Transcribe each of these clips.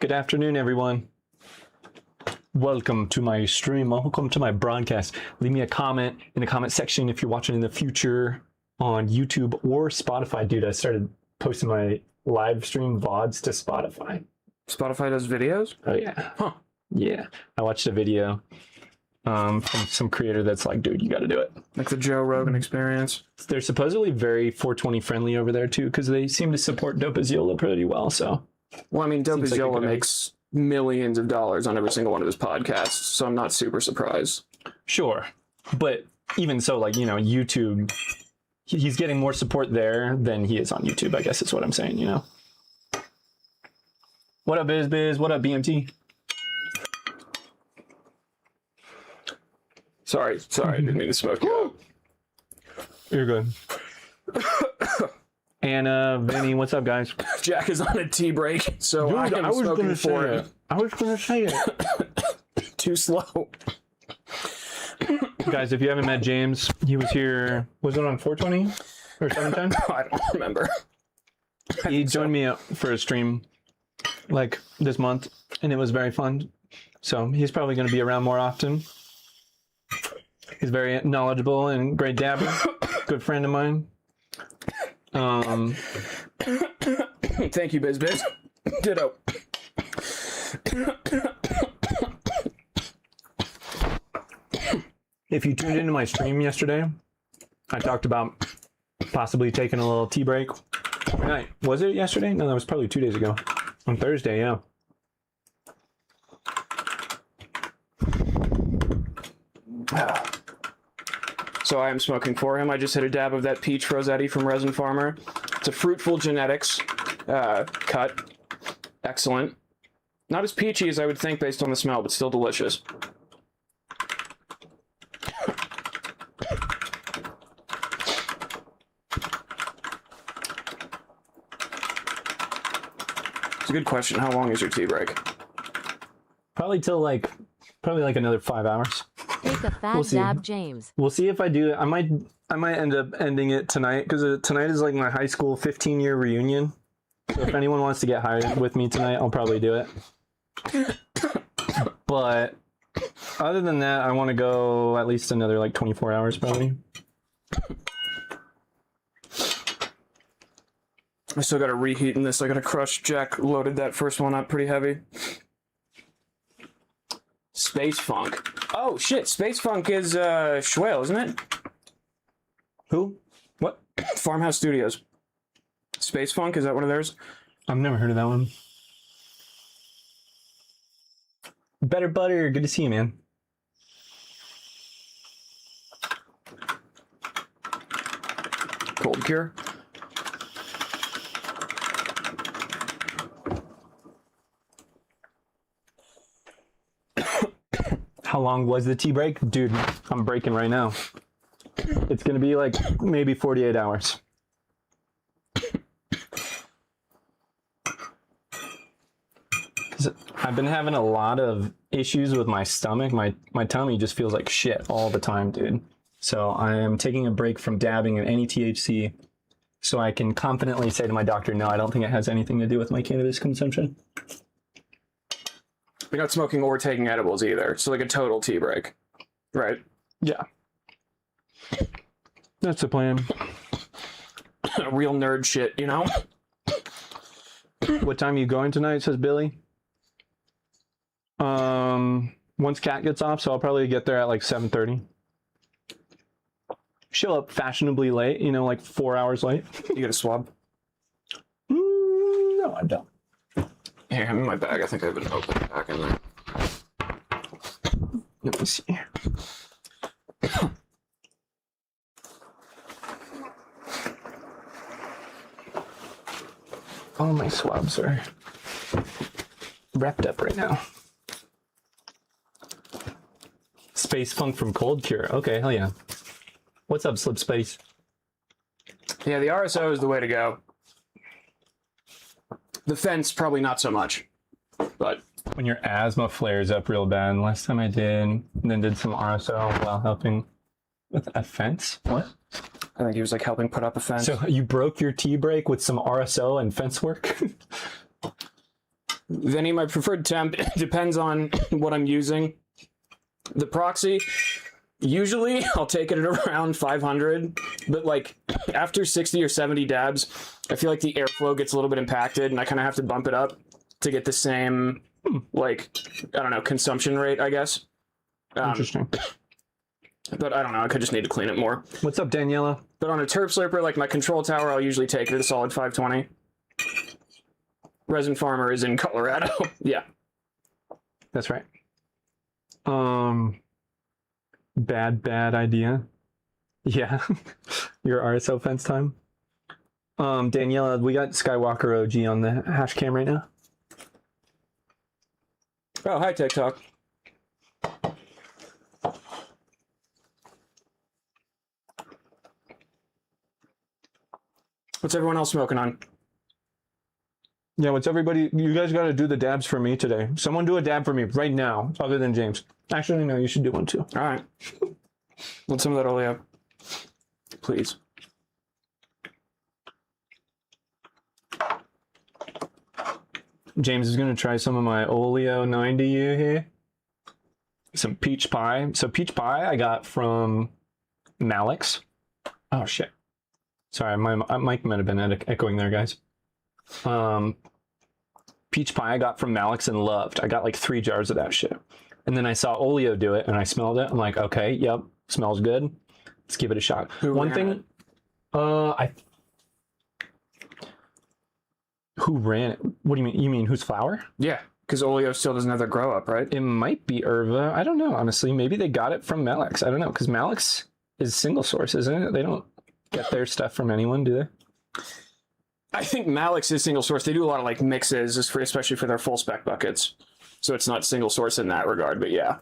Good afternoon, everyone. Welcome to my stream. Welcome to my broadcast. Leave me a comment in the comment section if you're watching in the future on YouTube or Spotify. Dude, I started posting my live stream VODs to Spotify. Spotify does videos? Oh, yeah. Huh. Yeah. I watched a video from some creator that's like, dude, you got to do it. Like the Joe Rogan experience? They're supposedly very 420 friendly over there, too, because they seem to support Dope Aziola pretty well, so... Well, I mean, Dope Aziola like makes millions of dollars on every single one of his podcasts, so I'm not super surprised. Sure. But even so, like, you know, YouTube, he's getting more support there than he is on YouTube, I guess is what I'm saying, you know? What up, Biz? What up, BMT? Sorry, I didn't mean to smoke you up. You're good. Anna, Vinny, what's up, guys? Jack is on a tea break, so Dude, I am smoking for him. I was going to say it. Too slow. Guys, if you haven't met James, he was here, was it on 420 or 710? I don't remember. He joined me up for a stream like this month, and it was very fun. So he's probably going to be around more often. He's very knowledgeable and great dabber. Good friend of mine. Thank you, Biz. Ditto. If you tuned into my stream yesterday, I talked about possibly taking a little tea break. Right. Was it yesterday? No, that was probably 2 days ago. On Thursday, yeah. So I am smoking for him. I just hit a dab of that peach Rossetti from Resin Farmer. It's a Fruitful Genetics cut. Excellent. Not as peachy as I would think based on the smell, but still delicious. It's a good question. How long is your tea break? Probably till like another 5 hours. Take a fat dab, James. We'll see if I do. I might end up ending it tonight because tonight is like my high school 15-year reunion. So if anyone wants to get hired with me tonight, I'll probably do it. But other than that, I want to go at least another like 24 hours probably. I still got to reheat in this. I got to crush. Jack loaded that first one up pretty heavy. Space Funk. Oh, shit. Space Funk is Schwale, isn't it? Who? What? Farmhouse Studios. Space Funk, is that one of theirs? I've never heard of that one. Better Butter, good to see you, man. Cold Cure. How long was the tea break? Dude, I'm breaking right now. It's going to be like maybe 48 hours. I've been having a lot of issues with my stomach. My tummy just feels like shit all the time, dude. So I am taking a break from dabbing and any THC so I can confidently say to my doctor, no, I don't think it has anything to do with my cannabis consumption. You're not smoking or taking edibles either, so like a total tea break, right? Yeah. That's the plan. Real nerd shit, you know? What time are you going tonight, says Billy? Once Kat gets off, so I'll probably get there at like 7:30. Show up fashionably late, you know, like 4 hours late. You get a swab? No, I don't. Here, I'm in my bag. I think I have an open pack in there. Let me see. All my swabs are wrapped up right now. Space Funk from Cold Cure. Okay, hell yeah. What's up, Slip Space? Yeah, the RSO is the way to go. The fence, probably not so much. But when your asthma flares up real bad, last time I did, and then did some RSO while helping with a fence. What? I think he was like helping put up a fence. So you broke your tea break with some RSO and fence work? Vinny, my preferred temp depends on what I'm using. The proxy, usually I'll take it at around 500, but like after 60 or 70 dabs, I feel like the airflow gets a little bit impacted and I kind of have to bump it up to get the same, like, I don't know, consumption rate, I guess. Interesting. But I don't know, I could just need to clean it more. What's up, Daniela? But on a turp slurper, like my control tower, I'll usually take it at a solid 520. Resin Farmer is in Colorado. Yeah. That's right. Bad idea. Yeah. Your RSO fence time. Daniela, we got Skywalker OG on the hash cam right now. Oh, hi, TikTok. What's everyone else smoking on? Yeah, what's everybody? You guys got to do the dabs for me today. Someone do a dab for me right now, other than James. Actually, no, you should do one too. All right. Want some of that Oleo? Please. James is going to try some of my Oleo 90U here. Some peach pie. So peach pie I got from Malix. Oh, shit. Sorry, my mic might have been echoing there, guys. Peach pie I got from Malix and loved. I got like 3 jars of that shit. And then I saw Oleo do it and I smelled it. I'm like, okay, yep, smells good. Let's give it a shot. One thing, who ran it? What do you mean? You mean whose flower? Yeah, because Oleo still doesn't have their grow up, right? It might be Irva. I don't know, honestly. Maybe they got it from Malix. I don't know, because Malix is single source, isn't it? They don't get their stuff from anyone, do they? I think Malix is single source. They do a lot of like mixes, especially for their full spec buckets. So it's not single source in that regard, but yeah.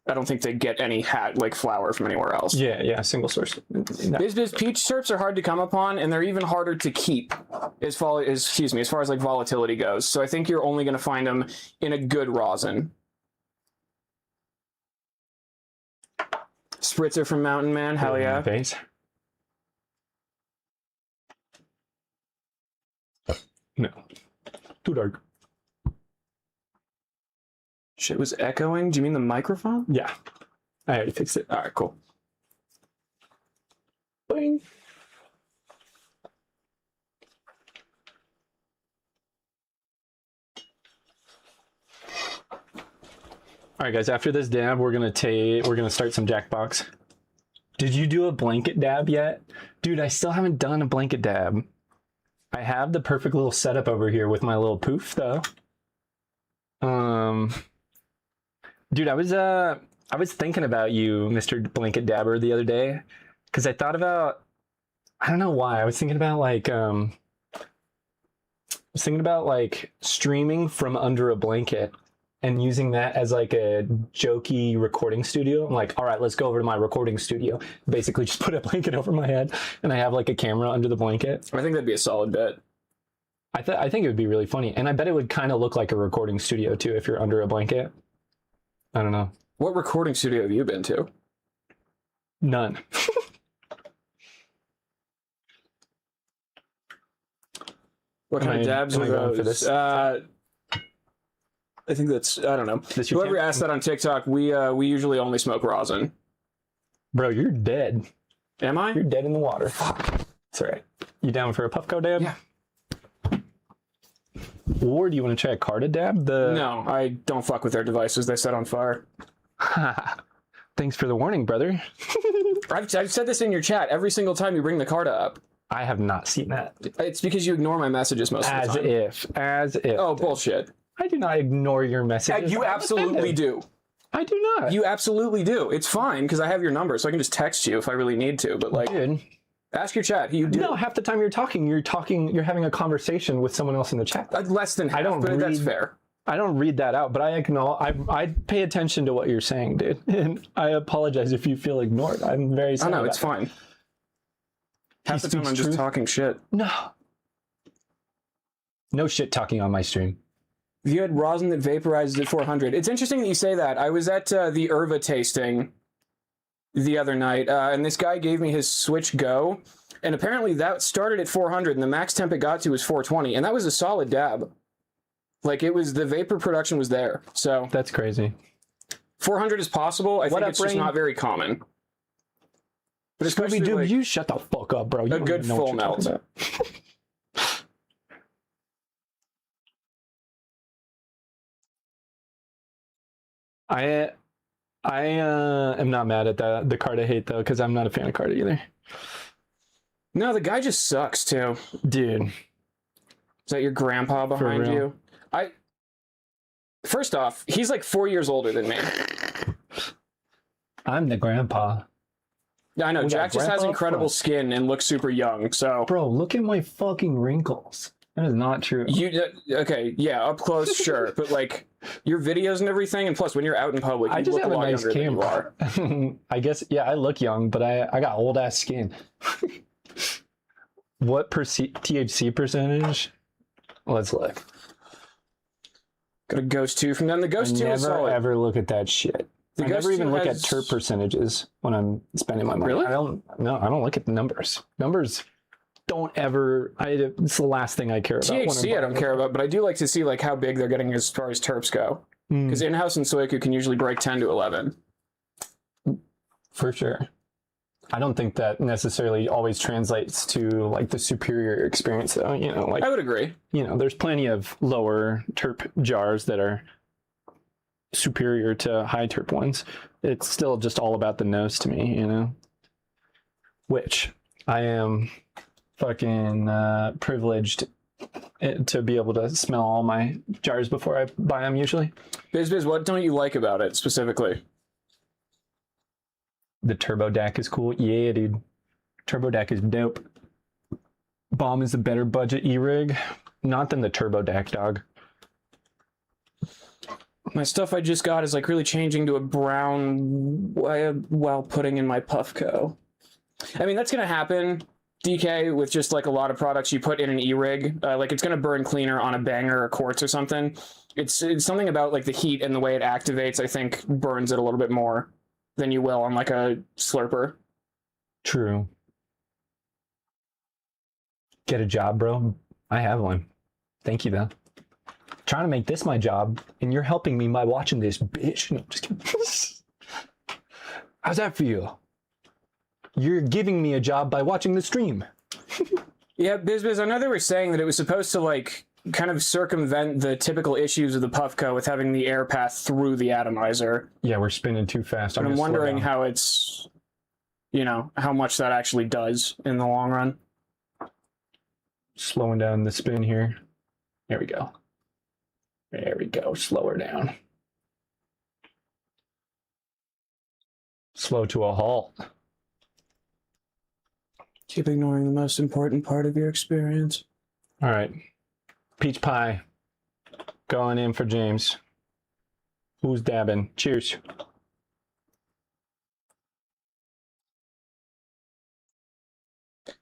I don't think they get any like flour from anywhere else. Yeah, single source. Biz peach syrups are hard to come upon, and they're even harder to keep as far as like volatility goes. So I think you're only going to find them in a good rosin. Spritzer from Mountain Man, hell yeah. Face. No. Too dark. Shit was echoing. Do you mean the microphone? Yeah. I already fixed it. All right, cool. Boing. All right, guys. After this dab, we're gonna start some Jackbox. Did you do a blanket dab yet, dude? I still haven't done a blanket dab. I have the perfect little setup over here with my little poof, though. Dude, I was thinking about you, Mr. Blanket Dabber, the other day, because I thought about, I don't know why, I was thinking about like streaming from under a blanket and using that as like a jokey recording studio. I'm like, all right, let's go over to my recording studio. Basically, just put a blanket over my head, and I have like a camera under the blanket. I think that'd be a solid bet. I think it would be really funny, and I bet it would kind of look like a recording studio too if you're under a blanket. I don't know. What recording studio have you been to? None. What kind of dabs are those? For this? I think that's, I don't know. Whoever asked that on TikTok, we usually only smoke rosin. Bro, you're dead. Am I? You're dead in the water. Fuck. It's all right. You down for a Puffco dab? Yeah. Or do you want to try a Carta dab? No, I don't fuck with their devices. They set on fire. Thanks for the warning, brother. I've said this in your chat every single time you bring the Carta up. I have not seen that. It's because you ignore my messages most of the time. As if. Oh, bullshit. I do not ignore your messages. You absolutely do. I do not. You absolutely do. It's fine because I have your number, so I can just text you if I really need to. But like, dude, ask your chat. You do. No, half the time you're having a conversation with someone else in the chat. Less than half, but that's fair. I don't read that out, but I acknowledge. I pay attention to what you're saying, dude. And I apologize if you feel ignored. I'm very sorry. Oh no, it's fine. Half the time I'm just talking shit. No shit talking on my stream. You had rosin that vaporizes at 400. It's interesting that you say that. I was at the Irva tasting the other night, and this guy gave me his Switch Go, and apparently that started at 400, and the max temp it got to was 420, and that was a solid dab. Like the vapor production was there. So That's crazy. 400 is possible. I think up, it's just Rain? not very common. But especially Scooby-Doo, like, you shut the fuck up, bro. You a don't good even know what full you're talking melt. about. I am not mad at the Carta hate though, because I'm not a fan of Carta either. No, the guy just sucks too. Dude, Is that your grandpa behind real. you? First off, he's like 4 years older than me. I'm the grandpa. I know, We got Jack just has grandpa incredible front. skin and looks super young, so... Bro, look at my fucking wrinkles. That is not true. Okay, yeah, up close, sure, but like, your videos and everything, and plus, when you're out in public, I you just look have a a lot nice younger than you are. camera. I guess, yeah, I look young, but I got old ass skin. What THC percentage? Let's look. Got a Ghost 2 from them. The I Ghost 2 is never solid. ever look at that shit. The I Ghost never even 2 look at has- terp percentages when I'm spending my money. Really? I don't look at the numbers. Numbers don't ever. It's the last thing I care about. when I'm THC I don't buying care about, but I do like to see like how big they're getting as far as terps go. Because in-house and Soiku can usually break 10 to 11. For sure. I don't think that necessarily always translates to like the superior experience though. You know, like I would agree. there's plenty of lower terp jars that are superior to high terp ones. It's still just all about the nose to me, which I am fucking privileged to be able to smell all my jars before I buy them usually. Biz, what don't you like about it specifically? The turbo DAC is cool. Yeah, dude. Turbo DAC is dope. Bomb is a better budget e-rig. Not than the turbo DAC, dog. My stuff I just got is like really changing to a brown while putting in my Puffco. I mean, that's going to happen, DK, with just like a lot of products you put in an e-rig. Like it's going to burn cleaner on a banger or quartz or something. It's something about like the heat and the way it activates, I think, burns it a little bit more than you will on like a slurper. True. Get a job, bro. I have one. Thank you, though. Trying to make this my job, and you're helping me by watching this, bitch. No, just kidding. How's that feel? You're giving me a job by watching the stream. Yeah, Biz, I know they were saying that it was supposed to like kind of circumvent the typical issues of the Puffco with having the air pass through the atomizer. Yeah, we're spinning too fast. But I'm gonna slow wondering down. how it's, how much that actually does in the long run. Slowing down the spin here. There we go. There we go. Slower down. Slow to a halt. Keep ignoring the most important part of your experience. All right. Peach pie. Going in for James. Who's dabbing? Cheers.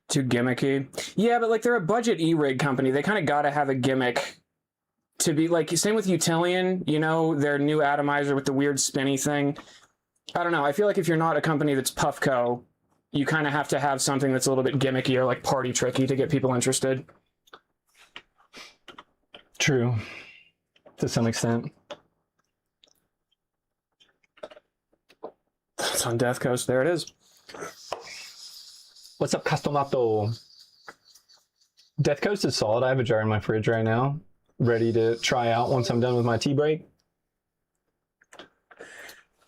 Too gimmicky. Yeah, but like they're a budget e-rig company. They kind of got to have a gimmick to be like, same with Utilian, their new atomizer with the weird spinny thing. I don't know. I feel like if you're not a company that's Puffco, you kind of have to have something that's a little bit gimmicky or like party tricky to get people interested. True. To some extent. It's on Death Coast. There it is. What's up, Castomato? Death Coast is solid. I have a jar in my fridge right now, ready to try out once I'm done with my tea break.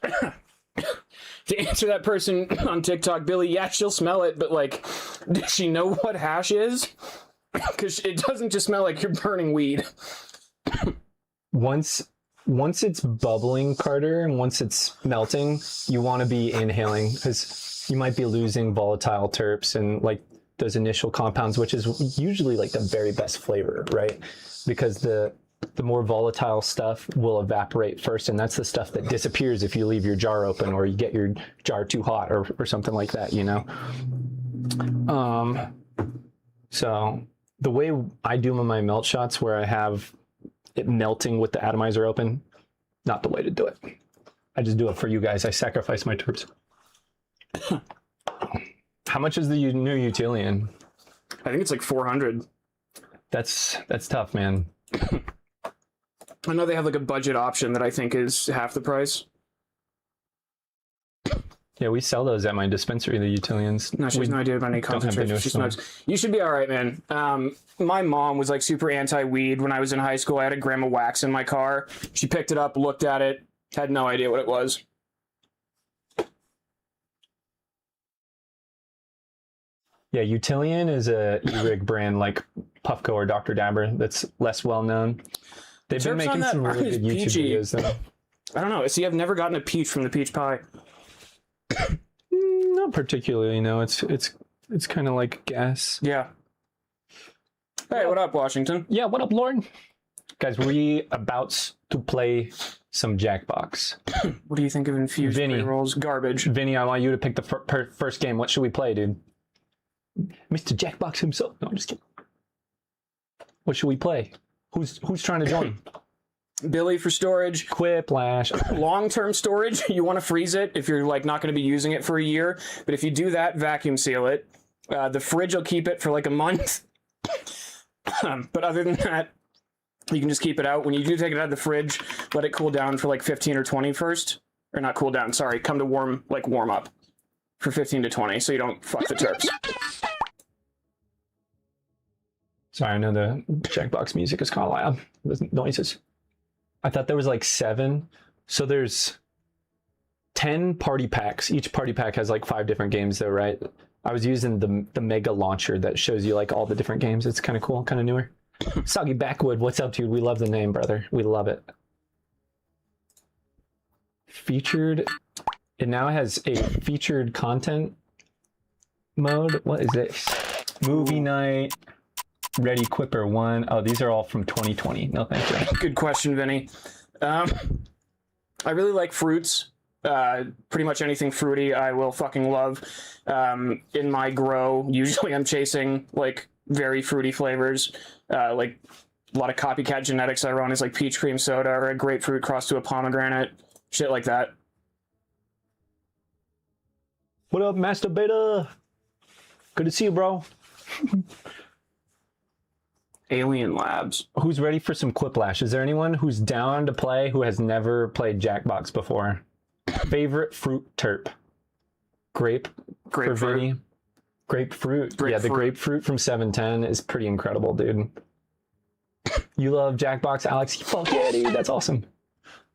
To answer that person on TikTok, Billy, yeah, she'll smell it, but like, does she know what hash is? Because it doesn't just smell like you're burning weed. Once it's bubbling, Carter, and once it's melting, you want to be inhaling because you might be losing volatile terps and like those initial compounds, which is usually like the very best flavor, right? Because the more volatile stuff will evaporate first, and that's the stuff that disappears if you leave your jar open or you get your jar too hot or something like that, So the way I do my melt shots, where I have it melting with the atomizer open, not the way to do it. I just do it for you guys. I sacrifice my terps. How much is the new Utilian? I think it's like 400. That's tough, man. I know they have like a budget option that I think is half the price. Yeah, we sell those at my dispensary, the Utilians. No, she has no idea about any concentration. She smokes. You should be all right, man. My mom was like super anti-weed when I was in high school. I had a gram of wax in my car. She picked it up, looked at it, had no idea what it was. Yeah, Utilian is a e-rig brand like Puffco or Dr. Dabber that's less well known. They've been making some really good YouTube videos though. I don't know. See, I've never gotten a peach from the peach pie. Not particularly, no. It's kind of like gas. Yeah. Hey, what up, Washington? Yeah, what up, Lord? Guys, we about to play some Jackbox. What do you think of infused pre-rolls? Garbage. Vinny, I want you to pick the first game. What should we play, dude? Mr. Jackbox himself. No, I'm just kidding. What should we play? Who's trying to join? Billy for storage. Quiplash. Long-term storage, you want to freeze it if you're like not going to be using it for a year. But if you do that, vacuum seal it. The fridge will keep it for like a month. But other than that, you can just keep it out. When you do take it out of the fridge, let it cool down for like 15 or 20 first. Or not cool down, sorry. Come to warm up for 15 to 20 so you don't fuck the terps. Sorry, I know the Jackbox music is kind of loud. The noises. I thought there was like 7. So there's 10 party packs. Each party pack has like 5 different games though, right? I was using the mega launcher that shows you like all the different games. It's kind of cool, kind of newer. Soggy Backwood, what's up, dude? We love the name, brother. We love it. Featured. It now has a featured content mode. What is this? Movie night. Ready Quipper 1. Oh, these are all from 2020. No, thank you. Good question, Vinny. I really like fruits. Pretty much anything fruity I will fucking love. In my grow, usually I'm chasing like very fruity flavors. Like a lot of copycat genetics I run is like peach cream soda or a grapefruit crossed to a pomegranate. Shit like that. What up, Master Beta? Good to see you, bro. Alien Labs. Who's ready for some Quiplash? Is there anyone who's down to play who has never played Jackbox before? Favorite fruit terp? Grapefruit. Grapefruit. Yeah, the grapefruit from 710 is pretty incredible, dude. You love Jackbox, Alex? Fuck yeah, dude. That's awesome.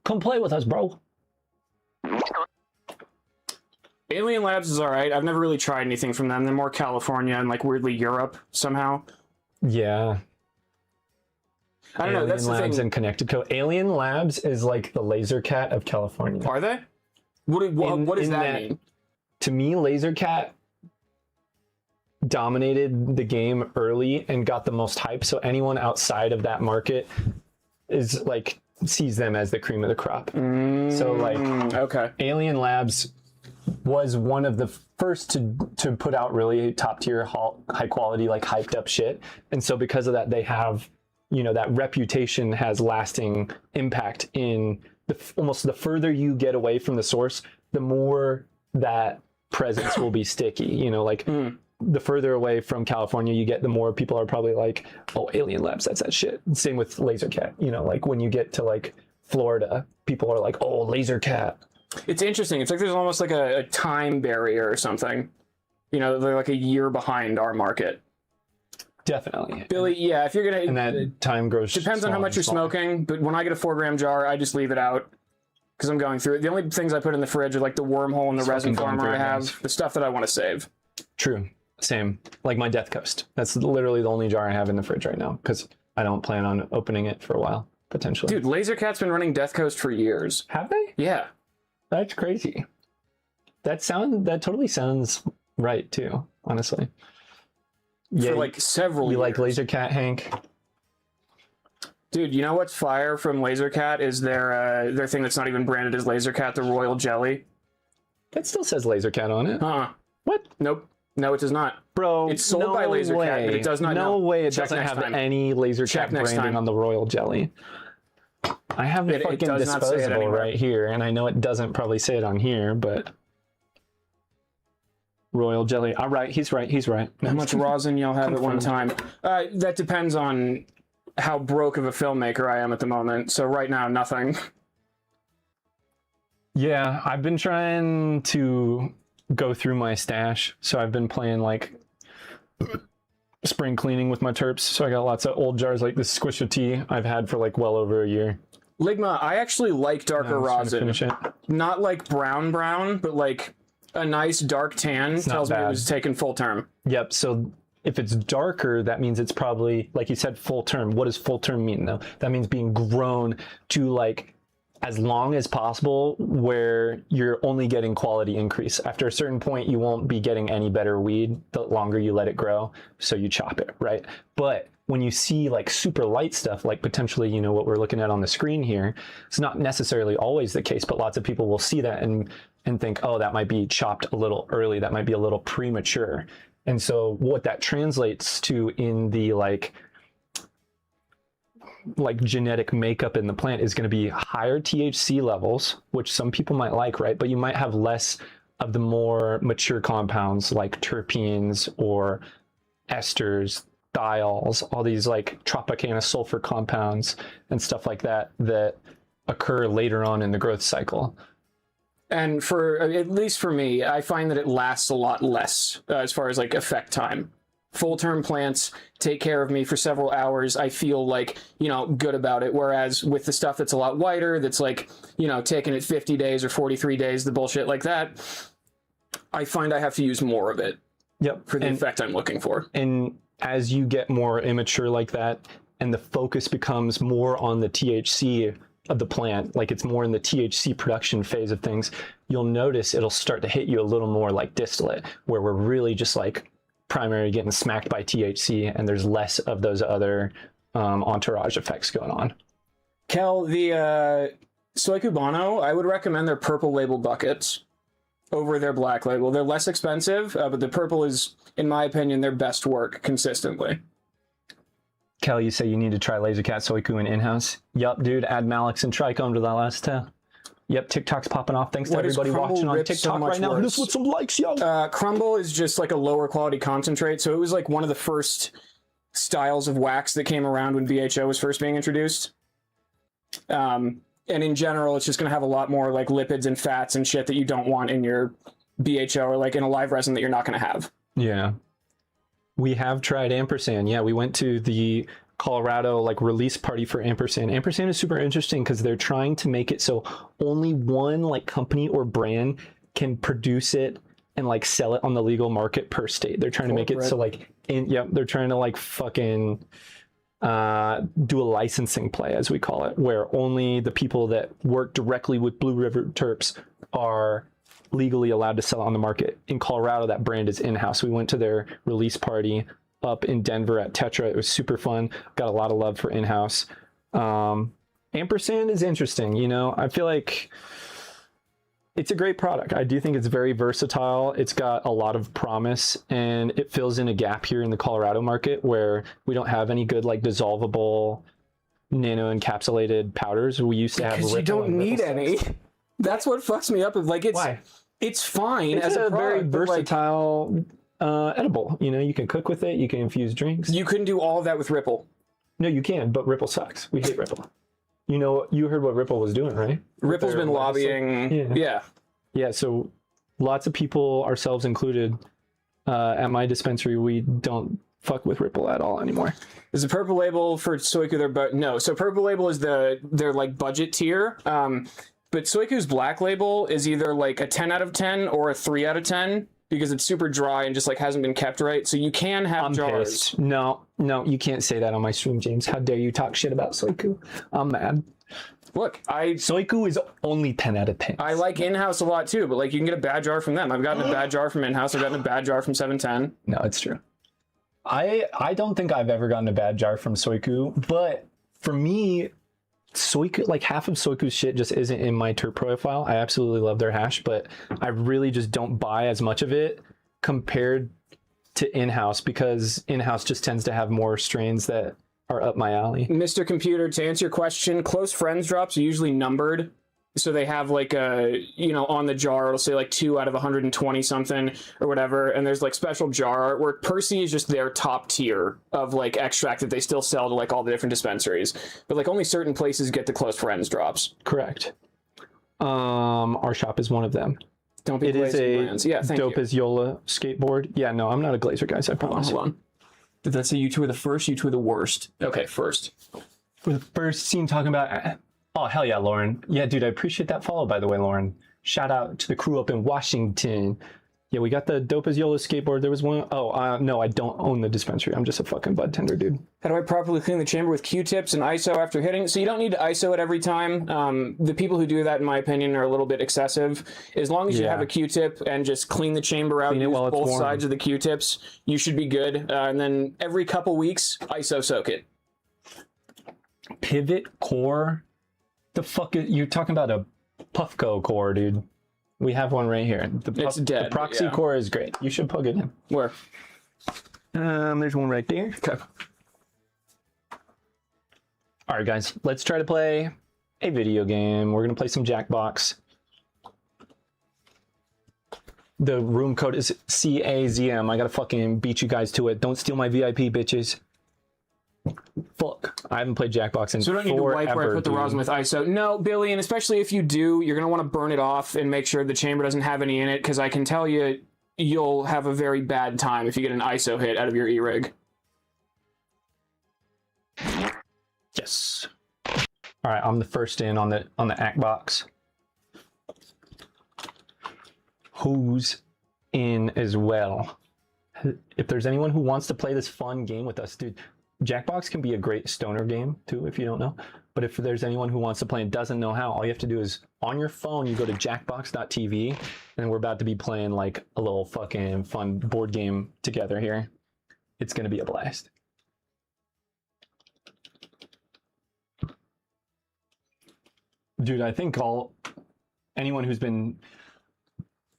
Come play with us, bro. Alien Labs is alright. I've never really tried anything from them. They're more California and like weirdly Europe somehow. Yeah. I don't know. That's the Labs thing. and Connected Co. Alien Labs is like the Laser Cat of California. Are they? What does that mean? To me, Laser Cat dominated the game early and got the most hype. So anyone outside of that market is like sees them as the cream of the crop. So like, okay, Alien Labs was one of the first to put out really top tier, high quality, like hyped up shit. And so because of that, they have, you know, that reputation has lasting impact in almost the further you get away from the source, the more that presence will be sticky, you know, like the further away from California you get, the more people are probably like, oh, Alien Labs, that's that shit. Same with Laser Cat, you know, like when you get to like Florida, people are like, oh, Laser Cat. It's interesting. It's like there's almost like a time barrier or something. You know, they're like a year behind our market. Definitely. Billy, yeah, if you're going to... And that time grows... Depends on how much you're smoking, but when I get a 4-gram jar, I just leave it out because I'm going through it. The only things I put in the fridge are like the wormhole and the resin farmer I have, the stuff that I want to save. True. Same. Like my Death Coast. That's literally the only jar I have in the fridge right now because I don't plan on opening it for a while, potentially. Dude, Laser Cat's been running Death Coast for years. Have they? Yeah. That's crazy. That totally sounds right too, honestly. For like several years. You like Laser Cat, Hank? Dude, you know what's fire from Laser Cat is their thing that's not even branded as Laser Cat, the Royal Jelly. That still says Laser Cat on it. What? Nope. No, it does not. Bro, it's sold by Laser Cat, but it does not. No way it doesn't have any Laser Cat branding on the Royal Jelly. I have a fucking disposable right here, and I know it doesn't probably say it on here, but Royal Jelly. All right, he's right. How much rosin y'all have at one time? That depends on how broke of a filmmaker I am at the moment. So right now, nothing. Yeah, I've been trying to go through my stash. So I've been playing like spring cleaning with my terps. So I got lots of old jars like this Squisha tea I've had for like well over a year. Ligma, I actually like darker rosin. Finish it. Not like brown, but like a nice dark tan tells me it was taken full term. Yep. So if it's darker, that means it's probably, like you said, full term. What does full term mean though? That means being grown to like as long as possible where you're only getting quality increase. After a certain point, you won't be getting any better weed the longer you let it grow. So you chop it, right? But when you see like super light stuff, like potentially, you know, what we're looking at on the screen here, it's not necessarily always the case, but lots of people will see that and think, oh, that might be chopped a little early. That might be a little premature. And so what that translates to in the like genetic makeup in the plant is going to be higher THC levels, which some people might like, right? But you might have less of the more mature compounds like terpenes or esters, thiols, all these like Tropicana sulfur compounds and stuff like that that occur later on in the growth cycle. And for, at least for me, I find that it lasts a lot less as far as like effect time. Full term plants take care of me for several hours. I feel like, you know, good about it. Whereas with the stuff that's a lot whiter, that's like, you know, taking it 50 days or 43 days, the bullshit like that, I find I have to use more of it. Yep. For the effect I'm looking for. And as you get more immature like that, and the focus becomes more on the THC of the plant, like it's more in the THC production phase of things, you'll notice it'll start to hit you a little more like distillate, where we're really just like primary getting smacked by THC, and there's less of those other entourage effects going on. Kel, the Soy Cubano, I would recommend their purple label buckets over their black label. They're less expensive, but the purple is, in my opinion, their best work consistently. Kelly, you say you need to try Laser Cat Soiku in-house. Yup, dude, add Malix and Trichome to that last test. Yep, TikTok's popping off. Thanks to everybody watching on TikTok right now. Hit us with some likes, yo. Crumble is just like a lower quality concentrate, so it was like one of the first styles of wax that came around when BHO was first being introduced. And in general, it's just going to have a lot more like lipids and fats and shit that you don't want in your BHO or like in a live resin that you're not going to have. Yeah. We have tried ampersand. Yeah, we went to the Colorado like release party for ampersand. Ampersand is super interesting because they're trying to make it so only one like company or brand can produce it and like sell it on the legal market per state. They're trying to make it so like they're trying to like fucking do a licensing play, as we call it, where only the people that work directly with Blue River Terps are legally allowed to sell on the market. In Colorado, that brand is in-house. We went to their release party up in Denver at Tetra. It was super fun. Got a lot of love for in-house. Ampersand is interesting. You know, I feel like it's a great product. I do think it's very versatile. It's got a lot of promise, and it fills in a gap here in the Colorado market where we don't have any good like dissolvable nano encapsulated powders. We used to have. Because you don't need any. That's what fucks me up. Like it's fine it's as a product, very versatile edible. You know, you can cook with it. You can infuse drinks. You couldn't do all of that with Ripple. No, you can, but Ripple sucks. We hate Ripple. You know, you heard what Ripple was doing, right? Ripple's been lobbying. Yeah. So lots of people, ourselves included, at my dispensary, we don't fuck with Ripple at all anymore. Is the purple label for Soiku no? So purple label is their like budget tier. But Soiku's black label is either like a 10 out of 10 or a 3 out of 10 because it's super dry and just like hasn't been kept right. So you can have jars. Pissed. No, you can't say that on my stream, James. How dare you talk shit about Soiku? I'm mad. Look, Soiku is only 10 out of 10. I like in-house a lot too, but like you can get a bad jar from them. I've gotten a bad jar from in-house. I've gotten a bad jar from 710. No, it's true. I don't think I've ever gotten a bad jar from Soiku, but for me, Soiku, like half of Soiku's shit just isn't in my terp profile. I absolutely love their hash, but I really just don't buy as much of it compared to in-house because in-house just tends to have more strains that are up my alley. Mr. Computer, to answer your question, close friends drops are usually numbered. So they have like a, on the jar, it'll say like 2 out of 120 something or whatever. And there's like special jar artwork. Percy is just their top tier of like extract that they still sell to like all the different dispensaries. But like only certain places get the close friends drops. Correct. Our shop is one of them. Don't be glazing brands. Yeah, thank dope you. as Yola skateboard. Yeah, no, I'm not a glazer, guys. I promise. Hold on. Did that say you two are the first? You two are the worst. Okay, first. For the first scene talking about... Oh, hell yeah, Lauren. Yeah, dude, I appreciate that follow, by the way, Lauren. Shout out to the crew up in Washington. Yeah, we got the dope as Yola skateboard. There was one... Oh, no, I don't own the dispensary. I'm just a fucking bud tender, dude. How do I properly clean the chamber with Q-tips and ISO after hitting? So you don't need to ISO it every time. The people who do that, in my opinion, are a little bit excessive. As long as you have a Q-tip and just clean the chamber out, use both sides of the Q-tips, you should be good. And then every couple weeks, ISO soak it. Pivot core? The fuck is... You're talking about a Puffco core, dude. We have one right here. It's dead. The proxy core is great. You should plug it in. Where? There's one right there. Okay. All right, guys. Let's try to play a video game. We're going to play some Jackbox. The room code is CAZM. I got to fucking beat you guys to it. Don't steal my VIP, bitches. Fuck. I haven't played Jackbox in forever. So don't need to wipe where I put the rosin with ISO. No, Billy, and especially if you do, you're going to want to burn it off and make sure the chamber doesn't have any in it, because I can tell you, you'll have a very bad time if you get an ISO hit out of your E-rig. Yes. All right, I'm the first in on the Jackbox. Who's in as well? If there's anyone who wants to play this fun game with us, dude, Jackbox can be a great stoner game too, if you don't know. But if there's anyone who wants to play and doesn't know how, all you have to do is on your phone, you go to jackbox.tv, and we're about to be playing like a little fucking fun board game together here. It's gonna be a blast. Dude, I think anyone who's been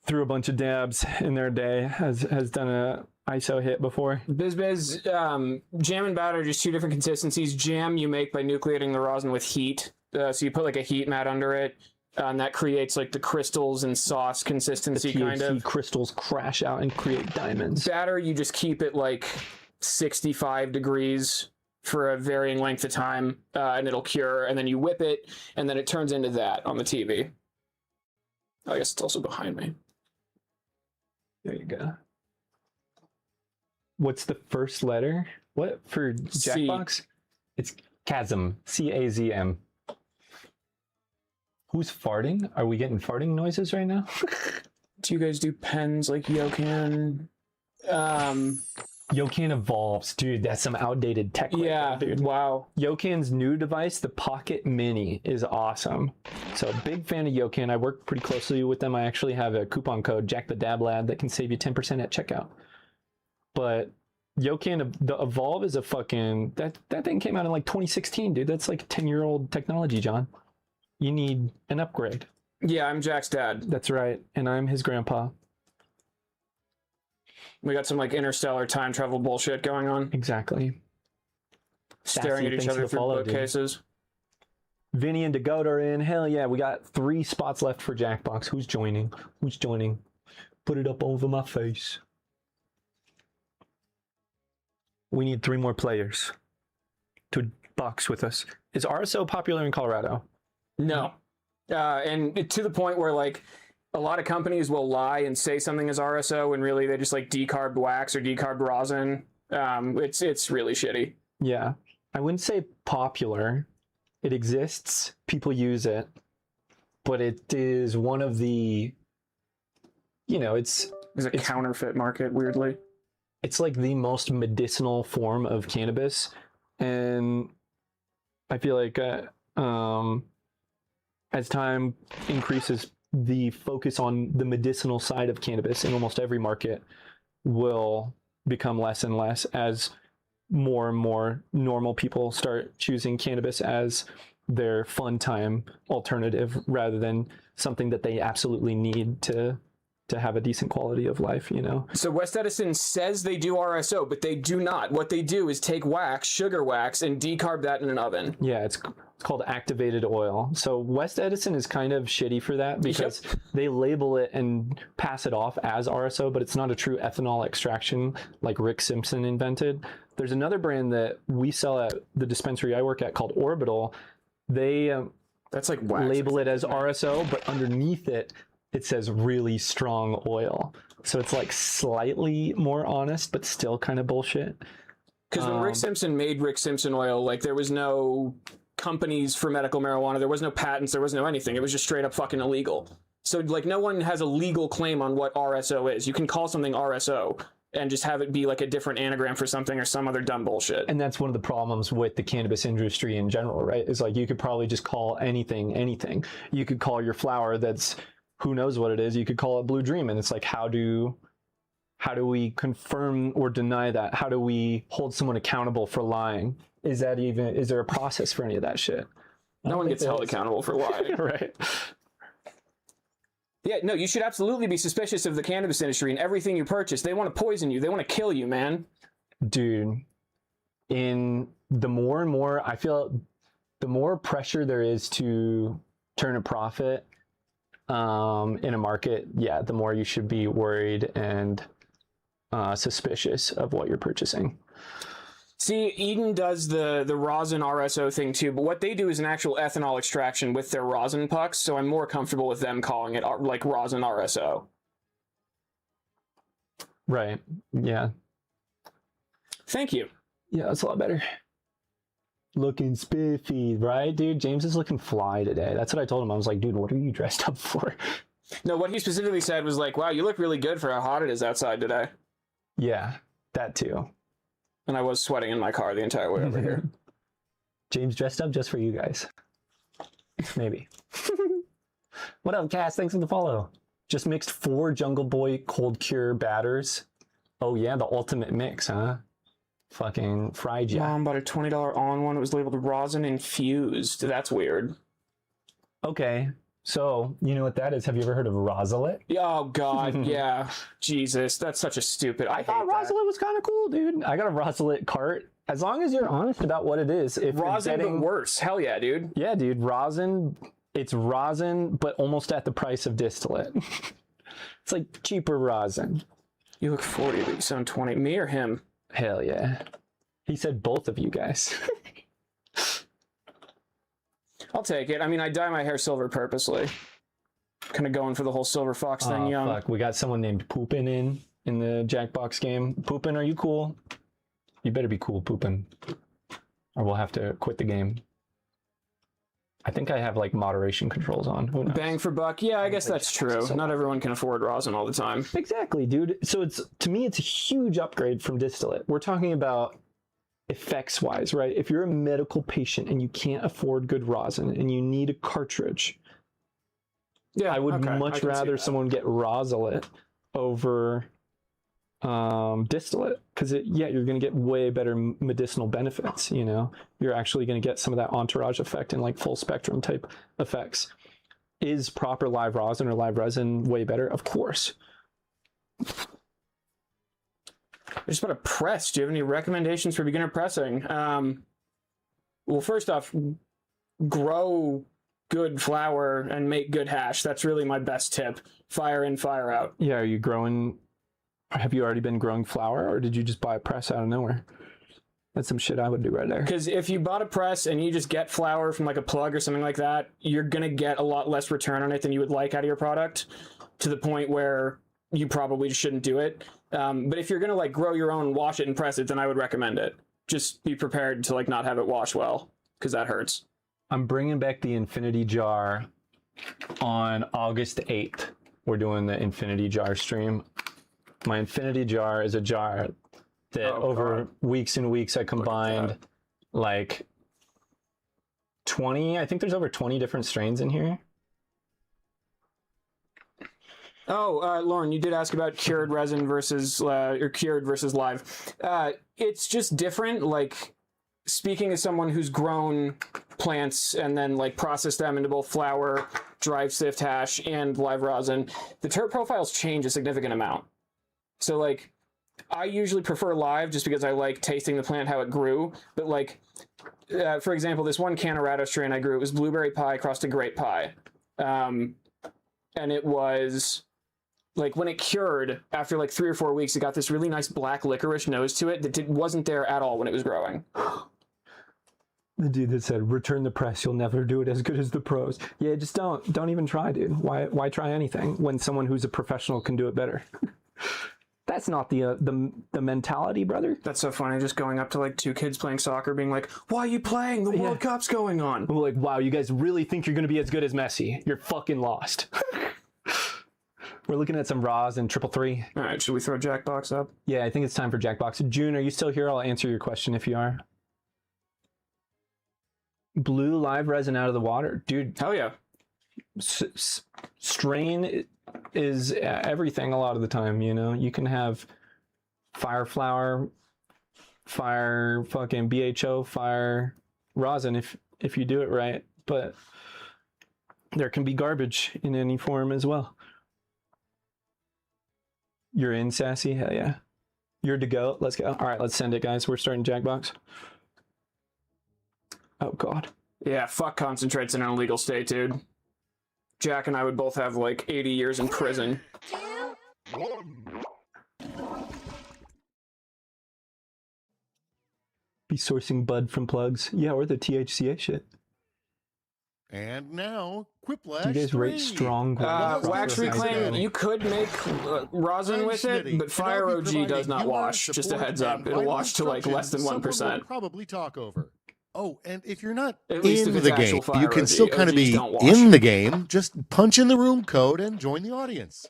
through a bunch of dabs in their day has done a ISO hit before. BizBiz, jam and batter are just two different consistencies. Jam you make by nucleating the rosin with heat. So you put like a heat mat under it, and that creates like the crystals and sauce consistency, kind of. Crystals crash out and create diamonds. Batter, you just keep it like 65 degrees for a varying length of time, and it'll cure, and then you whip it, and then it turns into that on the TV. I guess it's also behind me. There you go. What's the first letter? What for Jackbox? It's chasm. C-A-Z-M. Who's farting? Are we getting farting noises right now? Do you guys do pens like Yokan? Yokan evolves, dude. That's some outdated tech. Yeah, dude. Wow. Yokan's new device, the Pocket Mini, is awesome. So big fan of Yokan. I work pretty closely with them. I actually have a coupon code, Jack the DabLad, that can save you 10% at checkout. But Yokan, the Evolve is a fucking... That thing came out in like 2016, dude. That's like 10-year-old technology, John. You need an upgrade. Yeah, I'm Jack's dad. That's right. And I'm his grandpa. We got some like interstellar time travel bullshit going on. Exactly. Staring at each other through bookcases. Vinny and Dagoda are in. Hell yeah, we got 3 spots left for Jackbox. Who's joining? Who's joining? Put it up over my face. We need 3 more players to box with us. Is RSO popular in Colorado? No. And to the point where like a lot of companies will lie and say something is RSO when really they just like decarbed wax or decarbed rosin. It's really shitty. Yeah. I wouldn't say popular. It exists. People use it. But it is one of the, it's a counterfeit market, weirdly. It's like the most medicinal form of cannabis. And I feel like as time increases, the focus on the medicinal side of cannabis in almost every market will become less and less as more and more normal people start choosing cannabis as their fun time alternative rather than something that they absolutely need to to have a decent quality of life, you know? So West Edison says they do RSO, but they do not. What they do is take wax, sugar wax, and decarb that in an oven. Yeah, it's called activated oil. So West Edison is kind of shitty for that because they label it and pass it off as RSO, but it's not a true ethanol extraction like Rick Simpson invented. There's another brand that we sell at the dispensary I work at called Orbital. They That's like wax. label it as RSO, but underneath it, it says really strong oil. So it's like slightly more honest, but still kind of bullshit. Because when Rick Simpson made Rick Simpson oil, like there was no companies for medical marijuana, there was no patents, there was no anything. It was just straight up fucking illegal. So like no one has a legal claim on what RSO is. You can call something RSO and just have it be like a different anagram for something or some other dumb bullshit. And that's one of the problems with the cannabis industry in general, right? Is like you could probably just call anything, anything. You could call your flower that's who knows what it is. You could call it Blue Dream. And it's like, how do we confirm or deny that? How do we hold someone accountable for lying? Is there a process for any of that shit? No one gets held accountable for lying. Right. Yeah, no, you should absolutely be suspicious of the cannabis industry and everything you purchase. They want to poison you. They want to kill you, man. Dude, in the more and more, I feel the more pressure there is to turn a profit in a market, yeah, the more you should be worried and suspicious of what you're purchasing. See, Eden does the rosin RSO thing too, but what they do is an actual ethanol extraction with their rosin pucks, so I'm more comfortable with them calling it like rosin RSO. Right. Yeah. Thank you. Yeah, that's a lot better. Looking spiffy, right, dude? James is looking fly today. That's what I told him. I was like, dude, what are you dressed up for? No, what he specifically said was like, wow, you look really good for how hot it is outside today. Yeah, that too. And I was sweating in my car the entire way over here. James dressed up just for you guys. Maybe. What up, Cass? Thanks for the follow. Just mixed 4 Jungle Boy cold cure batters. Oh yeah, the ultimate mix, huh? Fucking fried ya. Mom bought a $20 on one. It was labeled rosin infused. That's weird. Okay, so you know what that is? Have you ever heard of Rosalit? Oh God, yeah. Jesus, that's such a stupid. I thought Rosalit was kind of cool, dude. I got a Rosalit cart. As long as you're honest about what it is. If rosin, getting... but worse. Hell yeah, dude. Yeah, dude. Rosin. It's rosin, but almost at the price of distillate. It's like cheaper rosin. You look 40, but you sound 20. Me or him? Hell yeah. He said both of you guys. I'll take it. I mean, I dye my hair silver purposely. Kind of going for the whole silver fox thing, young. Fuck. We got someone named Poopin in the Jackbox game. Poopin, are you cool? You better be cool, Poopin. Or we'll have to quit the game. I think I have like moderation controls on. Who knows? Bang for buck. Yeah, I guess that's true. Not everyone can afford rosin all the time. Exactly, dude. So to me, it's a huge upgrade from distillate. We're talking about effects wise, right? If you're a medical patient and you can't afford good rosin and you need a cartridge, yeah, I would much rather someone get Rosalit over distillate, because you're going to get way better medicinal benefits. You know, you're actually going to get some of that entourage effect and like full spectrum type effects. Is proper live rosin or live resin way better? Of course. I just want to press. Do you have any recommendations for beginner pressing? Well, first off, grow good flower and make good hash. That's really my best tip. Fire in, fire out. Yeah, are you growing? Have you already been growing flower, or did you just buy a press out of nowhere? That's some shit I would do right there. Because if you bought a press and you just get flower from like a plug or something like that, you're going to get a lot less return on it than you would like out of your product, to the point where you probably just shouldn't do it. But if you're going to like grow your own, wash it and press it, then I would recommend it. Just be prepared to like not have it wash well, because that hurts. I'm bringing back the Infinity Jar on August 8th. We're doing the Infinity Jar stream. My Infinity Jar is a jar that over weeks and weeks I combined like 20, I think there's over 20 different strains in here. Oh, Lauren, you did ask about cured resin versus, or cured versus live. It's just different. Like, speaking as someone who's grown plants and then like processed them into both flour drive sift hash, and live rosin, the terp profiles change a significant amount. So like, I usually prefer live just because I like tasting the plant how it grew. But like, for example, this one Canorado strain I grew, it was blueberry pie crossed to grape pie, and it was like when it cured after like 3 or 4 weeks, it got this really nice black licorice nose to it that wasn't there at all when it was growing. The dude that said, "Return the press. You'll never do it as good as the pros." Yeah, just don't even try, dude. Why try anything when someone who's a professional can do it better? That's not the mentality, brother. That's so funny. Just going up to like 2 kids playing soccer, being like, "Why are you playing? The World Cup's going on." I'm like, wow, you guys really think you're gonna be as good as Messi? You're fucking lost. We're looking at some raws and 333. All right, should we throw Jackbox up? Yeah, I think it's time for Jackbox. June, are you still here? I'll answer your question if you are. Blue live resin out of the water, dude. Hell yeah. Strain is everything a lot of the time, you know. You can have fire flower, fire fucking BHO, fire rosin if you do it right, but there can be garbage in any form as well. You're in, Sassy? Hell yeah. You're to go. Let's go. All right, let's send it, guys. We're starting Jackbox. Oh god. Yeah, fuck concentrates in an illegal state, dude. Jack and I would both have like 80 years in prison. Be sourcing bud from plugs. Yeah, or the THCA shit. And now, Quiplash. Do you guys rate strong? Wax reclaim, you could make rosin with it, but Fire OG does not wash. Just a heads up, it'll wash to like less than 1%. Probably talk over. Oh, and if you're not At least in if the it's game, actual you can Fire still OG. kind of OGs be don't wash. in the game. Just punch in the room code and join the audience.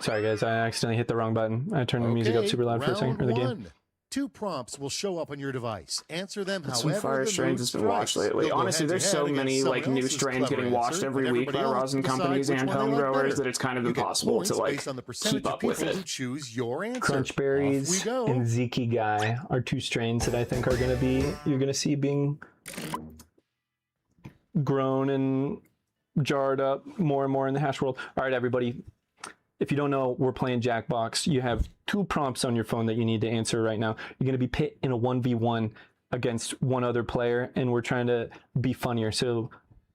Sorry guys, I accidentally hit the wrong button. I turned the music up super loud for a second. Or the game. Round 1. 2 prompts will show up on your device. Answer them Some however fire the strains mood has been washed strikes. lately. You'll go Honestly, there's head-to-head so many against like someone new else's strains clever getting washed answer, every and week by everybody rosin else companies decides and which one home they like growers better. that it's kind of You get impossible points to like based on the percentage keep of up with people it. who choose your answer. Crunchberries Off we go. and Ziki Guy are 2 strains that I think are gonna be you're gonna see being grown and jarred up more and more in the hash world. All right, everybody. If you don't know, we're playing Jackbox. You have 2 prompts on your phone that you need to answer right now. You're going to be pit in a 1v1 against one other player, and we're trying to be funnier. So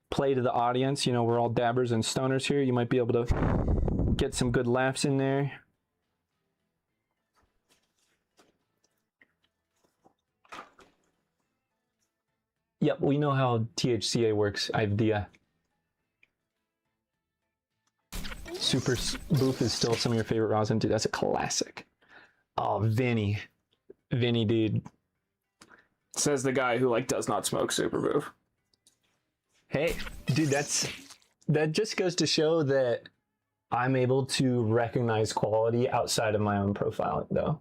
play to the audience. You know, we're all dabbers and stoners here. You might be able to get some good laughs in there. Yep, we know how THCA works. Idea. Super Boof is still some of your favorite rosin, dude. That's a classic. Oh, Vinny, dude. Says the guy who like does not smoke Super Boof. Hey, dude, that just goes to show that I'm able to recognize quality outside of my own profile, though.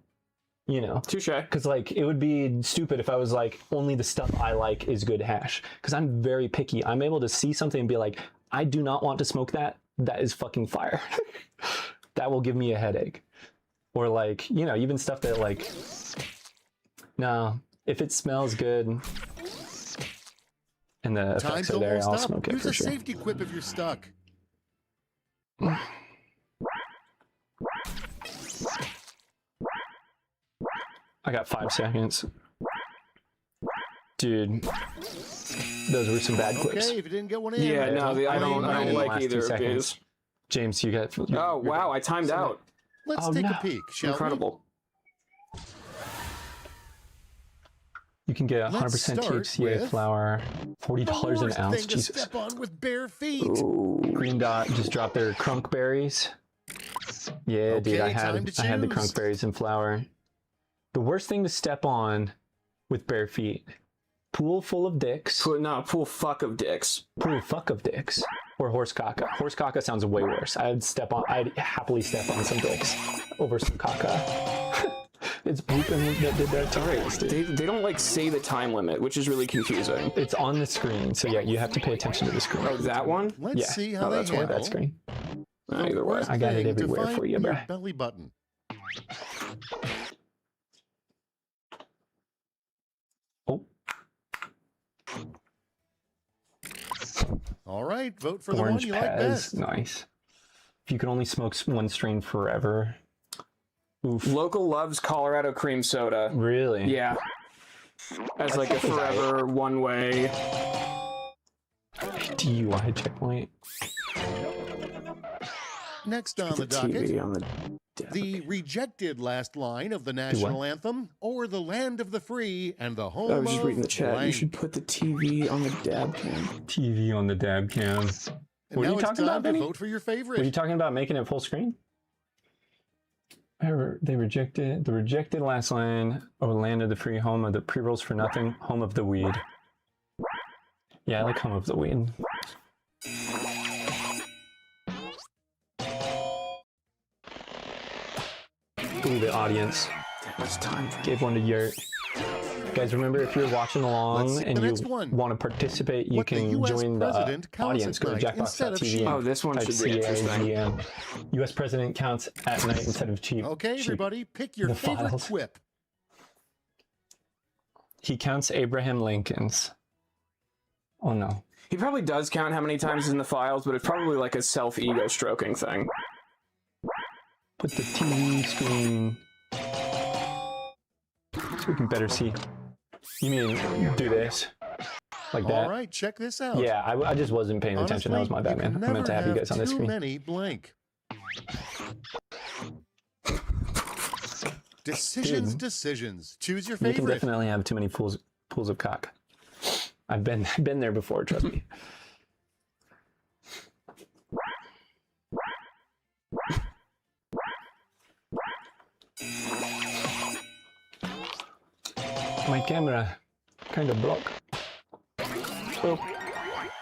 You know, Touche. because like it would be stupid if I was like only the stuff I like is good hash. Because I'm very picky. I'm able to see something and be like, I do not want to smoke that. That is fucking fire. That will give me a headache. Or like, you know, even stuff that like, no, if it smells good and the effects Time's are there, almost I'll up. smoke it Use for a sure. safety quip if you're stuck. I got 5 seconds. Dude, those were some bad clips. Okay, if you didn't get one in. Yeah, no, I don't in the like last either 2 of seconds. these. James, you got. Oh wow, I timed out. Let's Oh, take no. a peek, shall Incredible. You can get 100% Let's start THCA with flour, we? $40 The an worst ounce. thing to Jesus. step on with bare feet. Ooh. Green Dot just dropped their crunk berries. Yeah, dude, Okay, I time had to I had the choose. crunk berries and flour. The worst thing to step on with bare feet: pool full of dicks, Pool fuck of dicks. pool fuck of dicks, or horse caca. Horse caca sounds way worse. I'd happily step on some dicks over some caca. It's Bleepin that did that to race, dude. They don't like say the time limit, which is really confusing. It's on the screen, so yeah, you have to pay attention to the screen. Oh, that one? Let's Yeah. see how Oh, they that's why handle that screen. the Either way. worst I got it thing to everywhere find for you, in your bruh. belly button. Oh, All right, vote for the Orange one you like Pez, best. nice. If you could only smoke one strain forever. Oof. Local loves Colorado cream soda. Really? Yeah. As like a forever one way. DUI checkpoint. Next on the TV docket, on the rejected last line of the national anthem, or the land of the free and the home I was just of reading the chat. blank. You should put the TV on the dab cam. TV on the dab cam. And What are now you it's talking time about, to Benny? vote for your favorite. Were you talking about making it full screen? They rejected the rejected last line. Oh, land of the free, home of the pre-rolls for nothing, home of the weed. Yeah, I like home of the weed. Ooh, the audience It's time for gave one to Yurt. Guys, remember, if you're watching along Let's see and the you next one. want to participate, you What the can US join the president counts audience. at Go to night instead of jackbox.tv. sheep. Oh, this one Type should be interesting. CAGM. US president counts at night instead of cheap. Okay, sheep. everybody, pick your The favorite files. quip. He counts Abraham Lincoln's. Oh no. He probably does count how many times is in the files, but it's probably like a self-ego stroking thing. Put the TV screen so we can better see. You mean do this? Like that? All right, check this out. Yeah, I just wasn't paying attention. That was my bad, Honestly, man. you I meant to have you never guys on the too screen. many blank. Decisions, Dude. Decisions. Choose your You can favorite. definitely have too many pools of cock. I've been there before, trust me. My camera kind of broke. Well,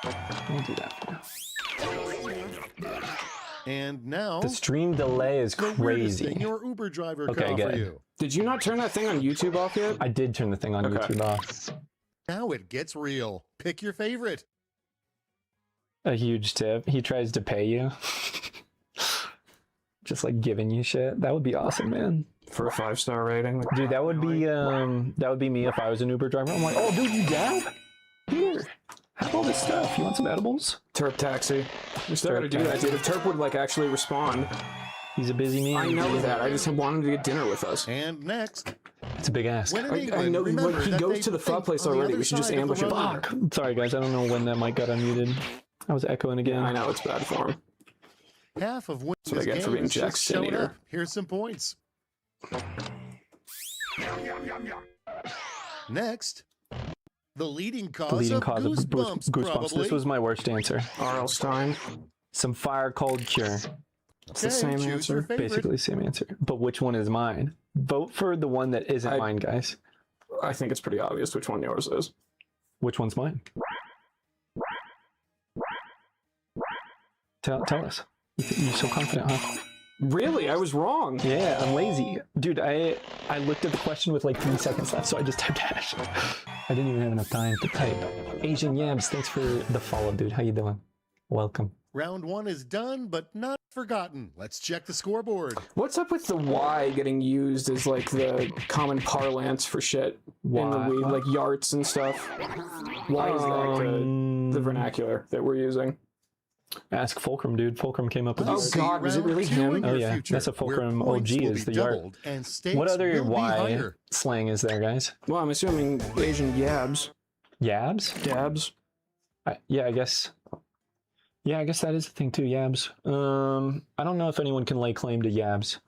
I'll do that for now. And now, The stream delay is the weirdest thing crazy. your Uber driver could Okay, offer good. you. Did you not turn that thing on YouTube off yet? I did turn the thing on Okay. YouTube off. Now it gets real. Pick your favorite. A huge tip. He tries to pay you. Just like giving you shit. That would be awesome, man. For a 5-star rating? Dude, that would be me if I was an Uber driver. I'm like, oh dude, you dab? Here. Have all this stuff. You want some edibles? Terp taxi. We still gotta do that, dude. If Terp would like actually respond. He's a busy man. I know that. I just want him to get dinner with us. And next, It's a big ask. when in I England, know remember he that goes they to the think fuck place on the already. other We should just side of ambush the him. road. Fuck. Sorry guys, I don't know when that mic got unmuted. I was echoing again. I know it's bad for him. Half of winners That's what I get for being just Jack's showed senior. up. Here's some points. Next, the leading cause, The leading of cause goosebumps, of goosebumps. probably. This was my worst answer. R.L. Stein. Some fire cold cure. It's the Okay, same choose answer. your favorite. Basically the same answer. But which one is mine? Vote for the one that isn't mine, guys. I think it's pretty obvious which one yours is. Which one's mine? Tell us. You're so confident, huh? Really? I was wrong. Yeah, I'm lazy. Dude, I looked at the question with like 3 seconds left, so I just typed hash. I didn't even have enough time to type. Asian Yabs, thanks for the follow, dude. How you doing? Welcome. Round one is done, but not forgotten. Let's check the scoreboard. What's up with the Y getting used as like the common parlance for shit in the Why? weed, like yarts and stuff? Why is that the vernacular that we're using? Ask Fulcrum, dude. Fulcrum came up with Oh, Let's this. see God, was it round really two him? in Oh, your yeah. future, That's a where Fulcrum points OG will is be the yard. doubled and stakes What other will be Y higher. slang is there, guys? Well, I'm assuming Asian yabs. Yabs? Dabs. Yeah, I guess. Yeah, I guess that is the thing too, Yabs. I don't know if anyone can lay claim to Yabs.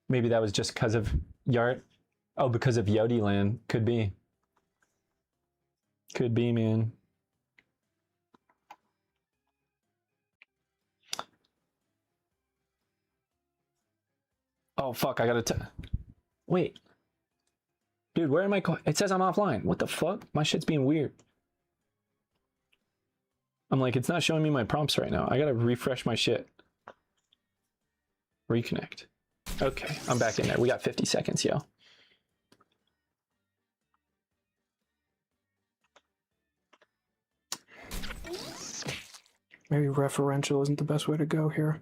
Maybe that was just because of Yart. Oh, because of Yodi Land. Could be. Could be, man. Oh, fuck, I gotta wait. Dude, where am I going? It says I'm offline. What the fuck? My shit's being weird. I'm like, it's not showing me my prompts right now. I gotta refresh my shit. Reconnect. Okay, I'm back in there. We got 50 seconds, yo. Maybe referential isn't the best way to go here.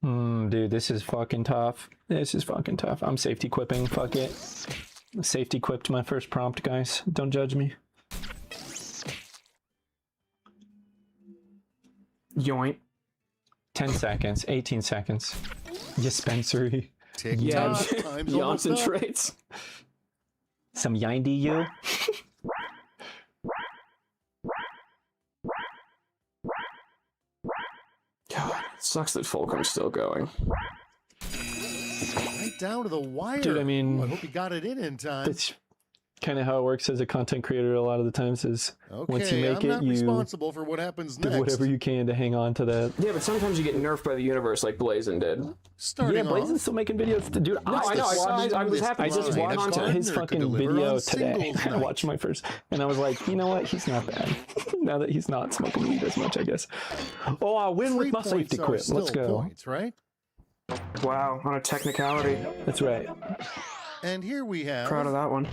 Dude, dude, this is fucking tough. This is fucking tough. I'm safety equipping. Fuck it. Safety equipped my first prompt, guys. Don't judge me. Yoink. 10 seconds. 18 seconds. Dispensary. Yeah, Time's almost up. concentrates. Some yindy you. God, it sucks that Fulcrum's still going. Right down to the wire. Dude, I mean, I hope you got it in time. that's kind of how it works as a content creator a lot of the times is Okay, once you make I'm not it, you responsible for what happens do next. whatever you can to hang on to that. Yeah, but sometimes you get nerfed by the universe like Blazin did. Starting Yeah, Blazon's off, still making videos. Dude, No, I know. I was happy. I to just see it. watched Content. his Gardner could fucking deliver video on today. singles I night. watched my first, and I was like, you know what? He's not bad. Now that he's not smoking weed as much, I guess. Oh, I win 3 with my safety points are quit. still Let's go. Points, right? Wow, on a technicality. That's right. And here we have Proud of that one.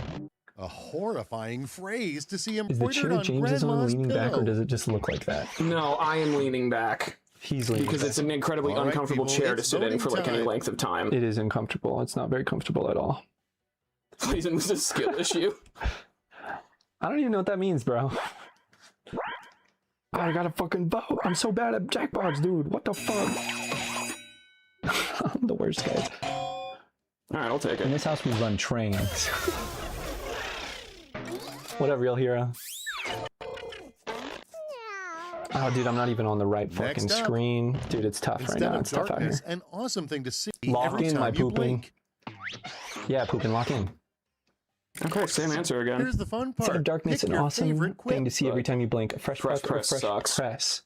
a horrifying phrase to see Is the embroidered chair on James is on Grandma's leaning back, or pillow. does it just look like that? No, I am leaning back He's leaning because back. it's an incredibly All right, uncomfortable people, chair to it's sit in voting for like any time. length of time. It is uncomfortable. It's not very comfortable at all. Blazin was a skill issue. I don't even know what that means, bro. I got a fucking vote. I'm so bad at Jackbox, dude. What the fuck? I'm the worst, guys. All right, I'll take In it. this house, we run trains. What up, real hero? Oh, dude, I'm not even on the right fucking Next up. screen. Dude, it's tough right Instead now. of It's tough out here. darkness, an awesome thing to see Lock every in, time my you pooping. blink. Yeah, pooping, lock in. Okay, same answer again. Here's the fun Instead part. of darkness, Pick an your awesome favorite quip. thing to see every time you blink. A fresh Fresh press, or press fresh sucks. press.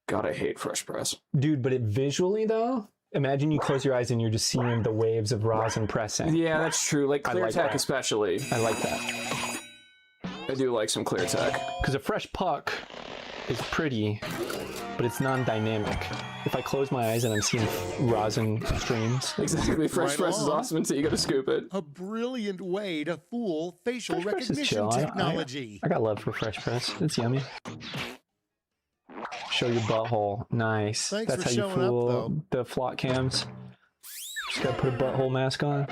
God, I hate fresh press. Dude, but it visually, though, imagine you close your eyes and you're just seeing the waves of rosin pressing. Yeah, that's true. Like I clear like tech, that. especially. I like that. I do like some clear tech. Because a fresh puck is pretty, but it's non-dynamic. If I close my eyes and I'm seeing rosin streams, Exactly. Fresh Right press is on. awesome until you gotta scoop it. A brilliant way to fool facial Fresh press is recognition chill. technology. I got love for fresh press. It's yummy. Show your butthole. Nice. Thanks That's for how you showing up, fool though. the flock cams. Just gotta put a butthole mask on.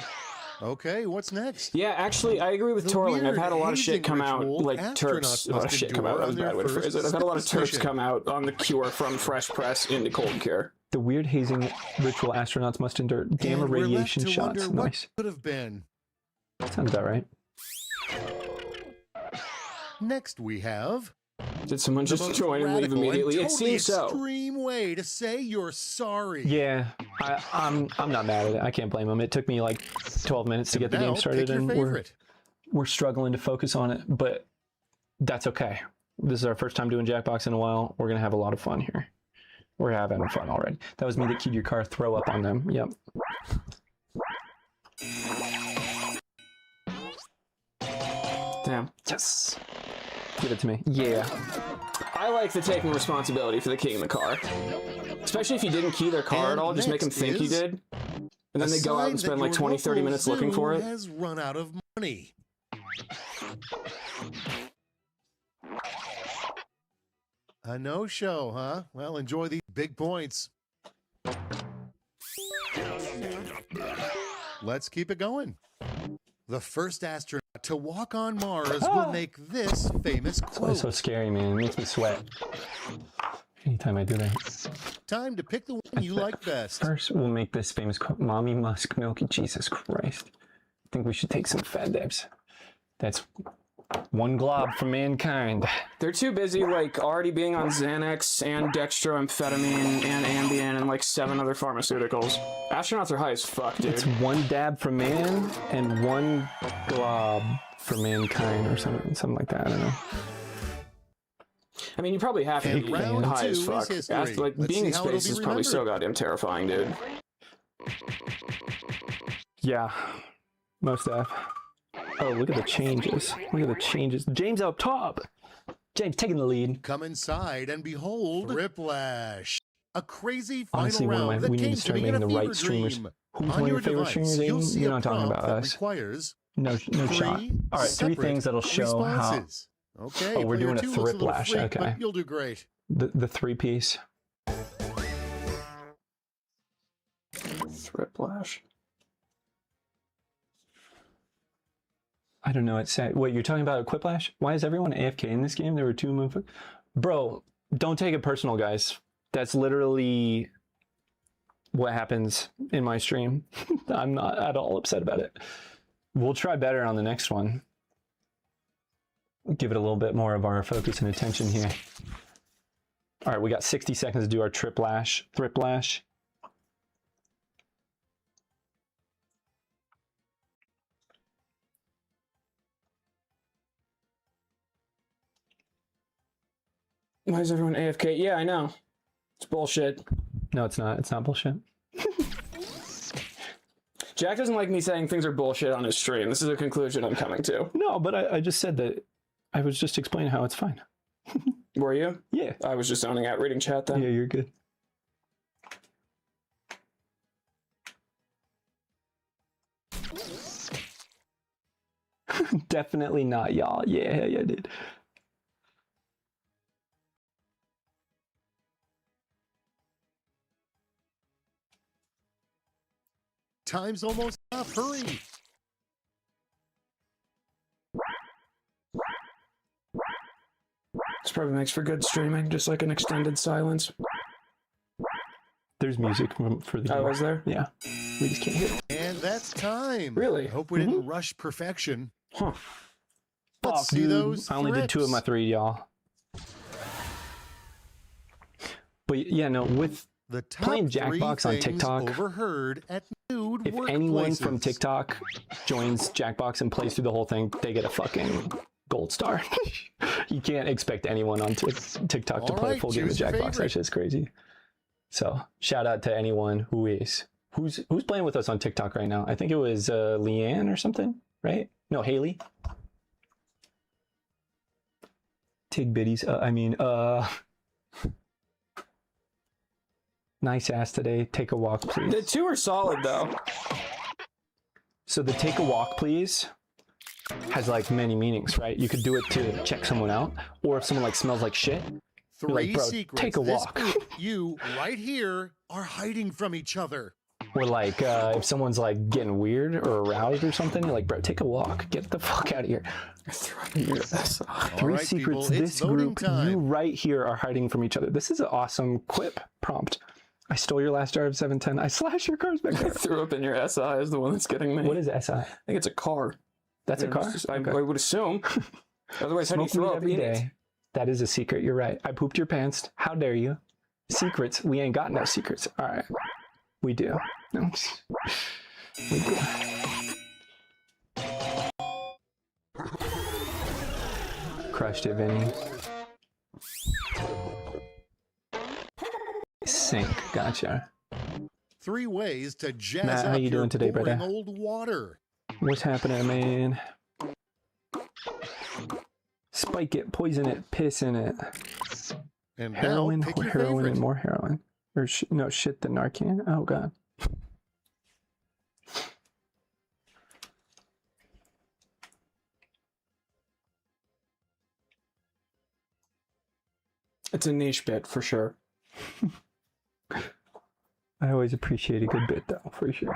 Okay, what's next? Yeah, actually, I agree with The Torling. I've weird had a lot of shit hazing come out, ritual like astronauts Turks. A lot of must shit come out. endure That was a on bad their way to phrase first it. I've had a lot of Turks mission. come out on the cure from fresh press into cold cure. The weird hazing ritual astronauts must endure. Gamma And we're left radiation to shots. wonder what Nice. could have been. Sounds about right. Next we have Did someone the just most join and leave radical immediately? and It totally seems so. extreme way to say you're sorry. Yeah, I'm not mad at it. I can't blame them. It took me like 12 minutes to get the Now, game started, pick your and favorite. we're struggling to focus on it, but that's okay. This is our first time doing Jackbox in a while. We're gonna have a lot of fun here. We're having fun already. That was me that keyed your car. Throw up on them. Yep. Damn. Yes. Give it to me. Yeah. I like the taking responsibility for the key in the car. Especially if you didn't key their car And at all, just make them next think you is did. And then A they go out sign and that spend like your 20, 30 local minutes looking zoo for it. has run out of money. A no-show, huh? Well, enjoy these big points. Let's keep it going. The first astronaut to walk on Mars will make this famous It's quote. so scary, man. It makes me sweat. Anytime I do that. Time to pick the one you like best. First, we'll make this famous quote. Mommy Musk Milky. Jesus Christ. I think we should take some fat dabs. That's one glob for mankind. They're too busy, like, already being on Xanax and dextroamphetamine and Ambien and like 7 other pharmaceuticals. Astronauts are high as fuck, dude. It's one dab for man and one glob for mankind, or something like that. I don't know. I mean, you probably have to And be round high as 2 fuck. is history. Like, Let's being see in how it'll space be is probably so remembered. goddamn terrifying, dude. Yeah, most def. Oh, look at the changes. Look at the changes. James up top. James taking the lead. Come inside and behold Riplash. A crazy final Honestly, one of round my- that we need to came start to me in a making the fever right streamers. dream. Who's On one of your your favorite device, streamers, you'll Aiden? see You're a not talking prompt about that us. requires No shot. three All right, 3 separate things that'll show how responses. Okay, Oh, we're player doing a 2 looks little thriplash, freak, okay. but you'll do great. the 3-piece. Thriplash. I don't know. It's sad. Wait, you're talking about Quiplash? Why is everyone AFK in this game? There were 2 moves. Bro, don't take it personal, guys. That's literally what happens in my stream. I'm not at all upset about it. We'll try better on the next one. Give it a little bit more of our focus and attention here. All right, we got 60 seconds to do our Thriplash. Why is everyone AFK? Yeah, I know. It's bullshit. No, it's not. It's not bullshit. Jack doesn't like me saying things are bullshit on his stream. This is a conclusion I'm coming to. No, but I just said that. I was just explaining how it's fine. Were you? Yeah. I was just zoning out reading chat then. Yeah, you're good. Definitely not, y'all. Yeah, dude. Time's almost up. Hurry. This probably makes for good streaming, just like an extended silence. There's music for the game. Oh, is there? Yeah. We just can't hear it. And that's time. Really? I hope we didn't rush perfection. Huh. Let's Fuck, see dude. those I only did 2 of my 3, y'all. But yeah, no, with the top playing 3 Jackbox on things TikTok, overheard at nude if anyone from workplaces. TikTok joins Jackbox and plays through the whole thing, they get a fucking gold star. You can't expect anyone on TikTok to All play a right, full game of choose your Jackbox. favorite. That's just crazy. So shout out to anyone who's playing with us on TikTok right now. I think it was Leanne or something, right? No, Haley. Tig bitties. Nice ass today. Take a walk, please. The 2 are solid though. So the take a walk, please has like many meanings, right? You could do it to check someone out, or if someone like smells like shit, 3 like, bro, secrets. take a This walk. group, you right here are hiding from each other. or like if someone's like getting weird or aroused or something, you're like, bro, take a walk, get the fuck out of here. Three All right, secrets people, this it's voting group, time. you right here are hiding from each other. This is an awesome quip prompt. I stole your last jar of 710. I slashed your cars back I there. threw up in your SI is the one that's getting me. What is SI? I think it's a car. That's a car? I would assume. Otherwise, how do you Smoke throw weed up every in it? day. That is a secret. You're right. I pooped your pants. How dare you? Secrets. We ain't got no secrets. All right. We do. No. We do. Crushed it, Vinny. Sink. Gotcha. 3 ways to jazz Matt, up how you your doing today, boring brother? old water. What's happening, man? Spike it, poison it, piss in it. And Heroin, now pick your heroin, favorite. and more heroin. Or no, shit, the Narcan. Oh, God. It's a niche bit for sure. I always appreciate a good bit, though, for sure.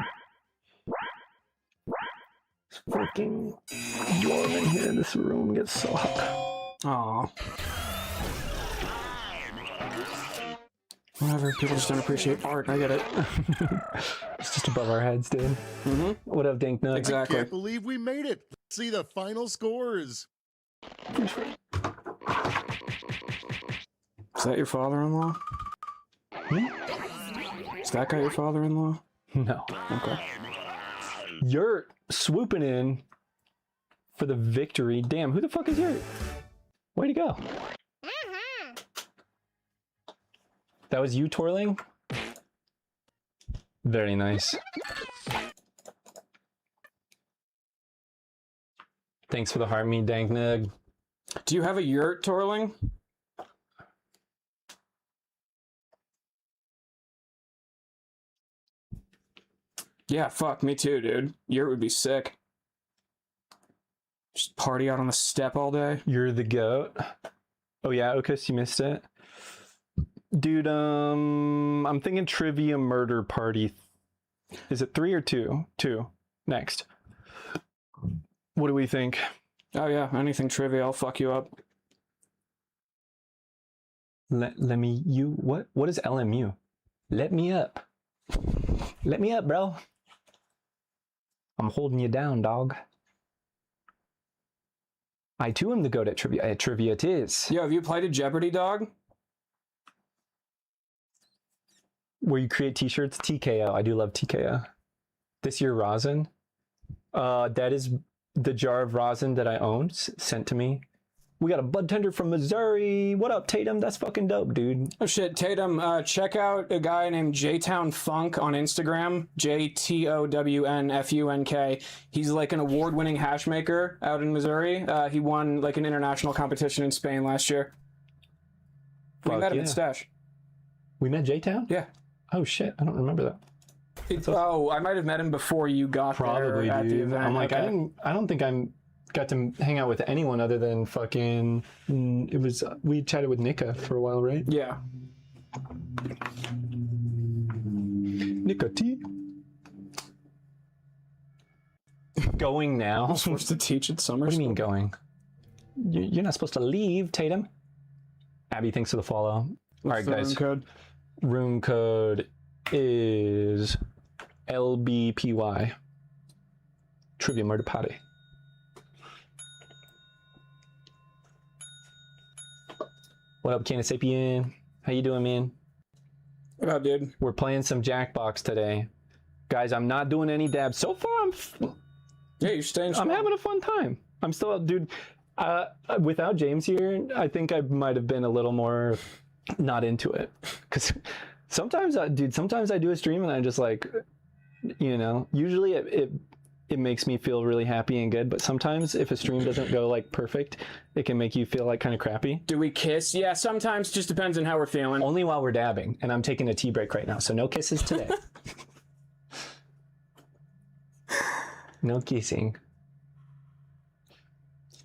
It's fucking warm in here. This room gets so hot. Aw. Whatever, people just don't appreciate art. I get it. It's just above our heads, dude. Mm-hmm. What up, Dink Nug? Exactly. Can't believe we made it. Let's see the final scores. Is that your father-in-law? Is that guy your father-in-law? No. Okay. You're swooping in for the victory. Damn, who the fuck is Yurt? Way to go. That was you twirling? Very nice. Thanks for the heart, me, Dank Nug. Do you have a yurt twirling? Yeah, fuck, me too, dude. Yurt would be sick. Just party out on the step all day. You're the goat. Oh yeah, Okus, you missed it. Dude, I'm thinking trivia murder party Is it 3 or 2? 2. Next. What do we think? Oh yeah, anything trivia, I'll fuck you up. Let me you what is LMU? Let me up. Let me up, bro. I'm holding you down, dog. I too am the goat at trivia. At trivia it is. Yo, have you played a Jeopardy, dog? Where you create t-shirts? TKO. I do love TKO. This year rosin. That is the jar of rosin that I owned, sent to me. We got a bud tender from Missouri. What up, Tatum? That's fucking dope, dude. Oh shit, Tatum, check out a guy named J-Town Funk on Instagram. JTOWNFUNK. He's like an award-winning hash maker out in Missouri. He won like an international competition in Spain last year. We met him at Stash. We met J-Town? Yeah. Oh shit, I don't remember that. Oh, I might have met him before you got Probably, there at dude. the event. I'm like, okay. I don't think got to hang out with anyone other than fucking. It was we chatted with Nika for a while, right? Yeah. Nika T. Going now? I'm supposed to teach at summer What do you school. mean going? You're not supposed to leave, Tatum. Abby, thanks for the follow. All right, guys. Room code? Room code is LBPY. Trivia Murder Party. What up, Canasapien? How you doing, man? What up, dude? We're playing some Jackbox today. Guys, I'm not doing any dabs. So far, Yeah, you're staying strong. I'm having a fun time. I'm still, dude, without James here, I think I might have been a little more not into it. Because sometimes, sometimes I do a stream and I just like, you know, usually it makes me feel really happy and good, but sometimes if a stream doesn't go like perfect, it can make you feel like kind of crappy. Do we kiss? Yeah, sometimes. Just depends on how we're feeling. Only while we're dabbing, and I'm taking a tea break right now, so no kisses today. No kissing.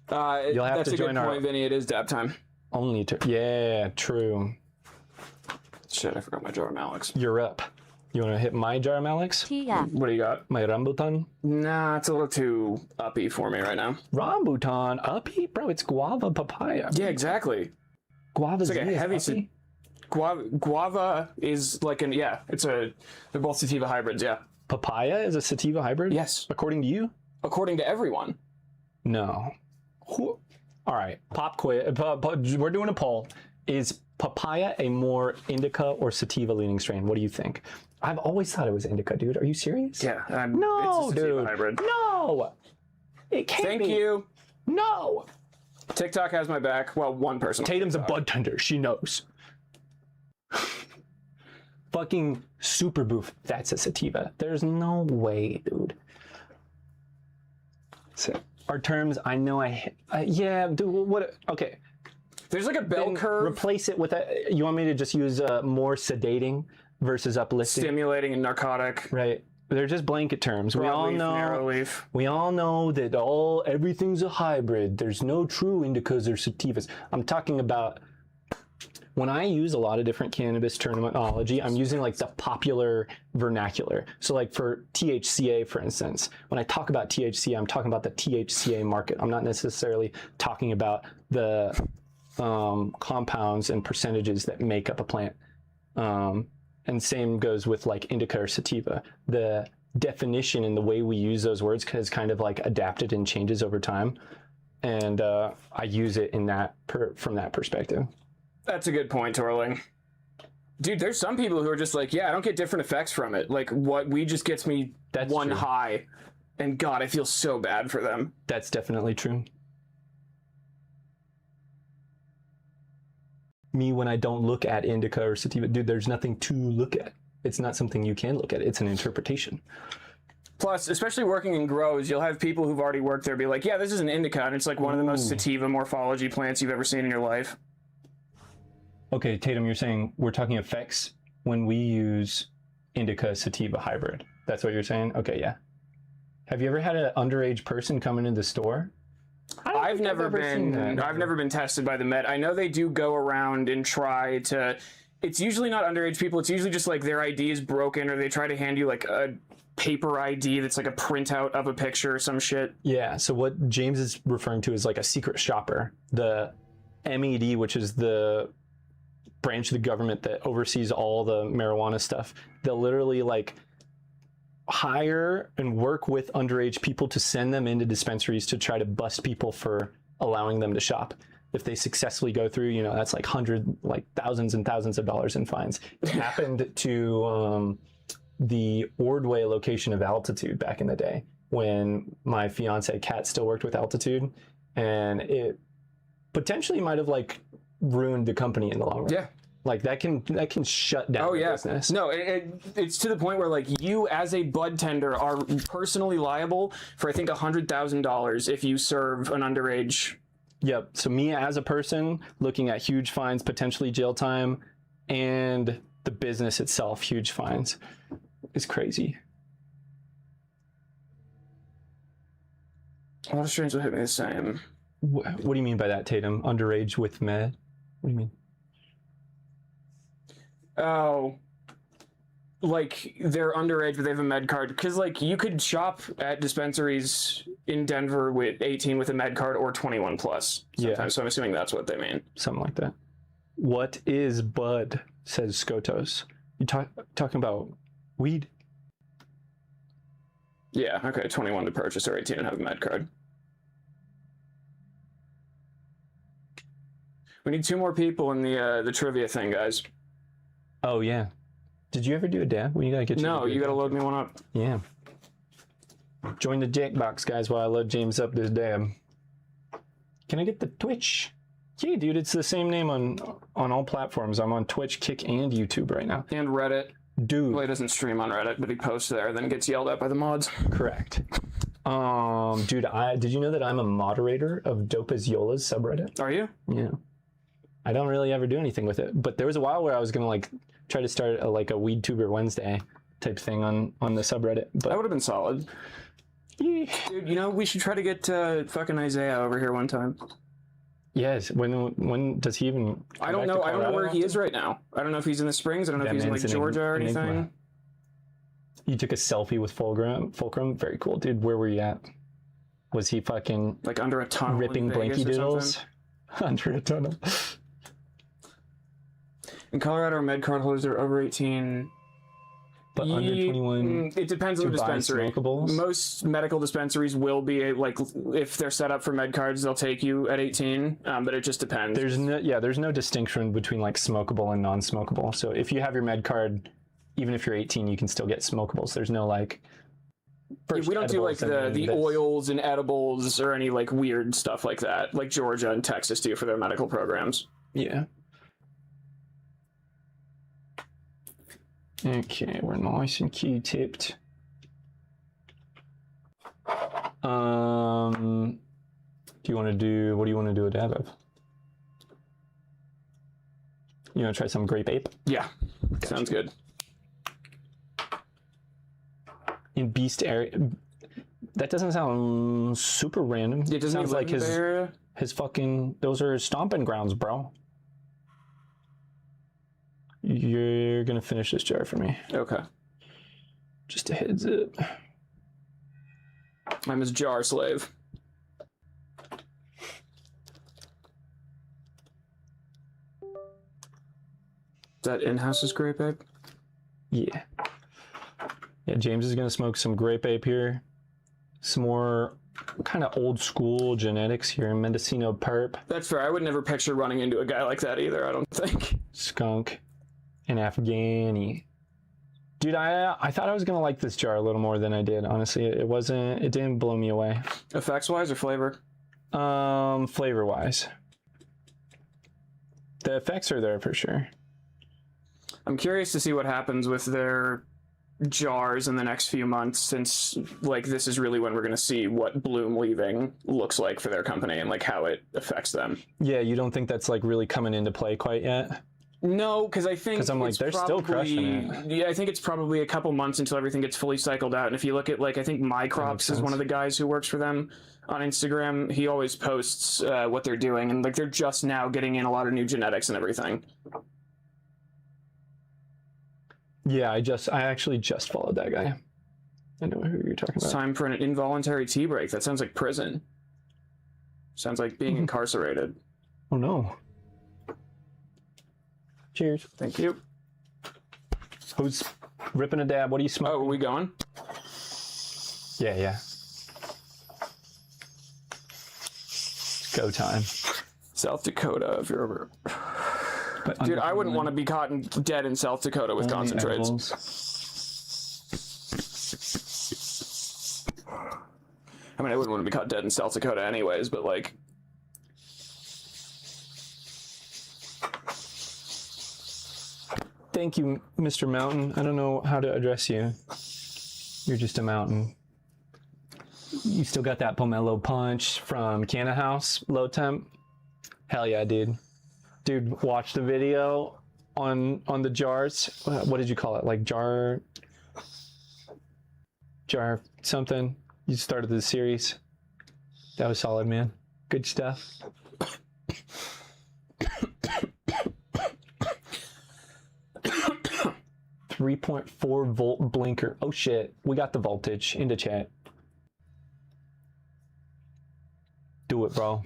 You'll have that's to a join good our point, Vinny. It is dab time. only to yeah, true. Shit, I forgot my jar of Alex. You're up. You want to hit my jar, Alex? TF. What do you got? My rambutan? Nah, it's a little too uppy for me right now. Rambutan? Uppy? Bro, it's guava papaya. Yeah, exactly. Guava's It's like a heavy uppy? Guava is like an they're both sativa hybrids. Yeah. Papaya is a sativa hybrid? Yes. According to you? According to everyone. No. All right. Pop quiz. We're doing a poll. Is papaya a more indica or sativa leaning strain? What do you think? I've always thought it was indica, dude. Are you serious? Yeah. No, it's a sativa dude. hybrid. No. It can't be. Thank you. No. TikTok has my back. Well, one person. Tatum's a bud tender. She knows. Fucking super boof. That's a sativa. There's no way, dude. So, our terms, I know yeah, dude, what, okay. There's like a bell Then curve. replace it with a, you want me to just use more sedating versus uplifting? Stimulating and narcotic. Right. They're just blanket terms. We all Broadleaf, know. narrowleaf. We all know that everything's a hybrid. There's no true indicas or sativas. I'm talking about when I use a lot of different cannabis terminology, I'm using like the popular vernacular. So like for THCA, for instance, when I talk about THCA, I'm talking about the THCA market. I'm not necessarily talking about the compounds and percentages that make up a plant. And same goes with like indica or sativa. The definition and the way we use those words has kind of like adapted and changes over time. And I use it in that from that perspective. That's a good point, Torling. Dude, there's some people who are just like, yeah, I don't get different effects from it. Like, what we just gets me one true. high. And God, I feel so bad for them. That's definitely true. Me, when I don't look at indica or sativa, dude, there's nothing to look at. It's not something you can look at. It's an interpretation. Plus, especially working in grows, you'll have people who've already worked there be like, yeah, this is an indica, and it's like one of the most sativa morphology plants you've ever seen in your life. Okay, Tatum, you're saying we're talking effects when we use indica sativa hybrid. That's what you're saying? Okay, yeah. Have you ever had an underage person come into the store? I've never been tested by the med. I know they do go around and try to It's usually not underage people. It's usually just like their ID is broken, or they try to hand you like a paper ID that's like a printout of a picture or some shit. Yeah, so what James is referring to is like a secret shopper. The MED, which is the branch of the government that oversees all the marijuana stuff, they'll literally like hire and work with underage people to send them into dispensaries to try to bust people for allowing them to shop. If they successfully go through, you know, that's like thousands and thousands of dollars in fines. It happened to the Ordway location of Altitude back in the day when my fiance Kat still worked with Altitude, and it potentially might have like ruined the company in the long run. Yeah. Like that can shut down the business. No, it's to the point where like you as a bud tender are personally liable for I think $100,000 if you serve an underage. Yep. So me as a person looking at huge fines, potentially jail time, and the business itself, huge fines, is crazy. A lot of streams will hit me the same. What do you mean by that, Tatum? Underage with med? What do you mean? Oh, like they're underage, but they have a med card. Because like you could shop at dispensaries in Denver with 18 with a med card or 21 plus. Sometimes. Yeah. So I'm assuming that's what they mean. Something like that. What is bud? Says Skotos. You talking about weed? Yeah. Okay. 21 to purchase or 18 and have a med card. We need 2 more people in the trivia thing, guys. Oh yeah. Did you ever do a dab? We gotta get you. No, you gotta load me one up. Yeah. Join the Jackbox, guys, while I load James up this dab. Can I get the Twitch? Yeah, dude, it's the same name on all platforms. I'm on Twitch, Kick, and YouTube right now. And Reddit. Dude. Well, he doesn't stream on Reddit, but he posts there, then gets yelled at by the mods. Correct. Dude, did you know that I'm a moderator of Dope as Yola's subreddit? Are you? Yeah. I don't really ever do anything with it, but there was a while where I was gonna like try to start a WeedTuber Wednesday type thing on the subreddit. But that would have been solid. Yeah. Dude, you know, we should try to get fucking Isaiah over here one time. Yes. When does he even? I don't know. I don't know where he is right now. I don't know if he's in the Springs. I don't know if he's in like Georgia or anything. You took a selfie with Fulcrum. Very cool, dude. Where were you at? Was he fucking like under a tunnel ripping blankie doodles? Under a tunnel. In Colorado, med card holders are over 18. But under 21. It depends on the dispensary. Most medical dispensaries will be like, if they're set up for med cards, they'll take you at 18. But it just depends. There's no distinction between like smokable and non-smokable. So if you have your med card, even if you're 18, you can still get smokables. There's no like. We don't do like the oils and edibles or any like weird stuff like that, like Georgia and Texas do for their medical programs. Yeah. Okay, we're nice and Q-tipped. What do you want to do a dab of? You want to try some grape ape? Yeah, gotcha. Sounds good. In Beast area, that doesn't sound super random. It doesn't sounds like his fucking, those are his stomping grounds, bro. You're gonna finish this jar for me. Okay. Just a heads up. I'm his jar slave. That in-house is grape ape? Yeah. Yeah, James is gonna smoke some grape ape here. Some more kind of old school genetics here in Mendocino Perp. That's fair. I would never picture running into a guy like that either, I don't think. Skunk and Afghani. Dude, I thought I was gonna like this jar a little more than I did. Honestly, it didn't blow me away. Effects wise or flavor? Flavor wise. The effects are there for sure. I'm curious to see what happens with their jars in the next few months, since like this is really when we're going to see what bloom leaving looks like for their company and like how it affects them. Yeah, you don't think that's like really coming into play quite yet? No, because I think I'm like, they're still crushing it. Yeah, I think it's probably a couple months until everything gets fully cycled out. And if you look at like, I think Mycrops is one of the guys who works for them on Instagram. He always posts what they're doing, and like they're just now getting in a lot of new genetics and everything. Yeah, I actually just followed that guy. I know who you're talking It's about. time for an involuntary tea break. That sounds like prison. Sounds like being incarcerated. Oh no. Cheers. Thank you. Who's ripping a dab? What are you smoking? Oh, are we going? Yeah, yeah. Go time. South Dakota, if you're ever... But Dude, I wouldn't want to be caught dead in South Dakota with concentrates. I mean, I wouldn't want to be caught dead in South Dakota anyways, but like... Thank you, Mr. Mountain. I don't know how to address you. You're just a mountain. You still got that pomelo punch from Canna House, low temp? Hell yeah, dude. Dude, watch the video on the jars. What did you call it? Like jar something? You started the series. That was solid, man. Good stuff. 3.4 volt blinker. Oh shit, we got the voltage into chat. Do it, bro.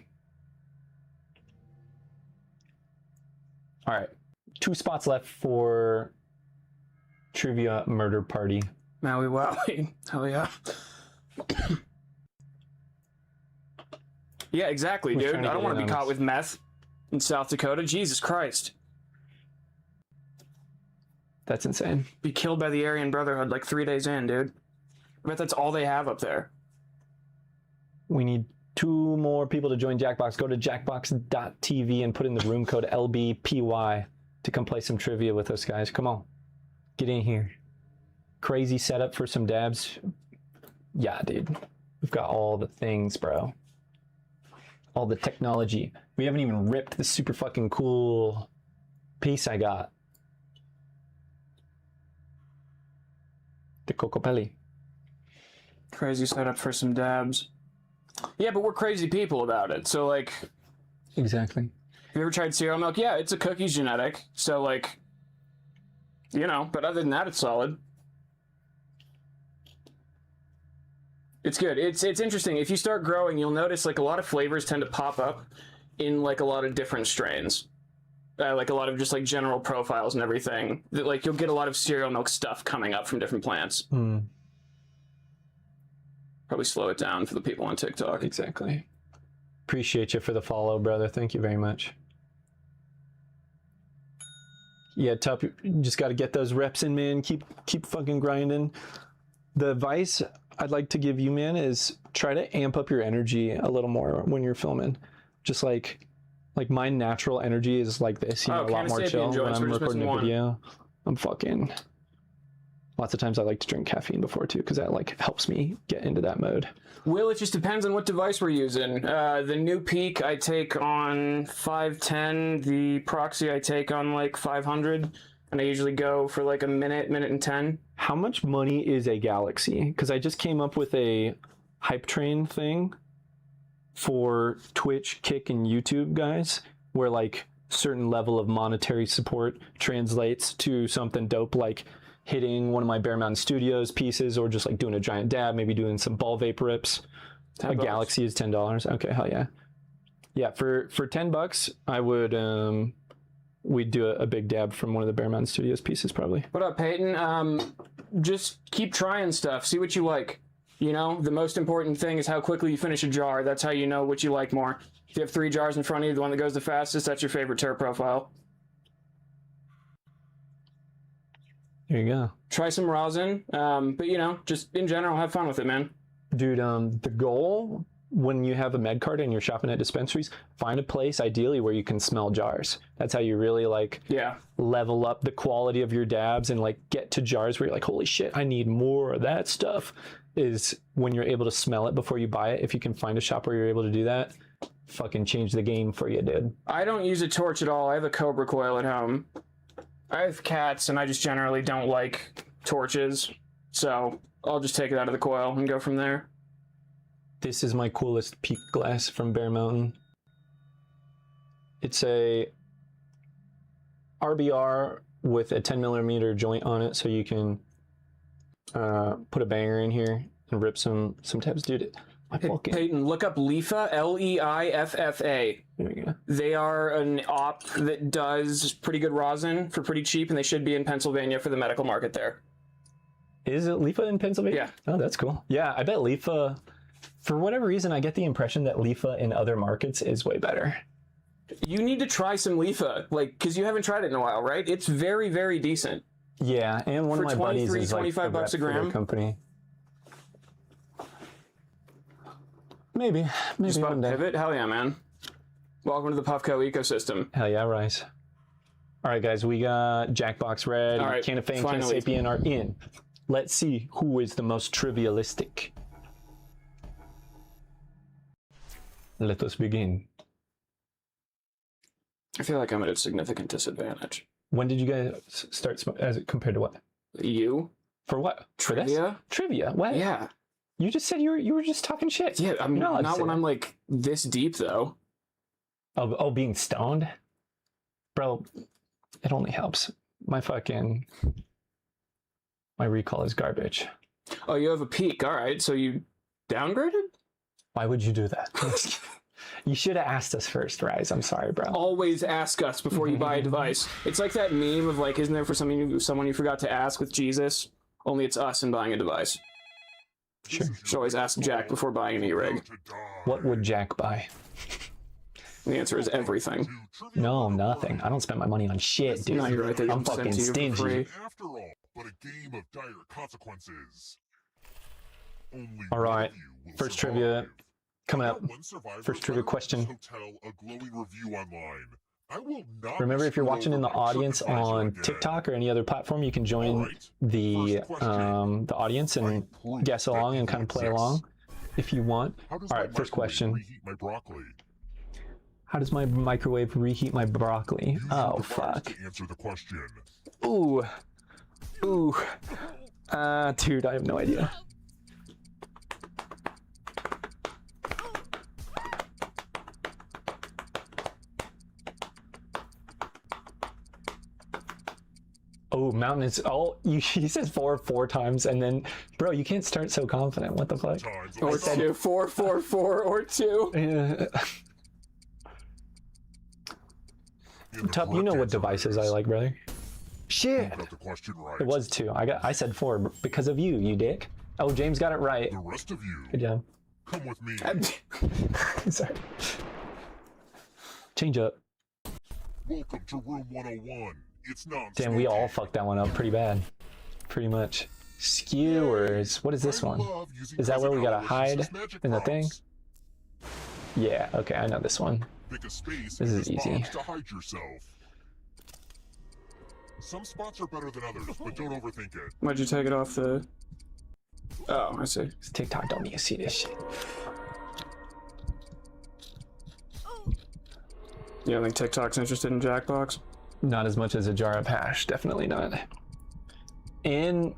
All right, 2 spots left for trivia murder party. Maui Wowie. Hell yeah. Yeah, exactly, Who's dude. trying to I don't get want to in be on caught this? with meth in South Dakota. Jesus Christ. That's insane. Be killed by the Aryan Brotherhood like 3 days in, dude. I bet that's all they have up there. We need 2 more people to join Jackbox. Go to jackbox.tv and put in the room code LBPY to come play some trivia with us, guys. Come on. Get in here. Crazy setup for some dabs. Yeah, dude. We've got all the things, bro. All the technology. We haven't even ripped the super fucking cool piece I got. The Cocopelli. Crazy setup for some dabs. Yeah, but we're crazy people about it. So, like, Exactly. have you ever tried cereal milk? Yeah, it's a cookie's genetic. So, like, you know, but other than that, it's solid. It's good. It's interesting. If you start growing, you'll notice, like, a lot of flavors tend to pop up in, like, a lot of different strains. Like, a lot of just, like, general profiles and everything. Like, you'll get a lot of cereal milk stuff coming up from different plants. Probably slow it down for the people on TikTok. Exactly. Appreciate you for the follow, brother. Thank you very much. Yeah, Tup, you just got to get those reps in, man. Keep fucking grinding. The advice I'd like to give you, man, is try to amp up your energy a little more when you're filming. Just like my natural energy is like this, you know, a lot more chill when I'm recording a video. I'm fucking... Lots of times I like to drink caffeine before too, because that like helps me get into that mode. Will, it just depends on what device we're using. The new Peak I take on 510, the Proxy I take on like 500, and I usually go for like a minute and 10. How much money is a Galaxy? Because I just came up with a hype train thing for Twitch, Kick, and YouTube guys, where like certain level of monetary support translates to something dope like hitting one of my Bear Mountain Studios pieces, or just like doing a giant dab, maybe doing some ball vape rips. A Galaxy is $10. Okay, hell yeah. Yeah, for $10, I would we'd do a big dab from one of the Bear Mountain Studios pieces probably. What up, Peyton? Just keep trying stuff. See what you like. You know, the most important thing is how quickly you finish a jar. That's how you know what you like more. If you have 3 jars in front of you, the one that goes the fastest, that's your favorite terp profile. There you go. Try some rosin, but you know, just in general, have fun with it, man. Dude, the goal when you have a med card and you're shopping at dispensaries, find a place ideally where you can smell jars. That's how you really like level up the quality of your dabs and like get to jars where you're like, holy shit, I need more of that stuff. Is when you're able to smell it before you buy it. If you can find a shop where you're able to do that, fucking change the game for you, dude. I don't use a torch at all. I have a Cobra coil at home. I have cats, and I just generally don't like torches, so I'll just take it out of the coil and go from there. This is my coolest Peak glass from Bear Mountain. It's a RBR with a 10mm joint on it, so you can put a banger in here and rip some tabs, dude. Peyton, look up Leiffa, Leiffa. There we go. They are an op that does pretty good rosin for pretty cheap, and they should be in Pennsylvania for the medical market there. Is it Leiffa in Pennsylvania? Yeah. Oh, that's cool. Yeah, I bet Leiffa, for whatever reason, I get the impression that Leiffa in other markets is way better. You need to try some Leiffa, like, because you haven't tried it in a while, right? It's very, very decent. Yeah, and one For of my buddies is like 25 bucks a for their gram? company. Maybe Just bought a one day. pivot? Hell yeah, man. Welcome to the Puffco ecosystem. Hell yeah, Rice. All right, guys, we got Jackbox Red, All right, Can of Fame, Can of finally. Sapien are in. Let's see who is the most trivialistic. Let us begin. I feel like I'm at a significant disadvantage. When did you guys start as compared to what? You? For what? For this? Trivia? Trivia? What? Yeah. You just said you were just talking shit. Yeah, I'm No, not when I'm like this deep though. Oh, being stoned? Bro, it only helps. My recall is garbage. Oh, you have a peak. All right, so you downgraded? Why would you do that? You should have asked us first, Rise. I'm sorry, bro. Always ask us before you buy a device. It's like that meme of like, isn't there for someone you forgot to ask with Jesus? Only it's us and buying a device. Sure. Should always ask Jack before buying an e-rig. What would Jack buy? And the answer is everything. No, nothing. I don't spend my money on shit, dude. No, you're right. They I'm didn't send fucking to you for stingy. free. After all, but a game of dire consequences. Only All right, one of you will first survive. trivia coming up. Not one survivor First trivia left question. Hotel a glowing review online. I will not Remember, if you're screw watching in the over my audience TripAdvisor on again. TikTok or any other platform, you can join Alright, the first question. audience and Proof guess that along you and kind of play exist. along if you want. How does All my right, first microwave question. reheat my broccoli? How does my microwave reheat my broccoli? Use your Oh, device fuck. to answer the question. Ooh. Dude, I have no idea. Oh, mountain is he says four times, and then, bro, you can't start so confident. What the fuck? Times Or I two. 4, 4, 4, or 2. Yeah. In the Tup, you know correct what answer devices I is- like, brother. Who Shit. got the question right? It was 2. I said 4 because of you dick. Oh, James got it right. The rest of you, Good job. come with me. Sorry. Change up. Welcome to room 101. It's non. Damn, we all fucked that one up pretty bad. Pretty much. Skewers. What is this one? Is that where we gotta hide in the thing? Yeah, okay, I know this one. Pick a space This in is this easy. box to hide yourself. Some spots are better than others, but don't overthink it. Why'd you take it off the... Oh, I see. TikTok don't need to see this shit. You don't think TikTok's interested in Jackbox? Not as much as a jar of hash, definitely not. And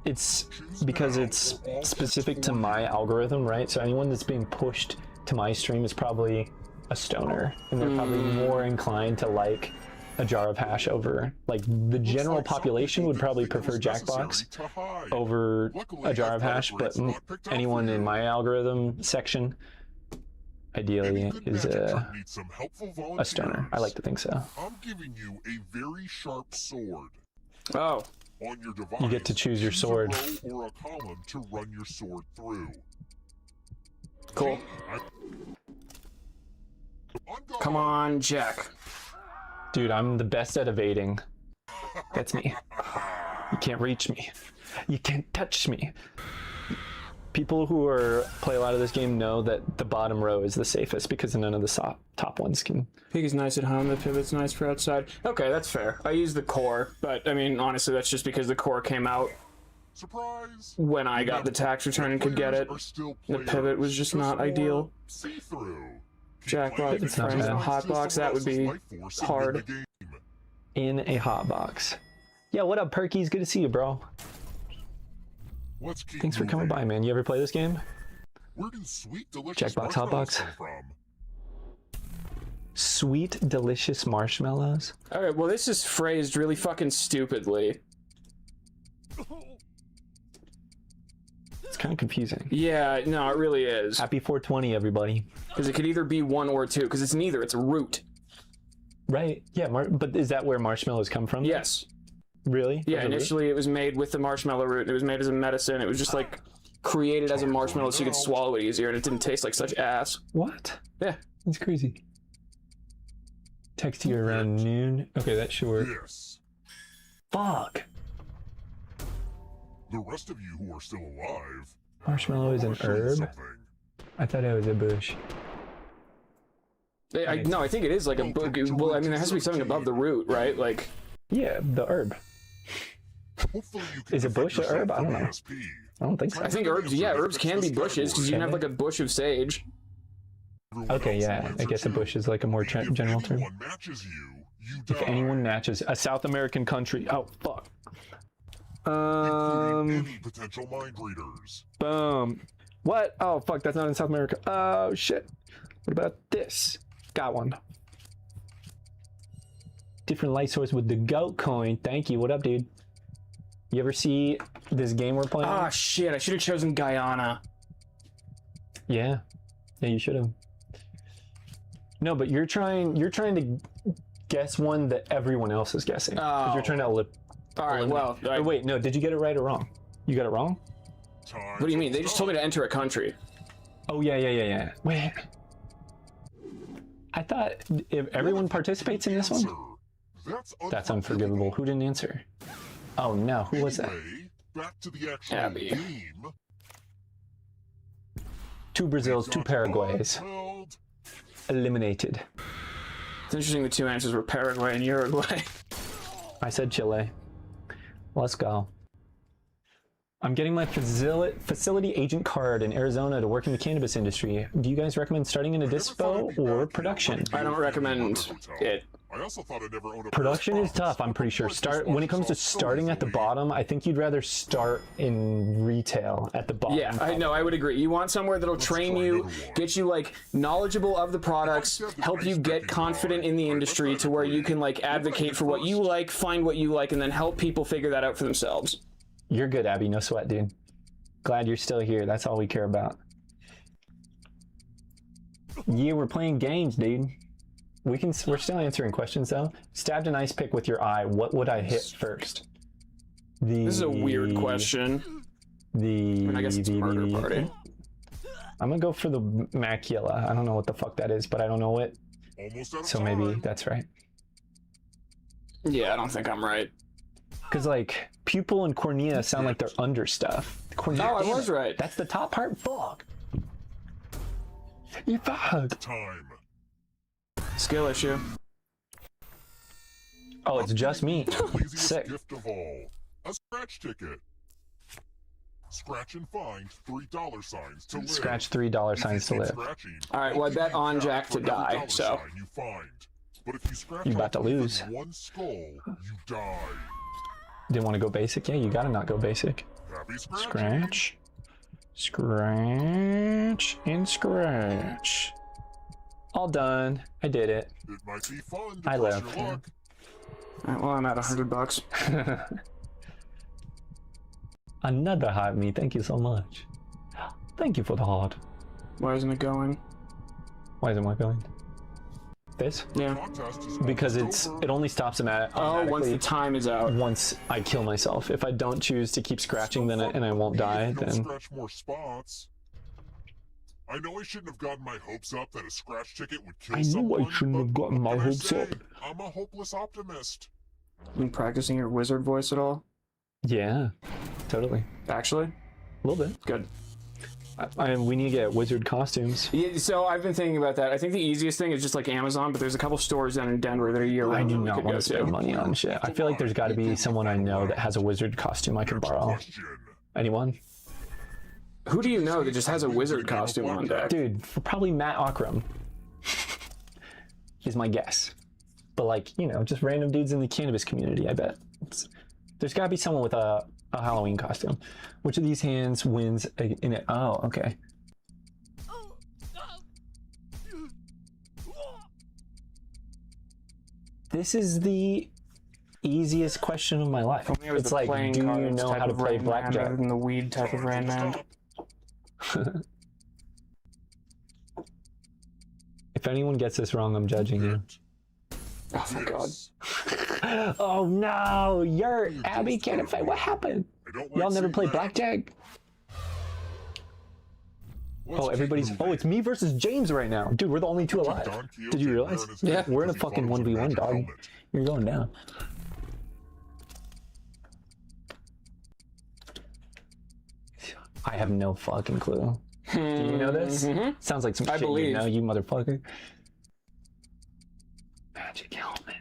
it's because it's specific to my algorithm, right? So anyone that's being pushed to my stream is probably a stoner, and they're probably more inclined to like a jar of hash over, like, the general population would probably prefer Jackbox over a jar of hash, but anyone in my algorithm section ideally is a stoner. I like to think so. I'm giving you a very sharp sword. Oh. On your device, You get to choose your sword. a row or a column to run your sword through. Cool. Come on, Jack. Dude, I'm the best at evading. That's me. You can't reach me. You can't touch me. People who play a lot of this game know that the bottom row is the safest because none of the top ones can. Peak is nice at home, the pivot's nice for outside. Okay, that's fair. I use the core, but I mean, honestly, that's just because the core came out Surprise! when I got the tax return and could get it. The pivot was just not ideal. Jackbox with It's not friends in a bad. hot box, that would be hard. In a hot box. Yeah, what up, Perkies? Good to see you, bro. Thanks for coming by, man. You ever play this game? Where do sweet, delicious Jackbox, Hotbox? marshmallows come from? Sweet, delicious marshmallows. Okay, well, this is phrased really fucking stupidly. It's kind of confusing. Yeah, no, it really is. Happy 420, everybody. Because it could either be one or two, because it's neither. It's a root. Right? Yeah, but is that where marshmallows come from? Yes. Really? Yeah, As a root? initially it was made with the marshmallow root. It was made as a medicine. It was just like created as a marshmallow so you could swallow it easier, and it didn't taste like such ass. What? Yeah. That's crazy. Text you around noon. Okay, that should work. Yes. Fuck. The rest of you who are still alive. Marshmallow is I an wanna show you herb? something. I thought it was a bush. No, I think it is like a book. Well, I mean, there has to be something above the root, right? Like, Yeah, the herb. Hopefully you can Is a bush a defend herb? I don't yourself know. from ASP. I don't think so. I think herbs, yeah, herbs can be bushes, because you can have like a bush of sage. Everyone Okay, else yeah, will I answer guess a too. bush is like a more If general term. anyone matches you, you If die. anyone matches a South American country. Oh, fuck. Including any potential mind readers. Boom. What? Oh, fuck, that's not in South America. Oh, shit. What about this? Got one. Different light source with the goat coin. Thank you. What up, dude? You ever see this game we're playing? Ah, shit, I should have chosen Guyana. Yeah. Yeah, you should have. No, but you're trying to guess one that everyone else is guessing. 'Cause you're trying to All right, well, Oh, wait, no, did you get it right or wrong? You got it wrong? Time what do you mean? They just told me to enter a country. Oh, yeah. Wait. I thought if everyone participates in this one? That's unforgivable. Who didn't answer? Oh, no. Who was that? Anyway, back to the actual Abby. game. 2 Brazils, 2 Paraguays. Held. Eliminated. It's interesting the two answers were Paraguay and Uruguay. I said Chile. Let's go. I'm getting my facility agent card in Arizona to work in the cannabis industry. Do you guys recommend starting in a dispo or production? I don't recommend it. I also thought I never owned a Production is Xbox, tough, I'm but pretty sure. before I When it comes to watched so starting at the easily. bottom, I think you'd rather start in retail at the bottom. Yeah, I know, I would agree. You want somewhere that'll train try you, another one. get you like knowledgeable of the products, help you get confident in the industry to where you can like advocate for what you like, find what you like, and then help people figure that out for themselves. You're good, Abby. No sweat, dude. Glad you're still here. That's all we care about. Yeah, we're playing games, dude. We're still answering questions though. Stabbed an ice pick with your eye. What would I hit first? This is a weird question. I mean, I guess it's murder party. I'm gonna go for the macula. I don't know what the fuck that is, but I don't know it. Almost out of So time. maybe that's right. Yeah, I don't think I'm right. Because like pupil and cornea sound like they're under stuff. Cornea, Oh, I damn was it. right. That's the top part. Fuck. You fuck. Time. Skill issue. Oh, it's just me. Easiest Sick. gift of all. A scratch ticket. Scratch and find $3 signs to live. Scratch $3 signs to live. All right, well, I bet on Jack to die, so. You find. But if you scratch You about to off even lose. one skull, you die. Didn't want to go basic? Yeah, you gotta not go basic. Happy scratching. Scratch. Scratch. And scratch. All done. I did it. It might be fun to I test left. your luck. All right, well, I'm at $100. Another heart me. Thank you so much. Thank you for the heart. Why isn't it going? Why isn't it going? This? Yeah. Contest is Because almost over. it only stops him at Oh, once the time is out. once I kill myself. If I don't choose to keep scratching, then and I won't die, If you don't then scratch more spots. I know I shouldn't have gotten my hopes up that a scratch ticket would kill I knew I someone, shouldn't but have gotten my what can I hopes say? up. I'm a hopeless optimist. Been practicing your wizard voice at all? yeah, totally. Actually? A little bit. Good. We need to get wizard costumes. Yeah, so I've been thinking about that. I think the easiest thing is just like Amazon, but there's a couple stores down in Denver that are year round. I do not want to spend money on shit. I feel like there's got to be someone I know that has a wizard costume I can borrow. Question. Anyone? Who do you know that just has a wizard costume on deck? Dude, probably Matt Ockram is my guess. But like, you know, just random dudes in the cannabis community, I bet. There's got to be someone with a Halloween costume. Which of these hands wins in it? Oh, okay. This is the easiest question of my life. Only I was It's the like, playing do you cards know type how to of play Rain Man blackjack? rather than the weed type of Rain Man. If anyone gets this wrong, I'm judging you. Oh my god. Oh no, you're Abby can't fight. What happened? Y'all never played blackjack? Oh, everybody's. Oh, it's me versus James right now. Dude, we're the only two alive. Did you realize? Yeah. We're in a fucking 1v1, dog. You're going down. I have no fucking clue. Do you know this? Sounds like some I shit believe. you know, you motherfucker. Magic helmet.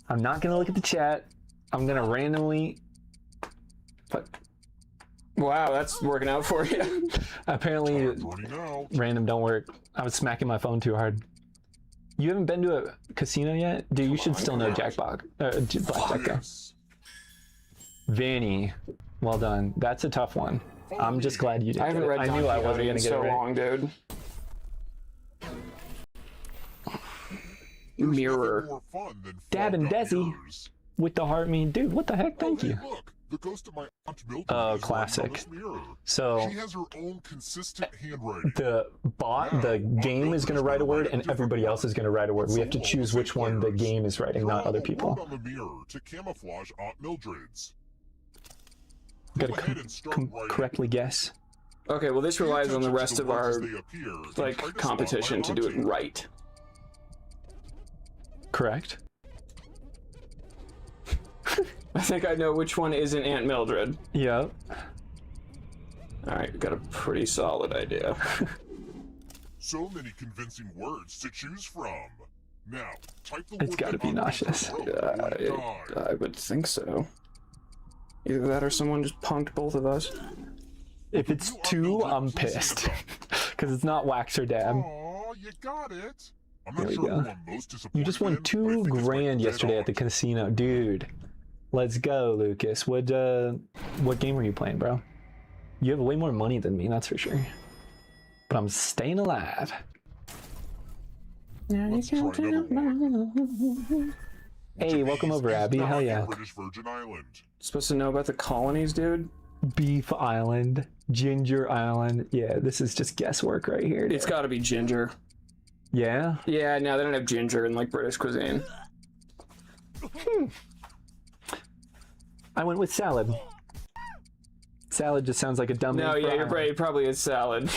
I'm not gonna look at the chat. I'm gonna randomly. But Wow, that's working out for you. apparently, Running out. random don't work. I was smacking my phone too hard. You haven't been to a casino yet, dude? You should still know Jackbox. Blackjack guy. Yes. Vanny, well done. That's a tough one. I'm just glad you did. I haven't get it. read I Don knew I Quixote wasn't in gonna get so it right. long, dude. Mirror. More fun than Dab and fogged up Desi. mirrors. With the heart, dude. What the heck? Thank Oh, you. hey, look, the ghost of my Aunt Mildred Oh, is writing classic. on this mirror. So She has her own consistent handwriting. the bot, the game is going to write a word, and everybody else is going to write a word. We have to choose which one the game is writing, not other people. On the mirror to camouflage Aunt Mildred's. Got Go ahead to and start writing. correctly guess. Okay, well this relies on the Pay rest attention of to the our words as they appear, and like try to spot competition my to do it auntie. right. Correct. I think I know which one isn't Aunt Mildred. Yep. Alright, got a pretty solid idea. So many convincing words to choose from. Now, type the It's word gotta that be Aunt Mildred nauseous. wrote or you die. I would think so. Either that or someone just punked both of us. If it's two, I'm pissed. Because it's not wax or dab. Aw, you got it. I'm There not we sure go. who I'm most disappointed You just won in, but I think it's my $2,000 dead yesterday at the aunt. casino. Dude. Let's go, Lucas. What game were you playing, bro? You have way more money than me, that's for sure. But I'm staying alive. Let's try another one. Hey, welcome Japanese over, is Abby. not Hell a yeah. British Virgin Island. Supposed to know about the colonies, dude? Beef Island, Ginger Island. Yeah, this is just guesswork right here. It's gotta be ginger. Yeah? Yeah, no, they don't have ginger in like British cuisine. I went with salad. Salad just sounds like a dumb No, name for yeah, you're island. right. It probably is salad.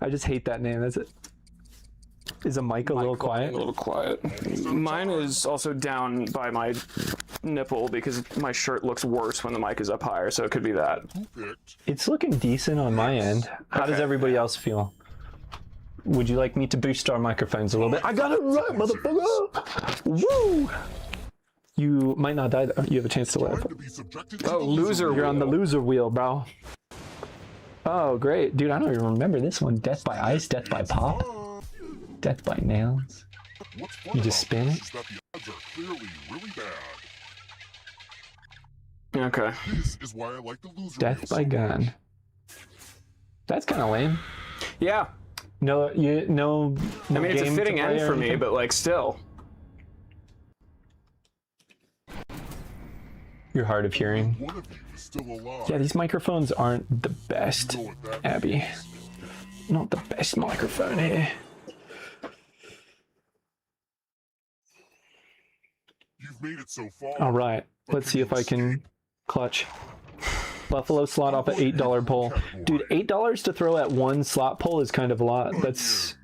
I just hate that name. That's it. Is a mic a little quiet? A little quiet. Mine is also down by my nipple because my shirt looks worse when the mic is up higher, so it could be that. Who picked? It's looking decent on my end. How does Okay. everybody else feel? Would you like me to boost our microphones a little bit? I got it right, motherfucker! Woo! You might not die though. You have a chance to live. Time to be subjected to Oh, the loser You're on the wheel. loser wheel, bro. Oh, great. Dude, I don't even remember this one. Death by ice, death by pop, death by nails. What's fun You just about spin this it? is that the odds are clearly really bad. Okay. This is why I like the loser Death wheel by so gun. much. That's kind of lame. Yeah. No, I mean, it's a game to fitting play end or for me, anything? but like still. You're hard of hearing. One of you is still alive. Yeah, these microphones aren't the best, You know what that Abby. means. Not the best microphone here. You've made it so far. All right, let's see if I can clutch. Buffalo slot off an $8 pull. Dude, $8 to throw at one slot pull is kind of a lot. That's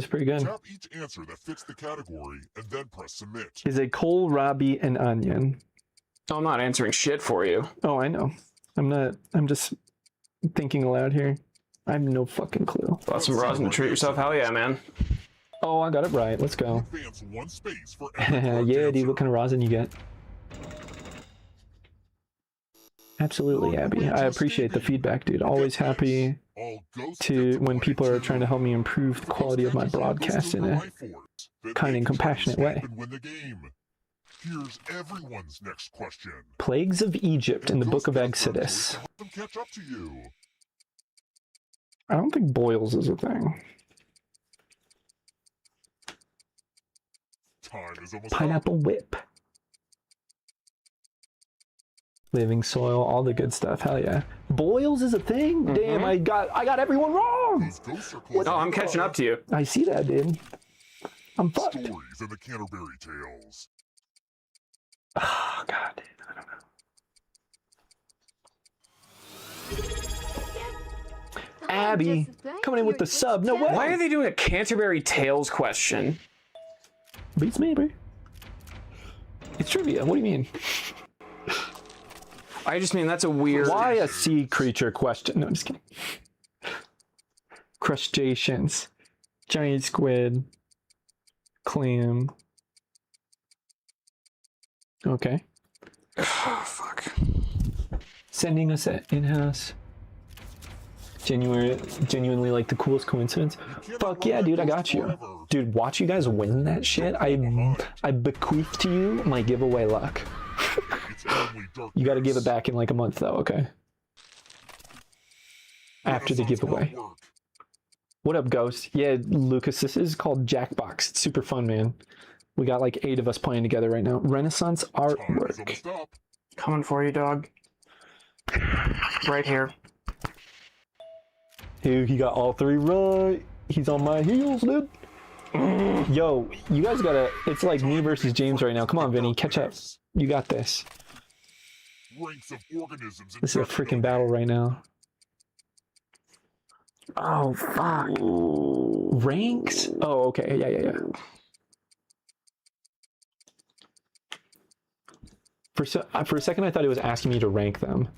pretty good. Tap each answer that fits the category and then press submit. Is a kohlrabi an onion? I'm not answering shit for you. Oh, I know. I'm just thinking aloud here. I have no fucking clue. Bought some rosin to treat yourself. Hell yeah, man. Oh, I got it right. Let's go. Advance one space for every correct Yeah, dude, answer. what kind of rosin you get? Absolutely, Abby. I appreciate the feedback, dude. Always happy All ghosts to get when play people are too. trying to help me improve the quality of my Ghost broadcast in goes a to life force. Then kind they and can try to compassionate escape way. and win the game. Here's everyone's next question. Plagues of Egypt in the Ghost Book of got Exodus. to help them catch up to you. I don't think boils is a thing. Time is almost up. Pineapple whip. Living soil, all the good stuff. Hell yeah. Boils is a thing? Damn, I got everyone wrong. Those ghosts are close. Oh, I'm catching up to you. I see that, dude. I'm fucked. Stories in the Canterbury Tales. Oh, God, dude. I don't know. Abby, coming in with the sub. No way. Why are they doing a Canterbury Tales question? Beats me, bro. It's trivia. What do you mean? I just mean that's a weird. Why a sea creature question? No, I'm just kidding. Crustaceans. Giant squid. Clam. Okay. Oh, fuck. Sending us at in-house. Genuinely like the coolest coincidence. Fuck yeah, dude, I got you. Dude, watch you guys win that shit. I bequeath to you my giveaway luck. You got to give it back in like a month though, okay? After the giveaway. What up, Ghost? Yeah, Lucas, this is called Jackbox. It's super fun, man. We got like 8 of us playing together right now. Renaissance artwork. Coming for you, dog. Right here. Dude, he got all 3 right. He's on my heels, dude. Yo, you guys gotta... It's like me versus James right now. Come on, Vinny, catch up. You got this. This is a freaking battle right now. Oh, fuck. Ranks? Oh, okay. Yeah. For a second, I thought it was asking me to rank them.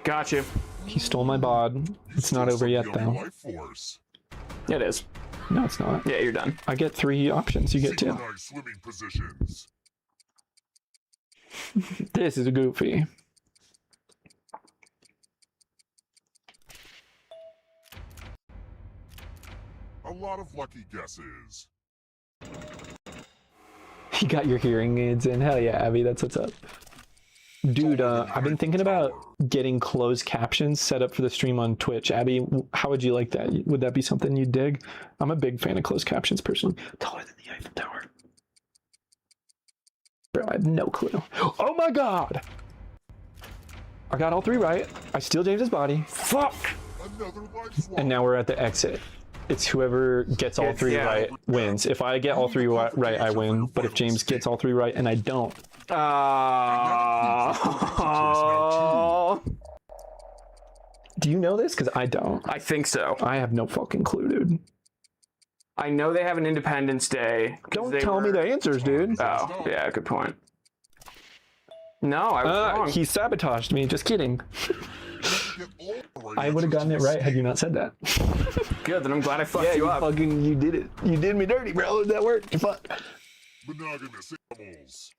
Gotcha. He stole my bod. It's not over yet, though. It is. No, it's not. Yeah, you're done. I get 3 options. You get 2. This is goofy. A lot of lucky guesses. You got your hearing aids in. Hell yeah, Abby, that's what's up. Dude, I've been thinking about getting closed captions set up for the stream on Twitch. Abby, how would you like that? Would that be something you'd dig? I'm a big fan of closed captions, personally. Taller than the Eiffel Tower. Bro, I have no clue. Oh my god! I got all 3 right. I steal James's body. Fuck! And now we're at the exit. It's whoever gets all 3 right wins. If I get all 3 right, I win. But if James gets all 3 right and I don't... Do you know this? Because I don't. I think so. I have no fucking clue, dude. I know they have an Independence Day. Don't tell me the answers, dude. Oh, yeah, good point. No, I was wrong. He sabotaged me. Just kidding. I would have gotten it right had you not said that. Good, then I'm glad I fucked you up. You did it. You did me dirty, bro. That worked. You fuck. Monogamous animals.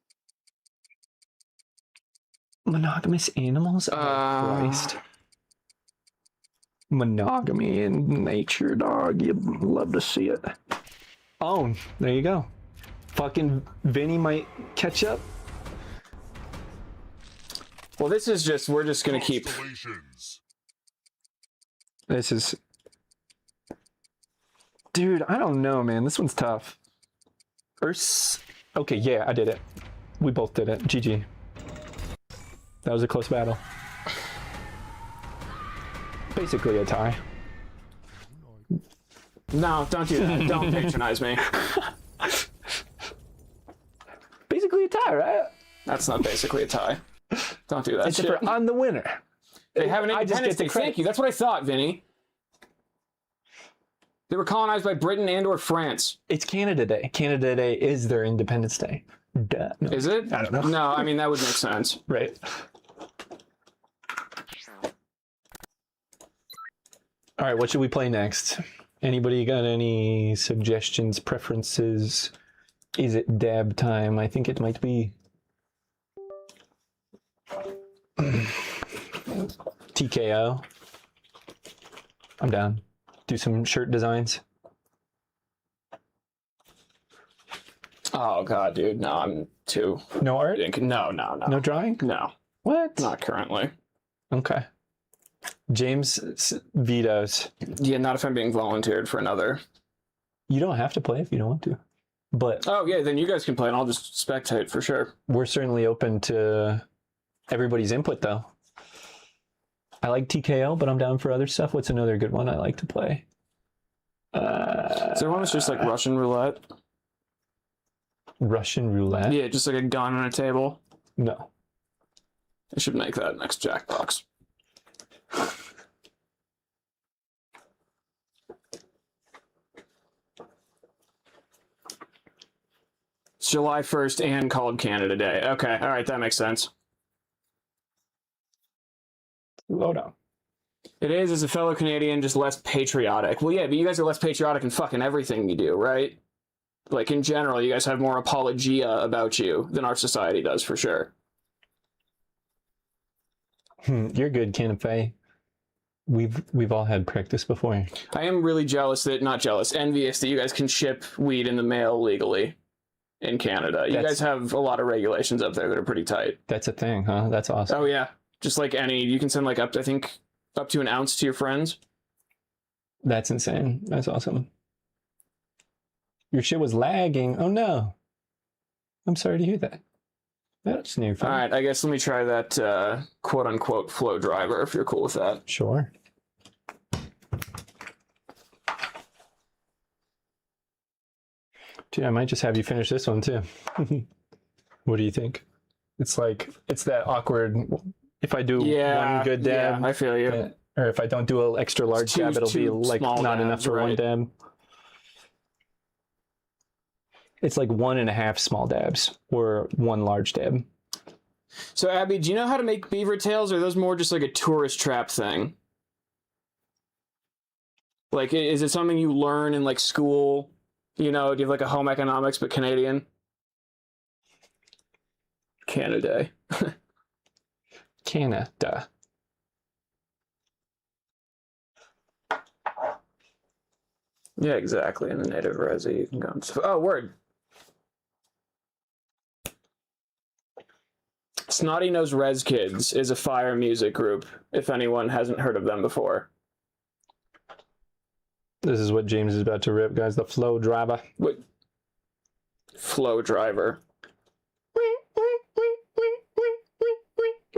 Monogamous animals? Oh, Christ. Monogamy in nature, dog. You'd love to see it. Oh, there you go. Fucking Vinny might catch up. Well, this is just, we're just gonna keep... This is... Dude, I don't know, man. This one's tough. Okay, yeah, I did it. We both did it. GG. That was a close battle. Basically a tie. No, don't do that. Don't patronize me. Basically a tie, right? That's not basically a tie. Don't do that shit. I'm the winner. They have an Independence Day. Thank you. That's what I thought, Vinny. They were colonized by Britain and or France. It's Canada Day. Canada Day is their Independence Day. Duh. No. Is it? I don't know. No, I mean, that would make sense. Right. All right, what should we play next? Anybody got any suggestions, preferences? Is it dab time? I think it might be. TKO. I'm down. Do some shirt designs. Oh god, dude, no, I'm too. No art? No. No drawing? No. What? Not currently. Okay. James vetoes. Yeah, not if I'm being volunteered for another You don't have to play if you don't want to. But Oh, yeah, then you guys can play and I'll just spectate for sure. we're certainly open to everybody's input, though. I like TKO, but I'm down for other stuff. What's another good one I like to play? Is there one that's just like Russian roulette? Russian roulette? Yeah, just like a gun on a table. No. I should make that next Jackbox. It's July 1st and called Canada Day. Okay, all right, that makes sense. Load on. It is, as a fellow Canadian, just less patriotic. Well, yeah, but you guys are less patriotic in fucking everything you do, right? Like, in general, you guys have more apologia about you than our society does, for sure. You're good, Canapé. We've all had practice before. I am really jealous that, not jealous, envious that you guys can ship weed in the mail legally in Canada. You guys have a lot of regulations up there that are pretty tight. That's a thing, huh? That's awesome. Oh, yeah. Just like any, you can send like up to, I think, up to an ounce to your friends. That's insane. That's awesome. Your shit was lagging. Oh no. I'm sorry to hear that. That's new. All right, I guess let me try that quote unquote flow driver if you're cool with that. Sure. Dude, I might just have you finish this one too. What do you think? It's like, it's that awkward, if I do one good dab, I feel you. or if I don't do an extra large dab, it'll be like not enough for one dab. It's like 1.5 small dabs or 1 large dab. So, Abby, do you know how to make beaver tails, or are those more just like a tourist trap thing? Like, is it something you learn in like school? You know, do you have like a home economics but Canadian? Canada. Canada. Yeah, exactly. In the native resi, you can go. Oh, word. Snotty Nose Res Kids is a fire music group, if anyone hasn't heard of them before. This is what James is about to rip, guys. The flow driver. What? Flow driver.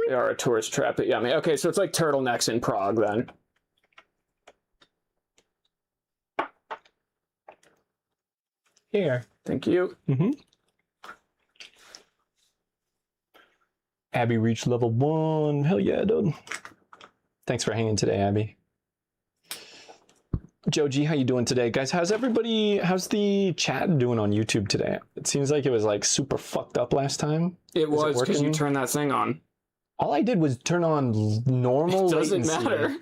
They are a tourist trap at Yummy. Okay, so it's like turtlenecks in Prague, then. Here. Thank you. Mm-hmm. Abby reached level 1. Hell yeah, dude. Thanks for hanging today, Abby. Joe G, how you doing today? Guys, how's the chat doing on YouTube today? It seems like it was like super fucked up last time. It was because you turned that thing on. All I did was turn on normal Doesn't latency, matter.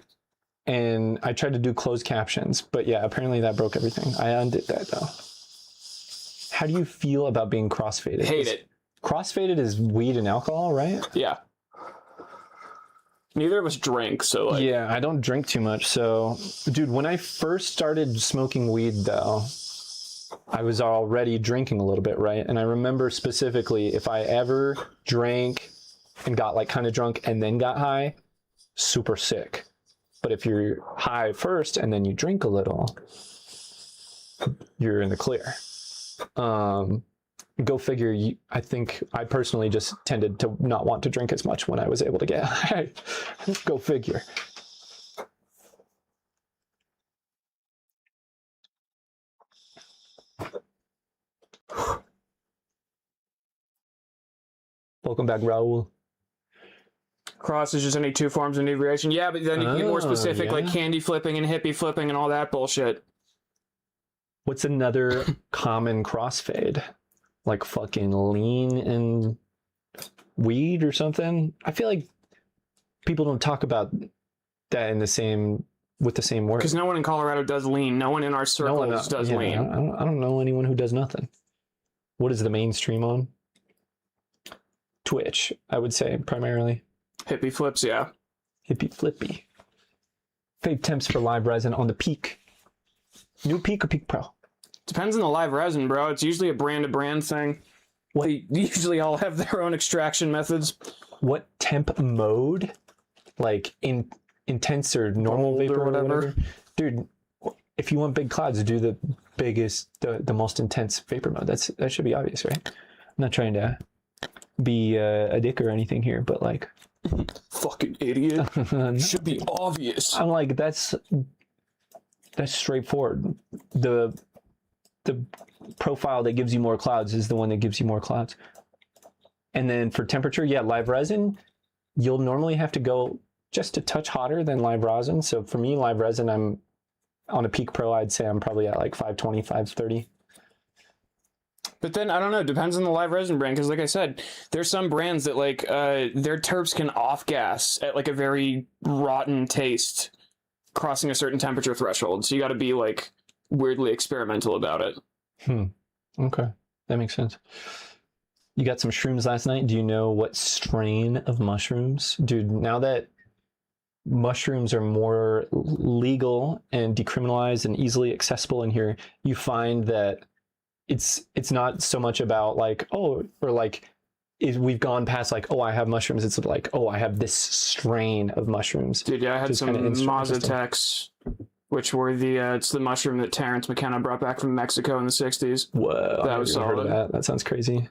and I tried to do closed captions. But yeah, apparently that broke everything. I undid that though. How do you feel about being crossfaded? Hate it. Crossfaded is weed and alcohol, right? Yeah. Neither of us drink, so like... Yeah, I don't drink too much, so... Dude, when I first started smoking weed, though, I was already drinking a little bit, right? And I remember specifically, if I ever drank and got, like, kind of drunk and then got high, super sick. But if you're high first and then you drink a little, you're in the clear. Go figure. I think I personally just tended to not want to drink as much when I was able to get high. Go figure. Welcome back, Raul. Cross is just any 2 forms of inebriation. Yeah, but then you can get more specific, like candy flipping and hippie flipping and all that bullshit. What's another common crossfade? Like fucking lean and weed or something? I feel like people don't talk about that in the same with the same word. Because no one in Colorado does lean. No one in our circles does lean. I don't know anyone who does nothing. What is the mainstream on? Twitch, I would say primarily. Hippie flips, yeah. Hippie flippy. Fake temps for live resin on the Peak. New Peak or Peak Pro? Depends on the live resin, bro. It's usually a brand-to-brand thing. What? They usually all have their own extraction methods. What temp mode? Like intense or normal Gold vapor or whatever. Dude, if you want big clouds, do the biggest, the most intense vapor mode. That should be obvious, right? I'm not trying to be a dick or anything here, but like, fucking idiot. Should be obvious. I'm like, that's straightforward. The profile that gives you more clouds is the one that gives you more clouds. And then for temperature, yeah, live resin, you'll normally have to go just a touch hotter than live rosin. So for me, live resin, I'm on a Peak Pro, I'd say I'm probably at like 520, 530. But then, I don't know, it depends on the live resin brand, because like I said, there's some brands that like their terps can off-gas at like a very rotten taste, crossing a certain temperature threshold. So you got to be like weirdly experimental about it. Okay, that makes sense. You got some shrooms last night. Do you know what strain of mushrooms? Dude, now that mushrooms are more legal and decriminalized and easily accessible in here, you find that it's not so much about like, oh, or like we've gone past like, oh, I have mushrooms. It's like, oh, I have this strain of mushrooms. Dude, yeah, I had some Mazatecs, which were it's the mushroom that Terrence McKenna brought back from Mexico in the 60s. Whoa, that was solid. That sounds crazy.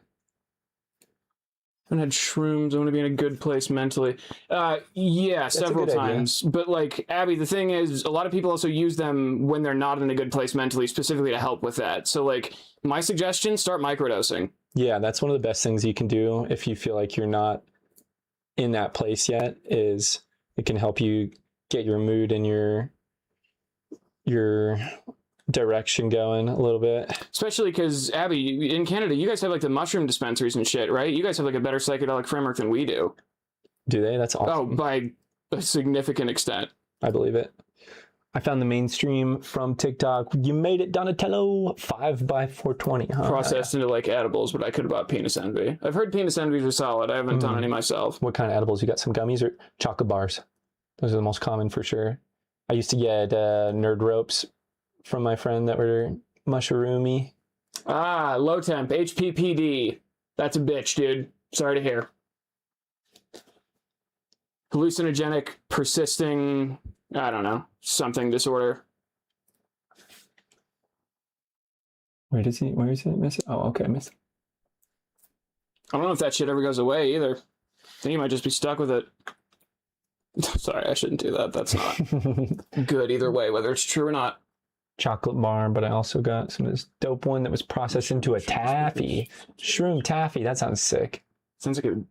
I haven't had shrooms. I want to be in a good place mentally. Yeah, several times. Idea. But like, Abby, the thing is, a lot of people also use them when they're not in a good place mentally, specifically to help with that. So like, my suggestion, start microdosing. Yeah, that's one of the best things you can do if you feel like you're not in that place yet, is it can help you get your mood and your direction going a little bit. Especially because, Abby, in Canada, you guys have like the mushroom dispensaries and shit, right? You guys have like a better psychedelic framework than we do. Do they? That's awesome. Oh, by a significant extent. I believe it. I found the mainstream from TikTok. You made it, Donatello. 5x420. Huh? Processed into like edibles, but I could have bought Penis Envy. I've heard Penis Envies are solid. I haven't done any myself. What kind of edibles? You got some gummies or chocolate bars? Those are the most common for sure. I used to get nerd ropes from my friend that were mushroomy. Ah, low temp, HPPD. That's a bitch, dude. Sorry to hear. Hallucinogenic, persisting, I don't know, something disorder. Where is it? Miss it? Oh, okay, miss it. I don't know if that shit ever goes away either. I think you might just be stuck with it. Sorry, I shouldn't do that. That's not good either way, whether it's true or not. Chocolate bar, but I also got some of this dope one that was processed into a taffy. Shroom taffy. That sounds sick. Sounds like it would,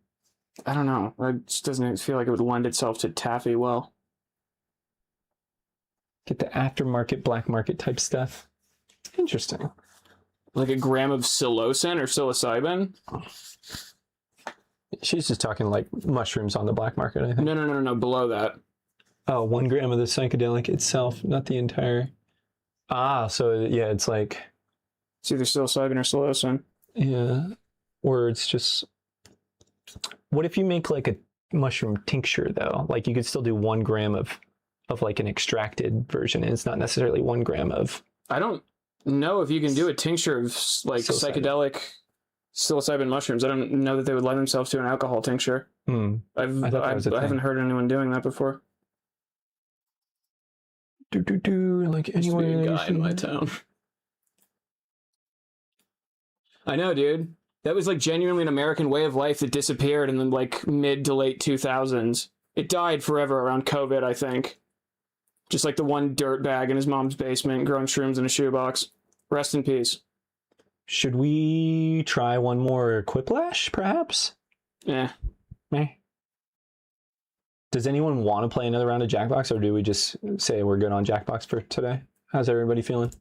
I don't know. It just doesn't feel like it would lend itself to taffy well. Get the aftermarket, black market type stuff. Interesting. Like a gram of psilocin or psilocybin? She's just talking like mushrooms on the black market, I think. No. Below that. Oh, 1 gram of the psychedelic itself, not the entire. Ah, so yeah, it's like it's either psilocybin or psilocin. Yeah, or it's just. What if you make like a mushroom tincture though? Like you could still do 1 gram of like an extracted version, and it's not necessarily 1 gram of. I don't know if you can do a tincture of like psychedelic psilocybin mushrooms. I don't know that they would lend themselves to an alcohol tincture. I haven't heard anyone doing that before. Like anyone a guy in my town. I know, dude. That was like genuinely an American way of life that disappeared in the like mid to late 2000s. It died forever around COVID, I think. Just like the one dirtbag in his mom's basement growing shrooms in a shoebox. Rest in peace. Should we try one more Quiplash, perhaps? Yeah. Meh. Does anyone want to play another round of Jackbox, or do we just say we're good on Jackbox for today? How's everybody feeling?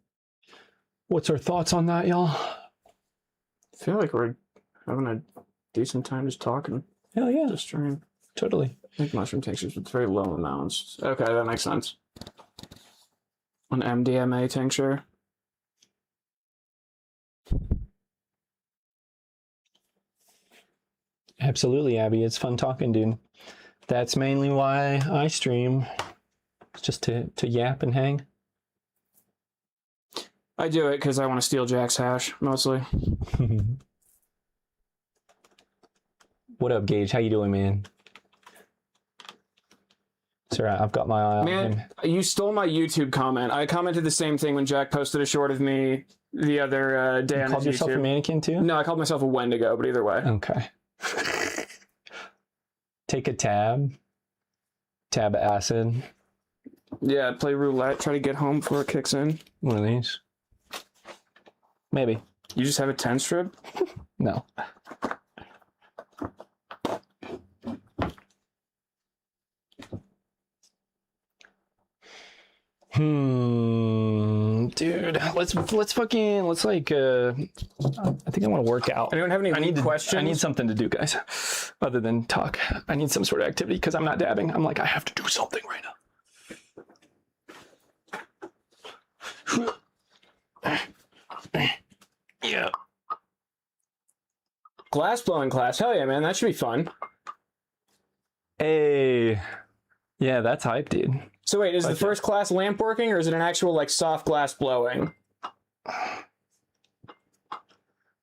What's our thoughts on that, y'all? I feel like we're having a decent time just talking. Hell yeah. Just stream. Totally. I think mushroom tinctures with very low amounts. Okay, that makes sense. An MDMA tincture. Absolutely, Abby. It's fun talking, dude. That's mainly why I stream. It's just to yap and hang. I do it because I want to steal Jack's hash, mostly. What up, Gage? How you doing, man? Sorry, I've got my eye on him. Man, you stole my YouTube comment. I commented the same thing when Jack posted a short of me the other day on his Called yourself YouTube. a mannequin too? No, I called myself a Wendigo, but either way. Okay. Take a tab. Tab acid. Yeah, play roulette. Try to get home before it kicks in. One of these. Maybe. You just have a 10 strip? No. Dude, let's like I think I want to work out. Anyone have any questions? I need something to do, guys, other than talk. I need some sort of activity because I'm not dabbing. I'm like, I have to do something right now. Yeah. Glass blowing class. Hell yeah, man. That should be fun. Hey. Yeah, that's hype, dude. So wait, is the first class lamp working, or is it an actual like soft glass blowing?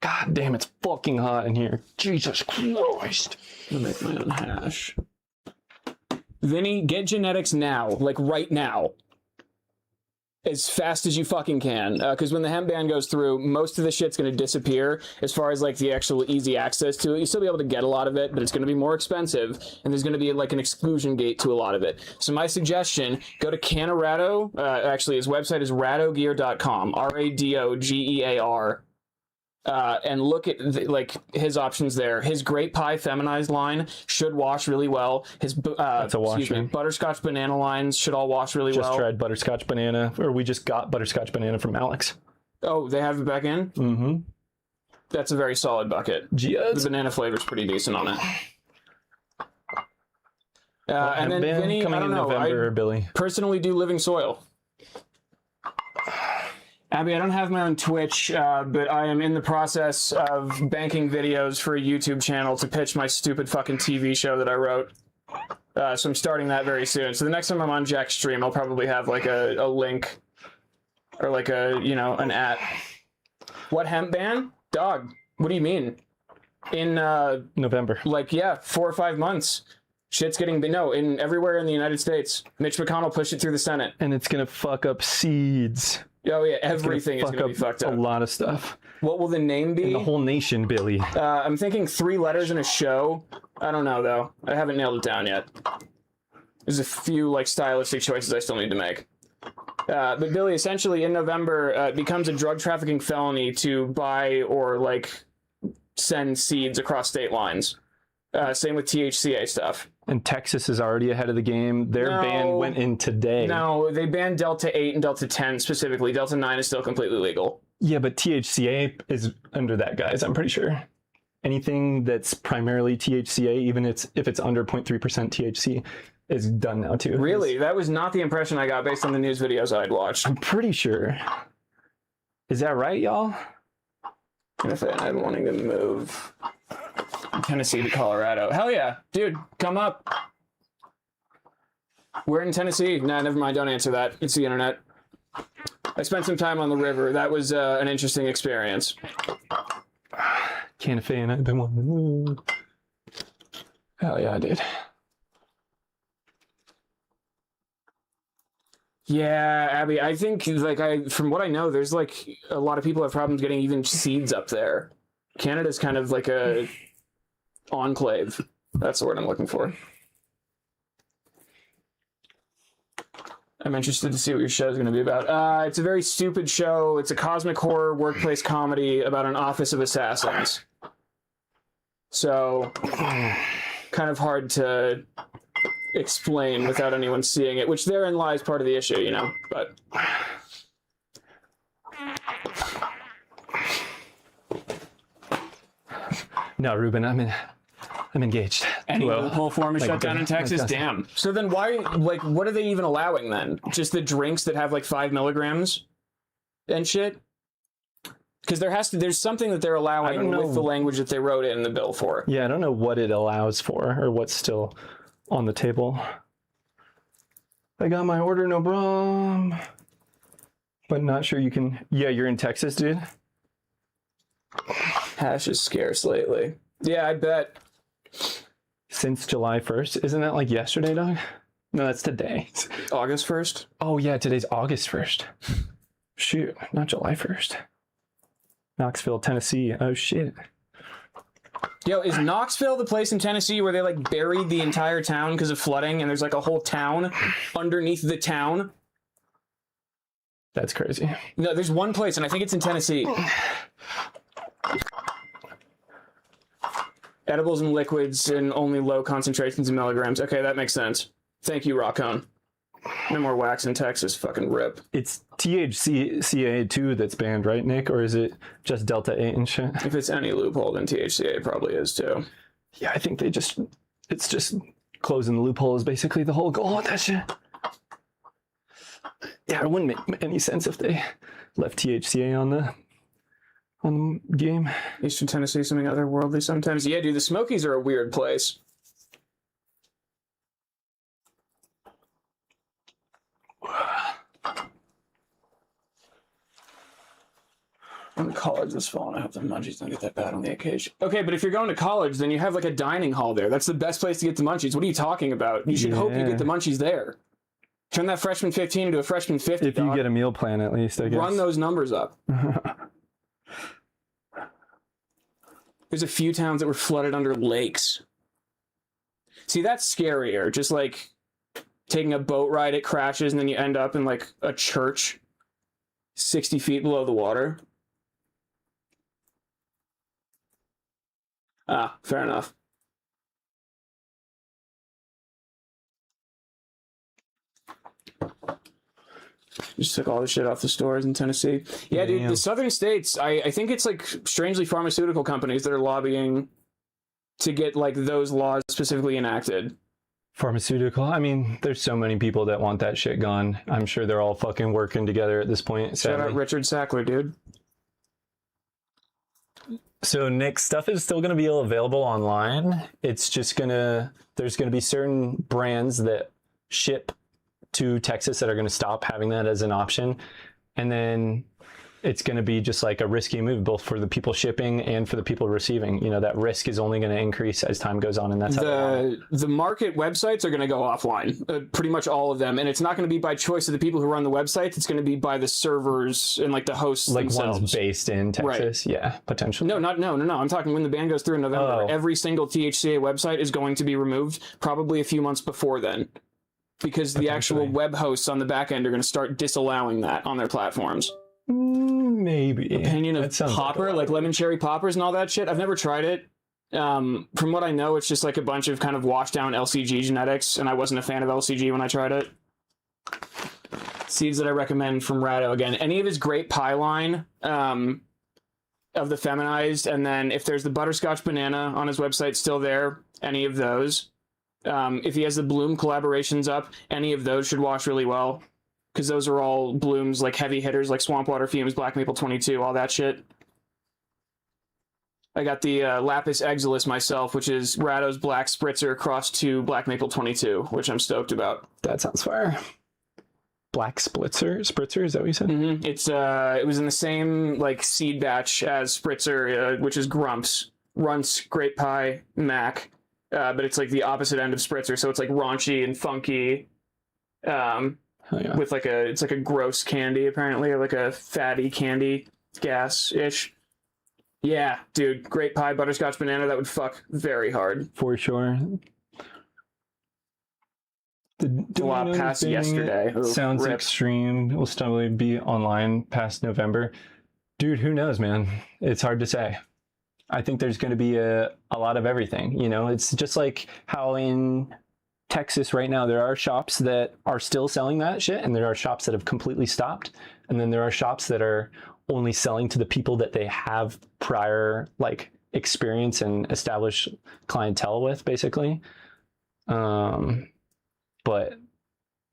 God damn, it's fucking hot in here. Jesus Christ. I'm gonna make my own hash. Vinny, get genetics now, like right now. As fast as you fucking can, because when the hemp ban goes through, most of the shit's going to disappear as far as like the actual easy access to it. You'll still be able to get a lot of it, but it's going to be more expensive, and there's going to be like an exclusion gate to a lot of it. So my suggestion, go to Canorado. Actually, his website is radogear.com, RADOGEAR. And look at like his options there. His Great Pie feminized line should wash really well. His That's a wash, man. butterscotch banana lines should all wash really well. Just tried butterscotch banana, or we just got butterscotch banana from Alex. Oh, they have it back in? Mm-hmm. That's a very solid bucket. The banana flavor's pretty decent on it. And then Vinny, I don't know. November, Billy. Personally do Living Soil. Abby, I don't have my own Twitch, but I am in the process of banking videos for a YouTube channel to pitch my stupid fucking TV show that I wrote. So I'm starting that very soon. So the next time I'm on Jack's stream, I'll probably have like a link or like an @ What hemp ban? Dog, what do you mean? In November. Like, yeah, 4 or 5 months. Shit's getting in everywhere in the United States. Mitch McConnell pushed it through the Senate. And it's gonna fuck up seeds. Oh yeah, everything is gonna be fucked up. A lot of stuff. What will the name be? In the whole nation, Billy. I'm thinking 3 letters in a show. I don't know though. I haven't nailed it down yet. There's a few like stylistic choices I still need to make. But Billy, essentially in November, it becomes a drug trafficking felony to buy or like send seeds across state lines. Same with THCA stuff. And Texas is already ahead of the game. Their ban went in today. No, they banned Delta 8 and Delta 10 specifically. Delta 9 is still completely legal. Yeah, but THCA is under that, guys. I'm pretty sure. Anything that's primarily THCA, even if it's under 0.3% THC, is done now too. Really? That was not the impression I got based on the news videos I'd watched. I'm pretty sure. Is that right, y'all? If I'm wanting to move Tennessee to Colorado. Hell yeah. Dude, come up. We're in Tennessee. Nah, never mind. Don't answer that. It's the internet. I spent some time on the river. That was an interesting experience. Can of fan. I've been wanting to move. Hell yeah, I did. Yeah, Abby, I think from what I know, there's like a lot of people have problems getting even seeds up there. Canada's kind of like a enclave. That's the word I'm looking for. I'm interested to see what your show is going to be about. It's a very stupid show. It's a cosmic horror workplace comedy about an office of assassins. So, kind of hard to explain without anyone seeing it, which therein lies part of the issue, you know, but... No, Ruben, I'm engaged. Any Well, loophole form is like, shut down in Texas? like, Damn. So then why, like, what are they even allowing then? Just the drinks that have like 5 milligrams and shit? Because there's something that they're allowing with the language that they wrote in the bill for. Yeah, I don't know what it allows for or what's still on the table. I got my order, no problem. But not sure you can... Yeah, you're in Texas, dude? Hash is scarce lately. Yeah, I bet. Since July 1st. Isn't that like yesterday, dog? No, that's today. August 1st. Oh yeah, today's August 1st. Shoot, not July 1st. Knoxville, Tennessee. Oh shit. Yo, is Knoxville the place in Tennessee where they like buried the entire town because of flooding and there's like a whole town underneath the town? That's crazy. No, there's one place and I think it's in Tennessee. Edibles and liquids in only low concentrations in milligrams. Okay, that makes sense. Thank you, Rockcone. No more wax in Texas. Fucking rip. It's THCA too that's banned, right, Nick? Or is it just Delta 8 and shit? If it's any loophole, then THCA probably is too. Yeah, I think it's just closing the loophole is basically the whole goal of that shit. Yeah, it wouldn't make any sense if they left THCA on the game. Eastern Tennessee, something otherworldly sometimes. Yeah, dude, the Smokies are a weird place. I'm in college this fall, and I hope the munchies don't get that bad on the occasion. Okay, but if you're going to college, then you have like a dining hall there. That's the best place to get the munchies. What are you talking about? You should hope you get the munchies there. Turn that freshman 15 into a freshman 50. If you get a meal plan, at least, I guess. Run those numbers up. There's a few towns that were flooded under lakes. See, that's scarier. Just like taking a boat ride, it crashes, and then you end up in like a church 60 feet below the water. Ah, fair enough. Just took all the shit off the stores in Tennessee. Yeah, dude, the southern states, I think it's like strangely pharmaceutical companies that are lobbying to get like those laws specifically enacted. Pharmaceutical? I mean, there's so many people that want that shit gone. I'm sure they're all fucking working together at this point. Shout out Richard Sackler, dude. So Nick, stuff is still going to be available online. It's just there's going to be certain brands that ship to Texas that are going to stop having that as an option. And then it's going to be just like a risky move, both for the people shipping and for the people receiving. You know, that risk is only going to increase as time goes on. And that's how the market websites are going to go offline, pretty much all of them. And it's not going to be by choice of the people who run the websites. It's going to be by the servers and like the hosts like themselves. Ones based in Texas. Right. Yeah, potentially. No. I'm talking when the ban goes through in November. Every single THCA website is going to be removed probably a few months before then. Because the actual web hosts on the back end are going to start disallowing that on their platforms. Maybe. Opinion of popper, like lemon cherry poppers and all that shit. I've never tried it. From what I know, it's just like a bunch of kind of washed down LCG genetics, and I wasn't a fan of LCG when I tried it. Seeds that I recommend from Rado, again, any of his Great Pie line of the feminized, and then if there's the butterscotch banana on his website still there, any of those. If he has the Bloom collaborations up, any of those should wash really well. Because those are all Bloom's like heavy hitters, like Swamp Water Fumes, Black Maple 22, all that shit. I got the Lapis Exilis myself, which is Rado's Black Spritzer crossed to Black Maple 22, which I'm stoked about. That sounds fire. Black Spritzer, is that what you said? Mm-hmm. It was in the same like seed batch as Spritzer, which is Grumps, Runts, Great Pie, Mac. But it's like the opposite end of Spritzer, so it's like raunchy and funky, with like it's like a gross candy apparently, or like a fatty candy gas-ish. Yeah, dude, Great Pie, butterscotch banana, that would fuck very hard. For sure. The lot past yesterday. Sounds extreme. It will still be online past November. Dude, who knows, man? It's hard to say. I think there's going to be a lot of everything. You know, it's just like how in Texas right now, there are shops that are still selling that shit, and there are shops that have completely stopped. And then there are shops that are only selling to the people that they have prior like experience and established clientele with, basically. But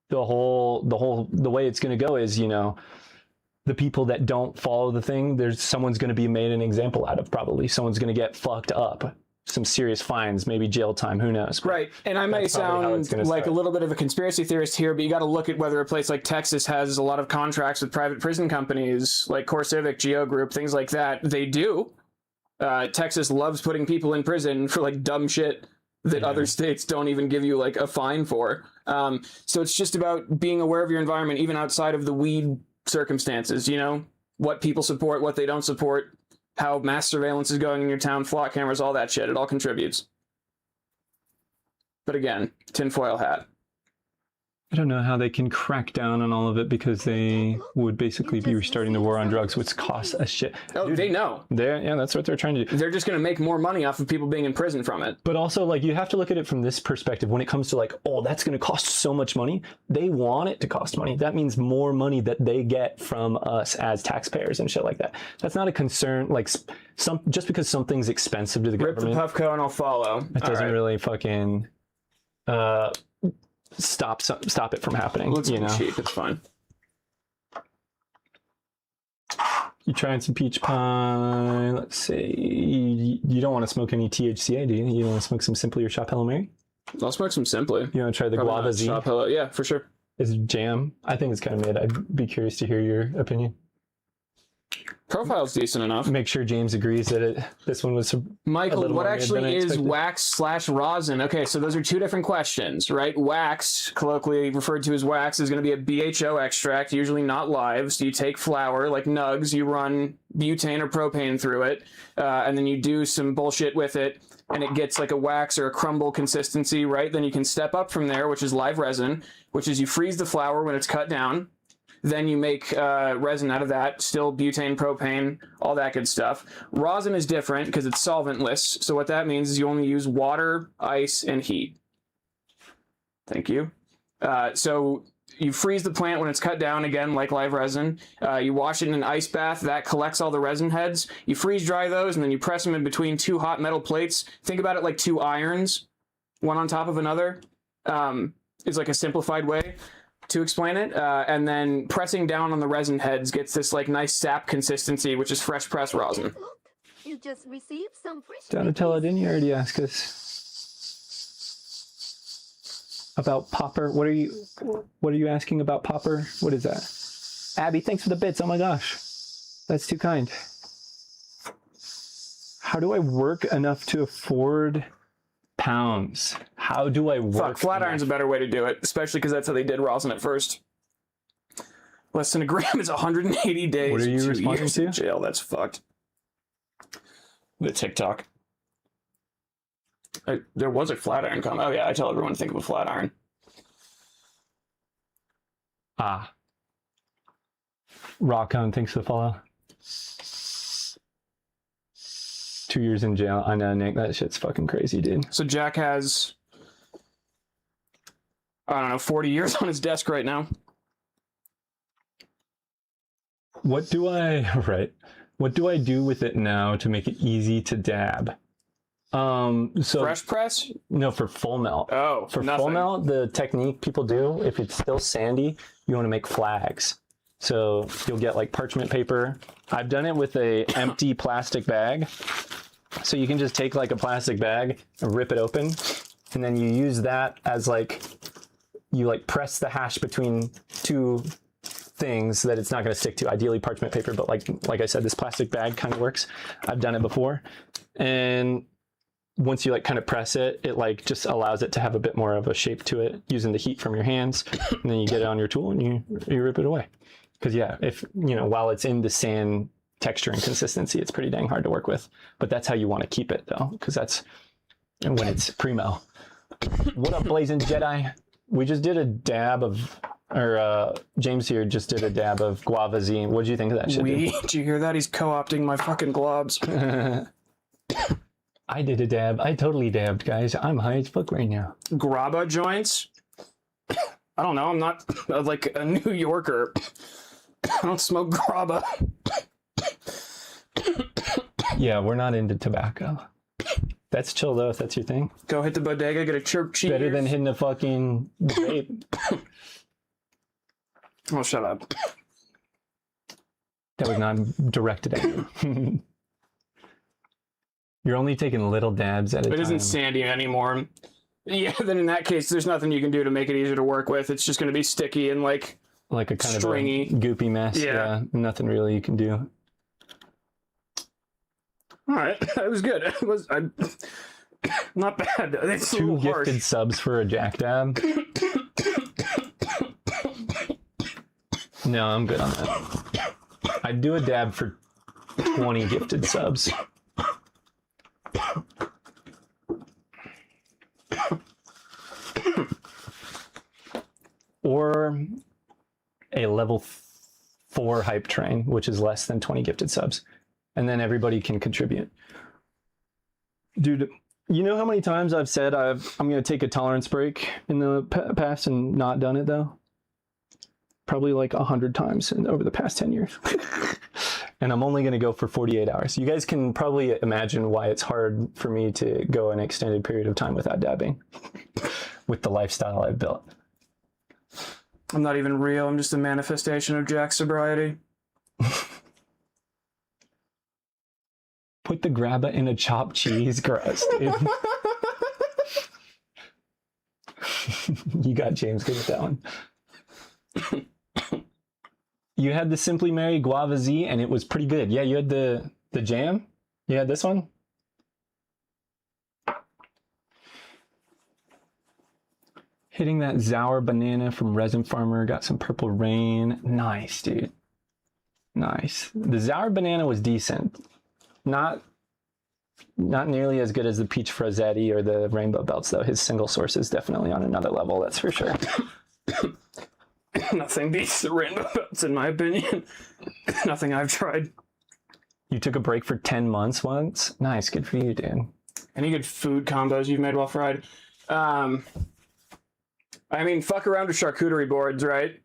the way it's going to go is, you know, the people that don't follow the thing, someone's going to be made an example out of, probably. Someone's going to get fucked up. Some serious fines, maybe jail time, who knows? Right, and I may sound like a little bit of a conspiracy theorist here, but you got to look at whether a place like Texas has a lot of contracts with private prison companies, like CoreCivic, Geo Group, things like that. They do. Texas loves putting people in prison for like dumb shit that other states don't even give you like a fine for. So it's just about being aware of your environment, even outside of the weed circumstances, you know, what people support, what they don't support, how mass surveillance is going in your town, flock cameras, all that shit. It all contributes. But again, tinfoil hat. I don't know how they can crack down on all of it because they would basically be restarting the war on drugs, which costs a shit. Oh, Dude, they know. Yeah, that's what they're trying to do. They're just going to make more money off of people being in prison from it. But also, like, you have to look at it from this perspective. When it comes to like, oh, that's going to cost so much money. They want it to cost money. That means more money that they get from us as taxpayers and shit like that. That's not a concern. Like, just because something's expensive to the Rip government, the Puffco and I'll follow. it doesn't really fucking stop it from happening. Let's you know, cheap. It's fine. you trying some peach pie. Let's see. You don't want to smoke any THCA, do you? You want to smoke some Simply or Shop Hello Mary? I'll smoke some Simply. You want to try the Probably guava not Z? Shop Hello. Yeah, for sure. Is jam? I think it's kind of mid. I'd be curious to hear your opinion. Profile's decent enough. Make sure James agrees that this one was Michael, what more mid than actually I is expected. wax / rosin? Okay, so those are two different questions, right? Wax, colloquially referred to as wax, is going to be a BHO extract, usually not live. So you take flour, like nugs, you run butane or propane through it, and then you do some bullshit with it, and it gets like a wax or a crumble consistency, right? Then you can step up from there, which is live resin, which is you freeze the flour when it's cut down. Then you make resin out of that, still butane, propane, all that good stuff. Rosin is different because it's solventless. So what that means is you only use water, ice, and heat. Thank you. So you freeze the plant when it's cut down, again, like live resin. You wash it in an ice bath. That collects all the resin heads. You freeze dry those, and then you press them in between two hot metal plates. Think about it like two irons, one on top of another. Is like a simplified way to explain it, and then pressing down on the resin heads gets this like nice sap consistency, which is fresh press rosin. You just received some fresh. Donatella, didn't you already ask us about popper? What are you asking about popper? What is that? Abby, thanks for the bits. Oh my gosh, that's too kind. How do I work enough to afford pounds? How do I work? Fuck, Flatiron's a better way to do it, especially because that's how they did rosin at first. Less than a gram is 180 days. What are you 2 responding years to? in jail. That's fucked. The TikTok. There was a Flatiron comment. Oh yeah, I tell everyone to think of a Flatiron. Ah. Rockcone, thanks for the follow. 2 years in jail. I know, Nick. That shit's fucking crazy, dude. So Jack has, I don't know, 40 years on his desk right now. What do I do with it now to make it easy to dab? So Fresh press? no, for full melt. Oh, For nothing. full melt, the technique people do, if it's still sandy, you want to make flags. So you'll get like parchment paper. I've done it with a empty plastic bag. So you can just take like a plastic bag and rip it open, and then you use that as like, you like press the hash between two things that it's not going to stick to. Ideally parchment paper, but like I said, this plastic bag kind of works. I've done it before, and once you like kind of press it, it like just allows it to have a bit more of a shape to it using the heat from your hands, and then you get it on your tool and you rip it away. Because yeah, if you know, while it's in the sand texture and consistency, it's pretty dang hard to work with. But that's how you want to keep it though, because that's when it's primo. What up, Blazing Jedi? We just did a dab of, or James here just did a dab of guava Z. What did you think of that shit? Did you hear that? He's co-opting my fucking globs. I did a dab. I totally dabbed, guys. I'm high as fuck right now. Grabba joints? I don't know. I'm not like a New Yorker. I don't smoke grabba. Yeah, we're not into tobacco. That's chill though, if that's your thing. Go hit the bodega, get a chirp cheese. Better than hitting a fucking vape. Oh, shut up. That was not directed at you. You're only taking little dabs at a time. It isn't sandy anymore. Yeah, then in that case, there's nothing you can do to make it easier to work with. It's just going to be sticky and like a kind stringy. of a goopy mess. Yeah. Nothing really you can do. All right, that was good. Not bad. It's a 2 little harsh. gifted subs for a Jack dab. No, I'm good on that. I'd do a dab for 20 gifted subs. Or a level 4 hype train, which is less than 20 gifted subs. And then everybody can contribute. Dude, you know how many times I've said I'm going to take a tolerance break in the past and not done it, though? Probably like 100 times over the past 10 years. And I'm only going to go for 48 hours. You guys can probably imagine why it's hard for me to go an extended period of time without dabbing with the lifestyle I've built. I'm not even real. I'm just a manifestation of Jack's sobriety. Put the grabba in a chopped cheese. Gross, dude. You got James good at that one. You had the Simply Mary Guava Z, and it was pretty good. Yeah, you had the jam. You had this one. Hitting that Sour Banana from Resin Farmer. Got some Purple Rain. Nice, dude. Nice. The Sour Banana was decent. Not nearly as good as the Peach Frozzetti or the Rainbow Belts, though. His single source is definitely on another level, that's for sure. Nothing beats the Rainbow Belts, in my opinion. Nothing I've tried. You took a break for 10 months once? Nice, good for you, dude. Any good food combos you've made while fried? I mean, fuck around with charcuterie boards, right?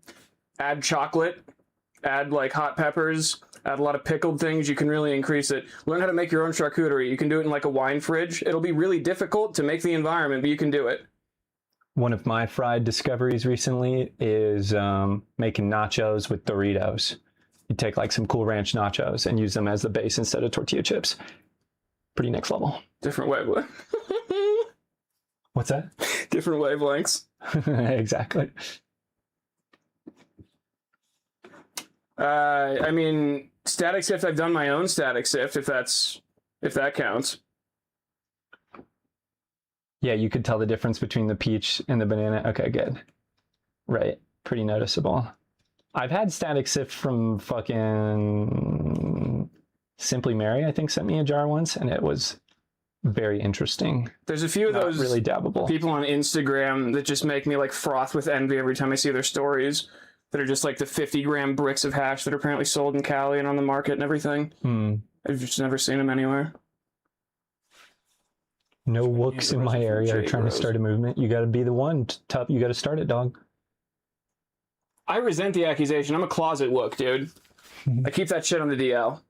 Add chocolate, add like hot peppers, add a lot of pickled things. You can really increase it. Learn how to make your own charcuterie. You can do it in like a wine fridge. It'll be really difficult to make the environment, but you can do it. One of my fried discoveries recently is making nachos with Doritos. You take like some Cool Ranch nachos and use them as the base instead of tortilla chips. Pretty next level. Different wavelength. What's that? Different wavelengths. Exactly. I mean, static sift, I've done my own static sift, if that counts. Yeah, you could tell the difference between the peach and the banana. Okay, good. Right. Pretty noticeable. I've had static sift from fucking Simply Mary, I think, sent me a jar once, and it was very interesting. There's a few of those really dabbable people on Instagram that just make me like froth with envy every time I see their stories that are just like the 50-gram bricks of hash that are apparently sold in Cali and on the market and everything. I've just never seen them anywhere. No wooks in my area are trying to start a movement. You got to be the one. You got to start it, dog. I resent the accusation. I'm a closet wook, dude. I keep that shit on the DL.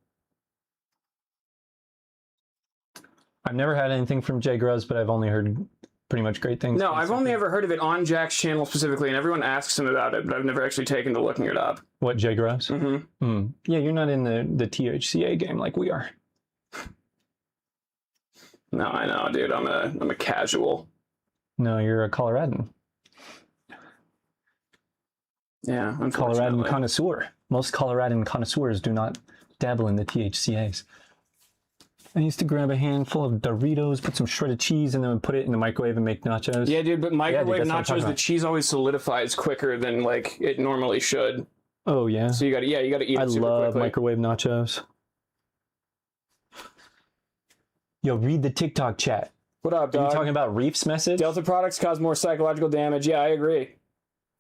I've never had anything from Jay Grows, but I've only heard pretty much great things. No, I've only ever heard of it on Jack's channel specifically, and everyone asks him about it, but I've never actually taken to looking it up. What, Jay Grows? Mm-hmm. Yeah, you're not in the THCA game like we are. No, I know, dude. I'm a casual. No, you're a Coloradan. Yeah, Coloradan connoisseur. Most Coloradan connoisseurs do not dabble in the THCAs. I used to grab a handful of Doritos, put some shredded cheese, and then put it in the microwave and make nachos. Yeah, dude, but microwave nachos, the about. cheese always solidifies quicker than like it normally should. Oh yeah. So you gotta eat it super love quickly. microwave nachos. Yo, read the TikTok chat. What up, dog? Are you talking about Reef's message? Delta products cause more psychological damage. Yeah, I agree.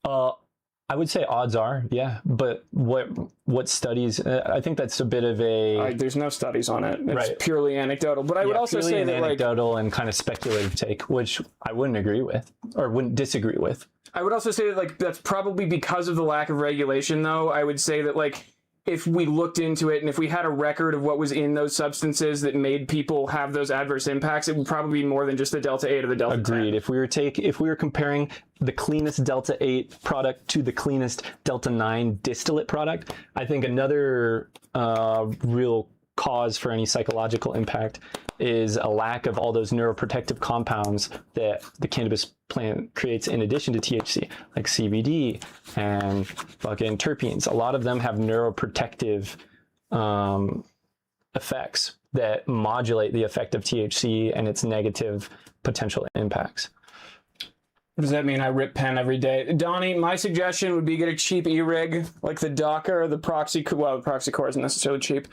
I would say odds are, yeah. But what studies? I think that's a bit of a. There's no studies on it. It's right. Purely anecdotal. But I would also say that anecdotal and kind of speculative take, which I wouldn't agree with or wouldn't disagree with. I would also say that like that's probably because of the lack of regulation, though. I would say that like if we looked into it and if we had a record of what was in those substances that made people have those adverse impacts, it would probably be more than just the Delta 8 or the Delta 10. Agreed. If we were comparing the cleanest Delta 8 product to the cleanest Delta 9 distillate product, I think another real cause for any psychological impact is a lack of all those neuroprotective compounds that the cannabis plant creates in addition to THC, like CBD and fucking terpenes. A lot of them have neuroprotective effects. that modulate the effect of THC and its negative potential impacts. What does that mean? I rip pen every day. Donnie, my suggestion would be get a cheap e-rig, like the Docker, the Proxy. Well, the Proxy Core isn't necessarily cheap.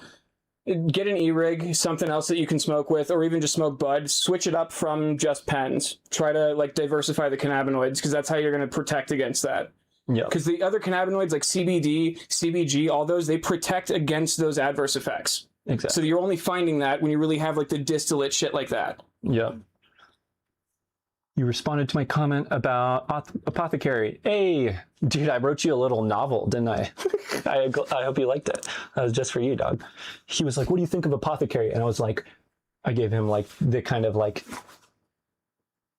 Get an e-rig, something else that you can smoke with, or even just smoke bud. Switch it up from just pens. Try to like diversify the cannabinoids, because that's how you're going to protect against that. Yeah. Because the other cannabinoids like CBD, CBG, all those, they protect against those adverse effects. Exactly. So you're only finding that when you really have like the distillate shit like that. Yeah. You responded to my comment about Apothecary. Hey, dude, I wrote you a little novel, didn't I? I hope you liked it. That was just for you, dog. He was like, what do you think of Apothecary? And I was like, I gave him like the kind of like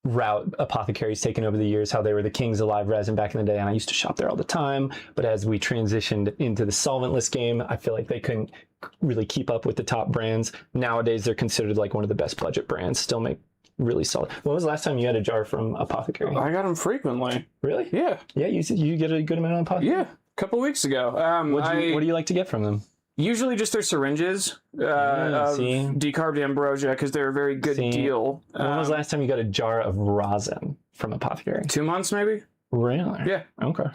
route Apothecary's taken over the years, how they were the kings of live resin back in the day. And I used to shop there all the time. But as we transitioned into the solventless game, I feel like they couldn't really keep up with the top brands. Nowadays, they're considered like one of the best budget brands, still make really solid. When was the last time you had a jar from Apothecary? I got them frequently. Really? Yeah. Yeah, you get a good amount of Apothecary? Yeah. A couple weeks ago. What do you like to get from them? Usually just their syringes of decarbed ambrosia, because they're a very good deal. When was the last time you got a jar of rosin from Apothecary? 2 months, maybe? Really? Yeah. Okay.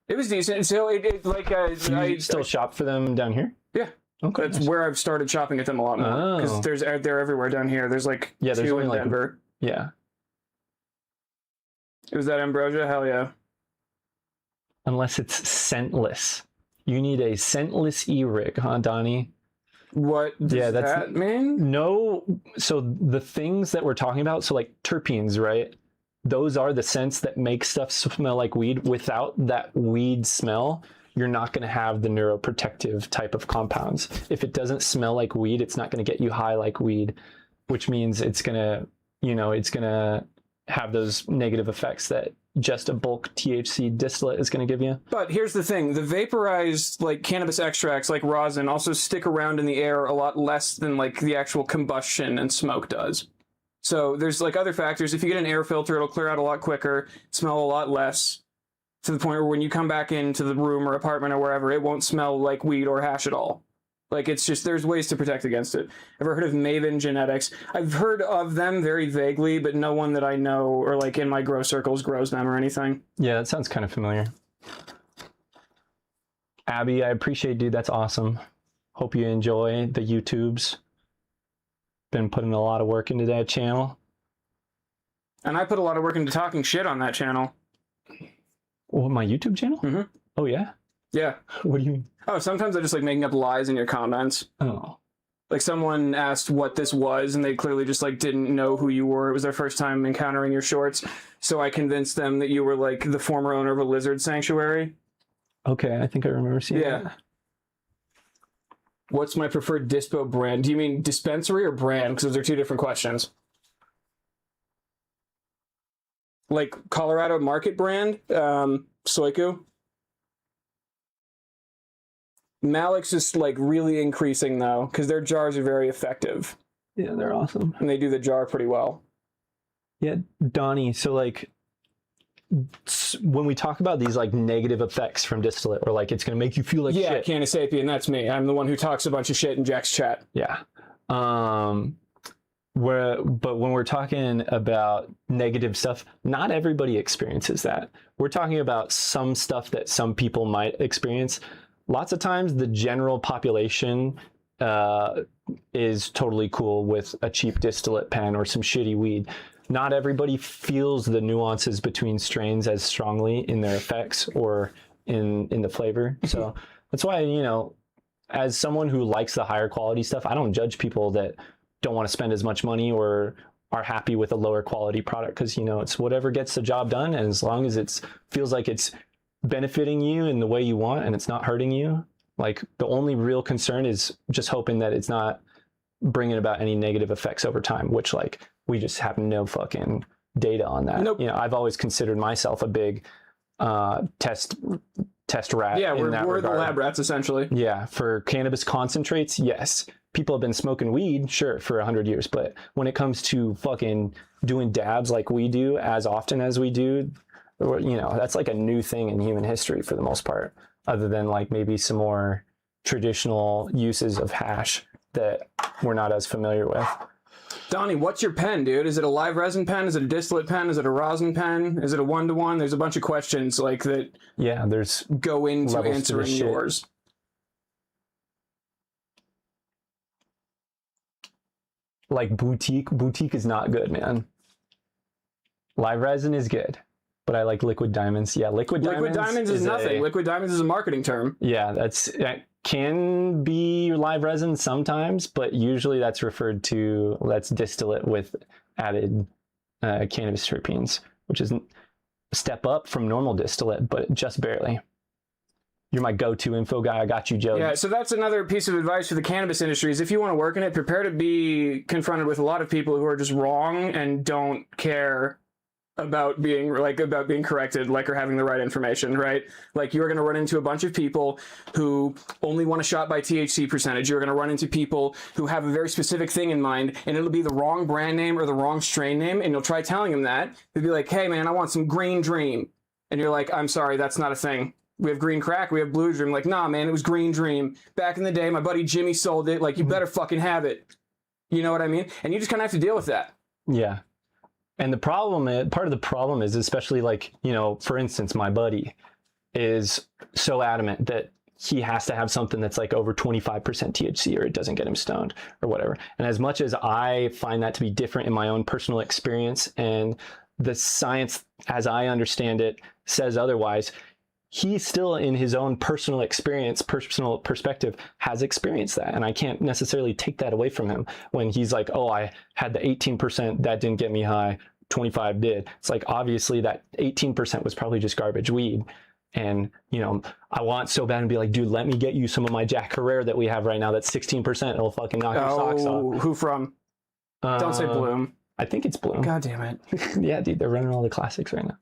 It was decent. So it like You still shop for them down here? Yeah. Okay. That's where I've started shopping at them a lot more, because they're everywhere down here. There's like there's two only in like Denver. Yeah. It was that ambrosia? Hell yeah. Unless it's scentless. You need a scentless e-rig, huh, Donnie? What does that mean? No. So the things that we're talking about, so like terpenes, right? Those are the scents that make stuff smell like weed. Without that weed smell, you're not going to have the neuroprotective type of compounds. If it doesn't smell like weed, it's not going to get you high like weed, which means it's going to have those negative effects that just a bulk THC distillate is going to give you. But here's the thing. The vaporized like cannabis extracts like rosin also stick around in the air a lot less than like the actual combustion and smoke does. So there's like other factors. If you get an air filter, it'll clear out a lot quicker, smell a lot less, to the point where when you come back into the room or apartment or wherever, it won't smell like weed or hash at all. Like, it's just, there's ways to protect against it. Ever heard of Maven Genetics? I've heard of them very vaguely, but no one that I know or like in my grow circles grows them or anything. Yeah, that sounds kind of familiar. Abby, I appreciate, dude. That's awesome. Hope you enjoy the YouTubes. Been putting a lot of work into that channel. And I put a lot of work into talking shit on that channel. Oh, my YouTube channel? Mm-hmm. Oh, yeah? Yeah. What do you mean? Oh, sometimes I just like making up lies in your comments. Oh. Like someone asked what this was and they clearly just like didn't know who you were. It was their first time encountering your shorts. So I convinced them that you were like the former owner of a lizard sanctuary. Okay, I think I remember seeing that. What's my preferred dispo brand? Do you mean dispensary or brand? Because those are two different questions. Like Colorado Market brand, Soiku. Malik's is like really increasing though, because their jars are very effective. Yeah, they're awesome. And they do the jar pretty well. Yeah, Donnie, so like when we talk about these like negative effects from distillate, or like it's going to make you feel like shit. Canisapien, that's me. I'm the one who talks a bunch of shit in Jack's chat. Yeah. But when we're talking about negative stuff, not everybody experiences that. We're talking about some stuff that some people might experience. Lots of times the general population is totally cool with a cheap distillate pen or some shitty weed. Not everybody feels the nuances between strains as strongly in their effects or in the flavor. So that's why, you know, as someone who likes the higher quality stuff, I don't judge people that don't want to spend as much money or are happy with a lower quality product, because, you know, it's whatever gets the job done. And as long as it feels like it's benefiting you in the way you want and it's not hurting you, like the only real concern is just hoping that it's not bringing about any negative effects over time, which like we just have no fucking data on that. Nope. You know, I've always considered myself a big test rat. Yeah, we're regard. the lab rats essentially. Yeah, for cannabis concentrates, yes. People have been smoking weed, sure, for 100 years, but when it comes to fucking doing dabs like we do as often as we do, you know, that's like a new thing in human history for the most part, other than like maybe some more traditional uses of hash that we're not as familiar with. Donnie, what's your pen, dude? Is it a live resin pen? Is it a distillate pen? Is it a rosin pen? Is it a 1-to-1? There's a bunch of questions like that. Yeah, there's go into levels to answering this shit. yours. Like boutique is not good, man. Live resin is good, but I like liquid diamonds. Yeah, liquid diamonds is nothing. Liquid diamonds is a marketing term. Yeah, that can be live resin sometimes, but usually that's referred to, that's distillate with added cannabis terpenes, which is a step up from normal distillate, but just barely. You're my go-to info guy. I got you, Joe. Yeah, so that's another piece of advice for the cannabis industry is if you want to work in it, prepare to be confronted with a lot of people who are just wrong and don't care about being corrected, like, or having the right information, right? Like, you're going to run into a bunch of people who only want a shot by THC percentage. You're going to run into people who have a very specific thing in mind, and it'll be the wrong brand name or the wrong strain name, and you'll try telling them that. They'll be like, hey, man, I want some Green Dream. And you're like, I'm sorry, that's not a thing. We have Green Crack, we have Blue Dream. Like, nah, man, it was Green Dream. Back in the day, my buddy Jimmy sold it. Like, you better fucking have it. You know what I mean? And you just kind of have to deal with that. Yeah. And the problem is, part of the problem is, especially like, you know, for instance, my buddy is so adamant that he has to have something that's like over 25% THC or it doesn't get him stoned or whatever. And as much as I find that to be different in my own personal experience and the science, as I understand it, says otherwise, he still, in his own personal experience, personal perspective, has experienced that. And I can't necessarily take that away from him when he's like, oh, I had the 18%, that didn't get me high, 25 did. It's like, obviously that 18% was probably just garbage weed. And, you know, I want so bad to be like, dude, let me get you some of my Jack Herrera that we have right now. That's 16%. It'll fucking knock your socks off. Who from? Don't say Bloom. I think it's Bloom. God damn it. Yeah, dude, they're running all the classics right now.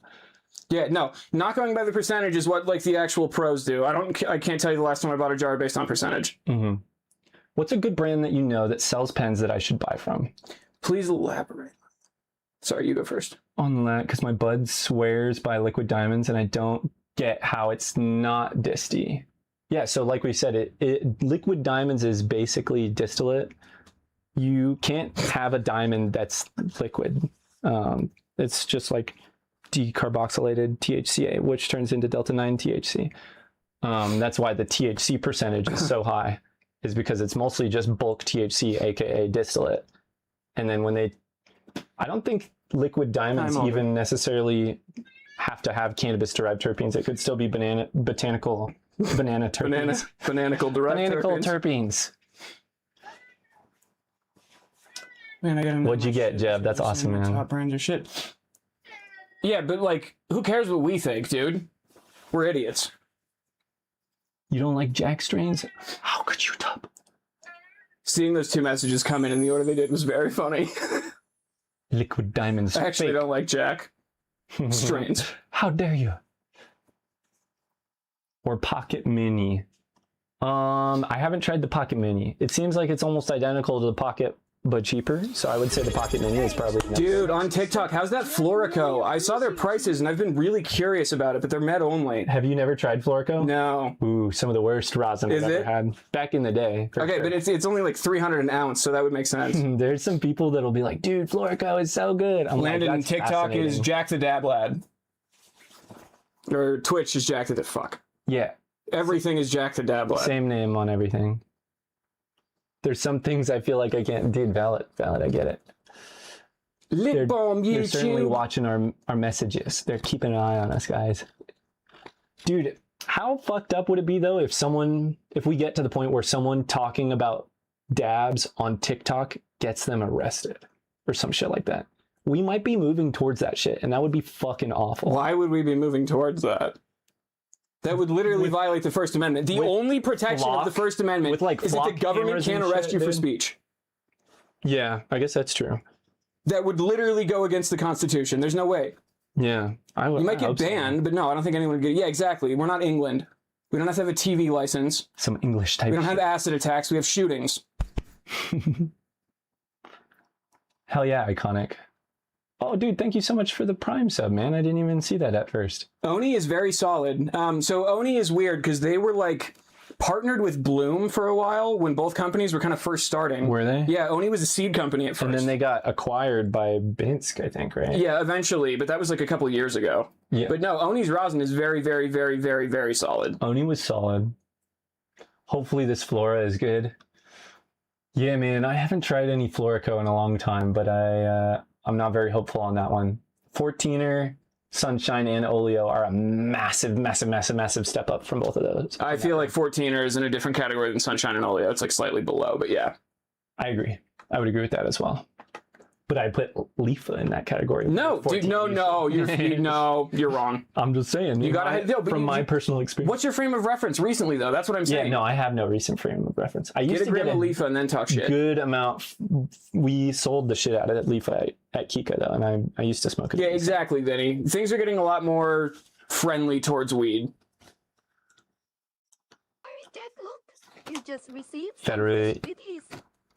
Yeah, no, not going by the percentage is what like the actual pros do. I can't tell you the last time I bought a jar based on percentage. Mm-hmm. What's a good brand that you know that sells pens that I should buy from? Please elaborate. Sorry, you go first. On that, because my bud swears by liquid diamonds and I don't get how it's not disty. Yeah, so like we said, liquid diamonds is basically distillate. You can't have a diamond that's liquid. It's just like decarboxylated THCA, which turns into delta 9 THC. That's why the THC percentage is so high, is because it's mostly just bulk THC, aka distillate. And then when I don't think liquid diamonds even necessarily have to have cannabis derived terpenes. It could still be botanical banana terpenes. Botanical derived terpenes. Man, I got What'd you get, Jeb? That's awesome, man. Top brands of shit. Yeah, but like, who cares what we think, dude? We're idiots. You don't like Jack strains? How could you top? Seeing those two messages come in the order they did was very funny. Liquid diamonds. I actually don't like Jack strains. How dare you? Or Pocket Mini. I haven't tried the Pocket Mini. It seems like it's almost identical to the Pocket, but cheaper. So I would say the Pocket Mini is probably next. Dude, on TikTok, how's that Florico? I saw their prices and I've been really curious about it, but they're med only. Have you never tried Florico? No. Ooh, some of the worst rosin I've ever had. Back in the day. Okay, sure. But it's only like 300 an ounce, so that would make sense. There's some people that'll be like, dude, Florico is so good. I'm Landon, like, TikTok is Jack the DabLad. Or Twitch is Jack the fuck. Yeah. Everything is Jack the DabLad. Same name on everything. There's some things I feel like I can't. Dude, valid, I get it. Lip balm, YouTube. They're certainly watching our messages. They're keeping an eye on us, guys. Dude, how fucked up would it be though if we get to the point where someone talking about dabs on TikTok gets them arrested or some shit like that? We might be moving towards that shit, and that would be fucking awful. Why would we be moving towards that? That would literally violate the First Amendment. The only protection of the First Amendment is that the government can't arrest you for speech. Yeah, I guess that's true. That would literally go against the Constitution. There's no way. Yeah. You might get banned, but no, I don't think anyone would get... Yeah, exactly. We're not England. We don't have to have a TV license. Some English type. We don't have acid attacks. We have shootings. Hell yeah, iconic. Oh, dude, thank you so much for the Prime sub, man. I didn't even see that at first. Oni is very solid. So Oni is weird because they were like partnered with Bloom for a while when both companies were kind of first starting. Were they? Yeah, Oni was a seed company at first. And then they got acquired by Binsk, I think, right? Yeah, eventually, but that was like a couple years ago. Yeah. But no, Oni's rosin is very, very, very, very, very solid. Oni was solid. Hopefully this Flora is good. Yeah, man, I haven't tried any Florico in a long time, but I'm not very hopeful on that one. 14er, Sunshine, and Oleo are a massive, massive, massive, massive step up from both of those. I feel like 14er is in a different category than Sunshine and Oleo. It's like slightly below, but yeah. I agree. I would agree with that as well. But I put Leafa in that category. No, dude, no, you're wrong. I'm just saying. You gotta from my personal experience. What's your frame of reference recently, though? That's what I'm saying. Yeah, no, I have no recent frame of reference. I used Get a to gram get of a Leafa and then talk shit. good amount. We sold the shit out of that Leafa at Kika, though, and I used to smoke it. Yeah, exactly, Vinny. Things are getting a lot more friendly towards weed. Dad, look. You just received some Federate. fish with his.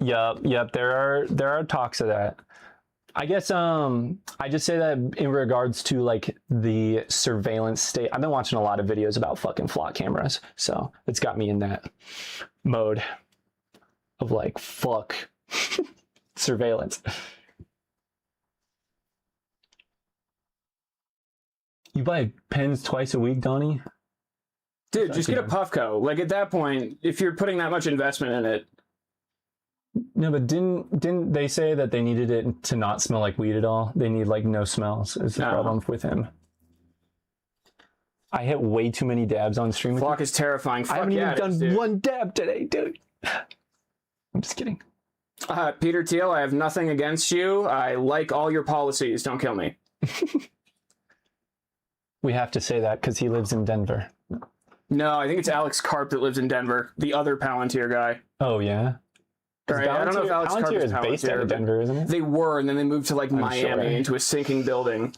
Yep. There are talks of that. I guess I just say that in regards to like the surveillance state. I've been watching a lot of videos about fucking flock cameras, so it's got me in that mode of like fuck surveillance. You buy pens twice a week, Donnie? Dude, just get a Puffco. Like at that point, if you're putting that much investment in it. No, but didn't they say that they needed it to not smell like weed at all? They need like no smells is the problem with him. I hit way too many dabs on stream. Flock is terrifying. Fuck I haven't yeah, even done one dab today, dude. I'm just kidding. Peter Thiel, I have nothing against you. I like all your policies. Don't kill me. We have to say that because he lives in Denver. No, I think it's Alex Karp that lives in Denver, the other Palantir guy. Oh, yeah? Right, I don't know if Alex Karp Palantir is is based out of Denver, isn't it? They were, and then they moved to like Miami sure. into a sinking building.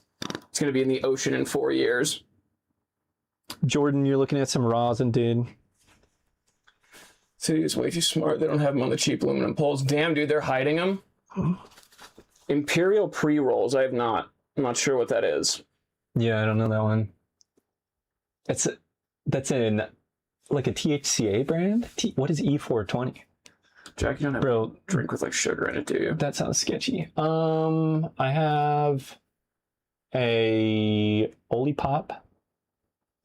It's going to be in the ocean in 4 years. Jordan, you're looking at some rosin, dude. City is way too smart. They don't have them on the cheap aluminum poles. Damn, dude, they're hiding them. Imperial pre-rolls, I have not. I'm not sure what that is. Yeah, I don't know that one. That's in like a THCA brand? What is E420? Jack, you don't have a drink with like sugar in it, do you? That sounds sketchy. I have a Olipop.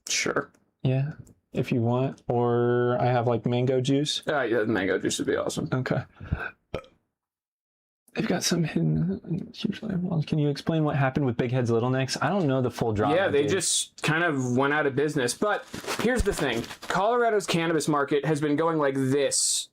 Sure. Yeah, if you want. Or I have like mango juice. Yeah, the mango juice would be awesome. Okay. They've got some hidden huge levels. Can you explain what happened with Big Heads Little Necks? I don't know the full drama. Yeah, they dude. just kind of went out of business. But here's the thing. Colorado's cannabis market has been going like this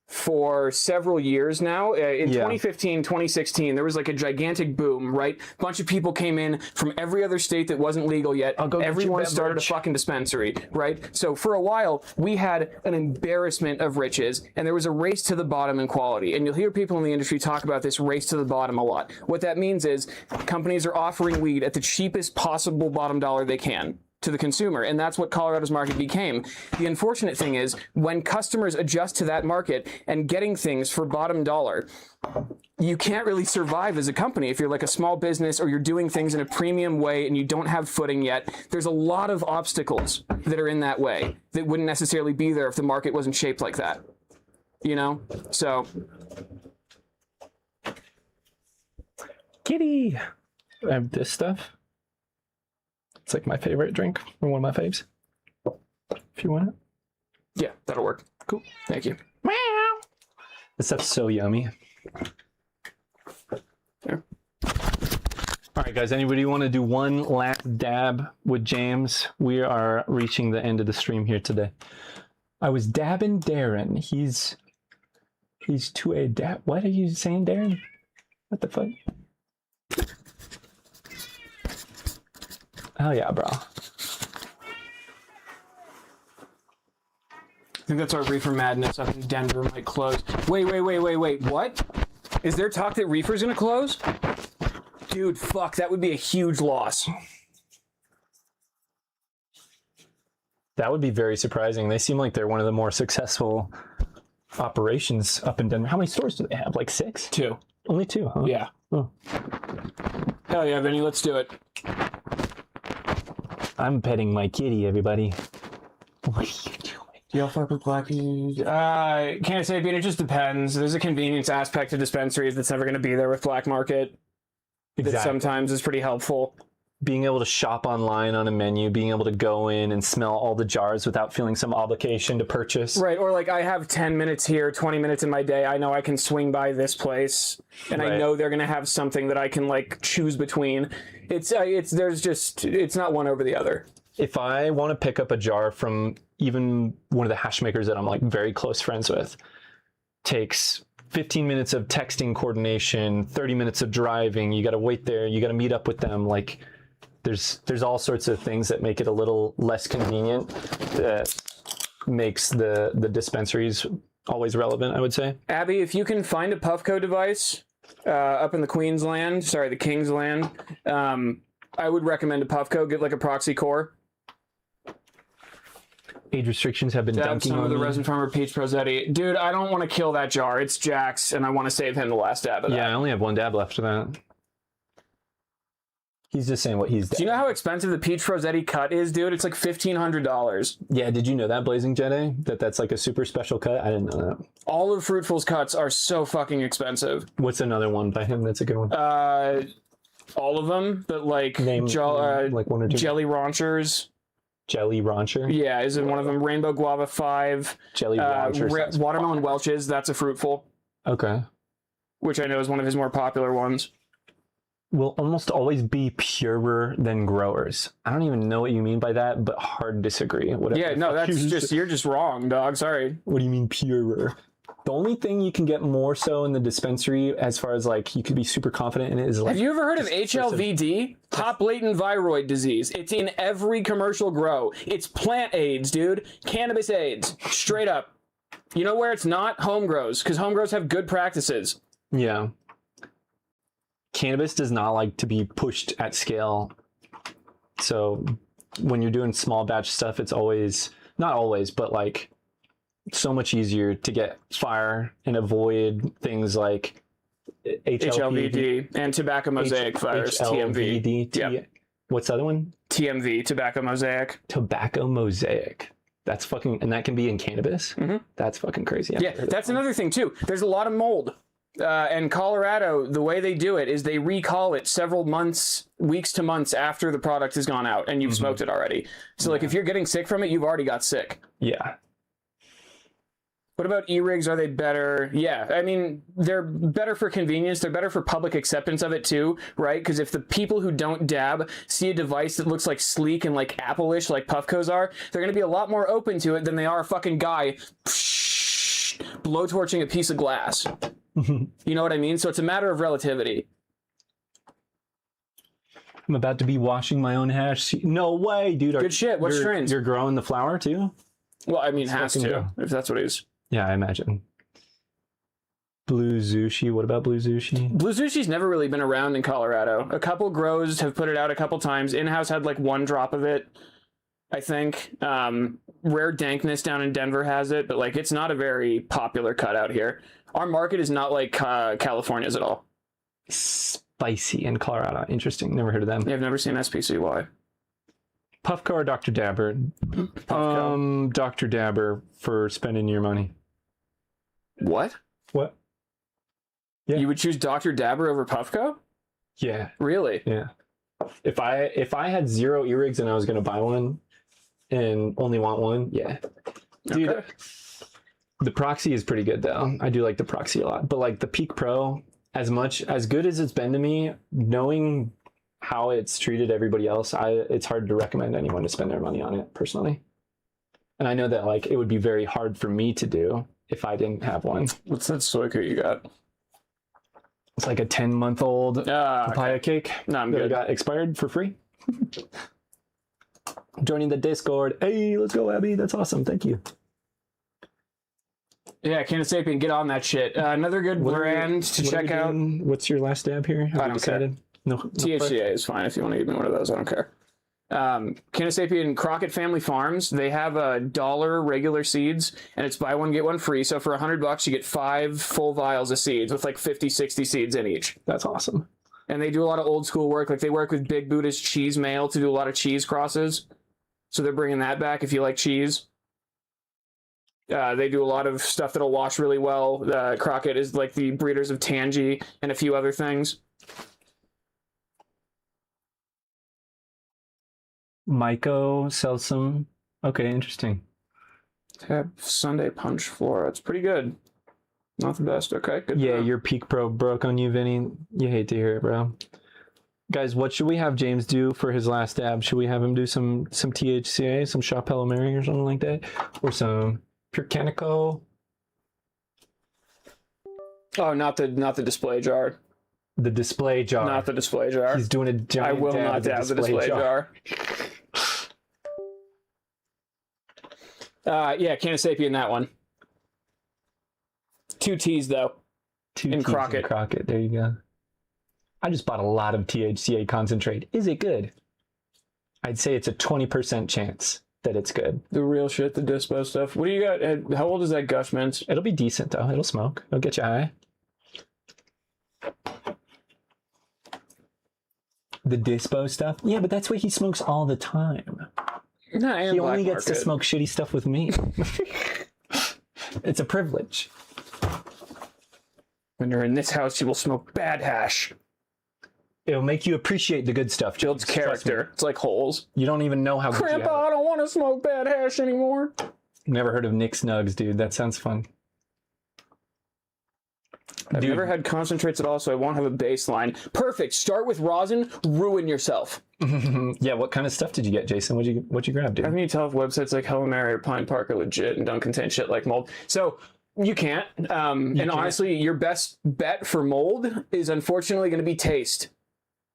for several years now. In 2015, 2016, there was like a gigantic boom, right? A bunch of people came in from every other state that wasn't legal yet. Everyone started a fucking dispensary, right? So for a while, we had an embarrassment of riches, and there was a race to the bottom in quality. And you'll hear people in the industry talk about this race to the bottom a lot. What that means is companies are offering weed at the cheapest possible bottom dollar they can to the consumer, and that's what Colorado's market became. The unfortunate thing is when customers adjust to that market and getting things for bottom dollar, you can't really survive as a company if you're like a small business or you're doing things in a premium way and you don't have footing yet. There's a lot of obstacles that are in that way that wouldn't necessarily be there if the market wasn't shaped like that, you know? So Kitty! I have this stuff. It's like my favorite drink, or one of my faves. If you want it. yeah, that'll work. Cool. Thank you. This stuff's so yummy. There. All right, guys, anybody want to do one last dab with James? We are reaching the end of the stream here today. I was dabbing Darren. He's to a dab. What are you saying, Darren? What the fuck? Hell yeah, bro. I think that's our Reefer Madness up in Denver might close. Wait. What? Is there talk that Reefer's gonna close? Dude, fuck, that would be a huge loss. That would be very surprising. They seem like they're one of the more successful operations up in Denver. How many stores do they have? Like 6? 2. Only 2, huh? Yeah. Oh. Hell yeah, Vinny, let's do it. I'm petting my kitty, everybody. What are you doing? Do y'all fuck with black? Can't I say, it just depends. There's a convenience aspect to dispensaries that's never going to be there with black market. That sometimes is pretty helpful. Being able to shop online on a menu, being able to go in and smell all the jars without feeling some obligation to purchase. Right, or like I have 10 minutes here, 20 minutes in my day. I know I can swing by this place, and I know they're going to have something that I can like choose between. It's not one over the other. If I want to pick up a jar from even one of the hash makers that I'm like very close friends with, takes 15 minutes of texting coordination, 30 minutes of driving, you got to wait there, you got to meet up with them. Like there's all sorts of things that make it a little less convenient that makes the dispensaries always relevant, I would say. Abby, if you can find a Puffco device up in the Kingsland, I would recommend a Puffco. Get like a proxy core. Age restrictions have been Dab dunking some on of the me. Resin Farmer Peach Prosetti. Dude, I don't want to kill that jar. It's Jack's, and I want to save him the last dab of that. Yeah, I only have one dab left of that. He's just saying what he's. Do you know how expensive the Peach Prosetti cut is, dude? It's like $1,500. Yeah, did you know that, Blazing Jedi? That's like a super special cut? I didn't know that. All of Fruitful's cuts are so fucking expensive. What's another one by him that's a good one? All of them, but like Name like one or two. Jelly Ranchers. Jelly Rancher? Yeah, is in one of them. Rainbow Guava 5. Jelly Rancher. Watermelon Welch's, that's a Fruitful. Okay. Which I know is one of his more popular ones. Will almost always be purer than growers. I don't even know what you mean by that, but hard disagree. Whatever. Yeah, no, that's just, you're just wrong, dog. Sorry. What do you mean purer? The only thing you can get more so in the dispensary, as far as like you could be super confident in it, is like. Have you ever heard of HLVD? Hop latent viroid disease. It's in every commercial grow. It's plant AIDS, dude. Cannabis AIDS. Straight up. You know where it's not? Home grows, because home grows have good practices. Yeah. Cannabis does not like to be pushed at scale. So when you're doing small batch stuff, it's always, not always, but like so much easier to get fire and avoid things like HLVD and tobacco mosaic fires, TMV. Yeah. What's the other one? TMV, tobacco mosaic. Tobacco mosaic. That's fucking, and that can be in cannabis? Mm-hmm. That's fucking crazy. Yeah, that's another thing too. There's a lot of mold. And Colorado, the way they do it is they recall it several months, weeks to months after the product has gone out and you've smoked it already. So like if you're getting sick from it, you've already got sick. Yeah. What about e-rigs? Are they better? Yeah, I mean, they're better for convenience. They're better for public acceptance of it too, right? Because if the people who don't dab see a device that looks like sleek and like Apple-ish like Puffcos are, they're going to be a lot more open to it than they are a fucking guy blowtorching a piece of glass. You know what I mean? So it's a matter of relativity. I'm about to be washing my own hash. No way, dude. Good shit. What strains? You're growing the flower too? Well, I mean, has to, if that's what it is. Yeah, I imagine. Blue Zushi. What about Blue Zushi? Blue Zushi's never really been around in Colorado. A couple grows have put it out a couple times. In-house had like one drop of it, I think. Rare Dankness down in Denver has it, but like it's not a very popular cut out here. Our market is not like California's at all. Spicy in Colorado. Interesting. Never heard of them. Yeah, I've never seen SPCY. Puffco or Dr. Dabber? Puffco. Dr. Dabber for spending your money. What? What? Yeah. You would choose Dr. Dabber over Puffco? Yeah. Really? Yeah. If I had 0 e-rigs and I was going to buy one and only want one, yeah. Dude, Okay. The Proxy is pretty good though. I do like the Proxy a lot. But like the Peak Pro, as good as it's been to me, knowing how it's treated everybody else, it's hard to recommend anyone to spend their money on it personally. And I know that like it would be very hard for me to do if I didn't have one. What's that soy cake you got? It's like a 10-month-old papaya cake. No, I'm that good. got expired for free. Joining the Discord. Hey, let's go, Abby. That's awesome. Thank you. Yeah, Canasapien, get on that shit. Another good brand to check out. What's your last dab here? Have I you don't decided? No, THCA is fine if you want to give me one of those. I don't care. Canasapien Crockett Family Farms, they have $1 regular seeds, and it's buy one, get one free. So for $100, you get 5 full vials of seeds with like 50, 60 seeds in each. That's awesome. And they do a lot of old school work. Like they work with Big Buddha's cheese mail to do a lot of cheese crosses. So they're bringing that back if you like cheese. They do a lot of stuff that'll wash really well. Crockett is like the breeders of Tangy and a few other things. Myco sells some. Okay, interesting. Tab Sunday Punch Flora. It's pretty good. Not the best. Okay, good. Yeah, your Peak Pro broke on you, Vinny. You hate to hear it, bro. Guys, what should we have James do for his last dab? Should we have him do some THCA, some Shop Hello Mary or something like that? Or some Pure Canico? Oh, not the display jar. The display jar. Not the display jar. He's doing a giant I will dab not with the dab the display jar. Yeah, Canasapien, that one. 2 T's though. 2 in T's Crockett. in Crockett. There you go. I just bought a lot of THCA concentrate. Is it good? I'd say it's a 20% chance that it's good. The real shit, the dispo stuff. What do you got? How old is that Gush Mint? It'll be decent though. It'll smoke. It'll get you high. The dispo stuff? Yeah, but that's what he smokes all the time. Nah, and He only Black gets to Market. smoke shitty stuff with me. It's a privilege. When you're in this house, you will smoke bad hash. It'll make you appreciate the good stuff. Builds James. Trust me. character. It's like holes. You don't even know how good you have Grandpa, it. I don't want to smoke bad hash anymore. Never heard of Nick Snugs, dude. That sounds fun. I've Dude. never had concentrates at all, so I won't have a baseline. Perfect. Start with rosin, ruin yourself. Yeah, what kind of stuff did you get, Jason? What'd you grab, dude? How can you tell if websites like Hello Mary or Pine Park are legit and don't contain shit like mold? So you can't. And honestly, your best bet for mold is unfortunately going to be taste.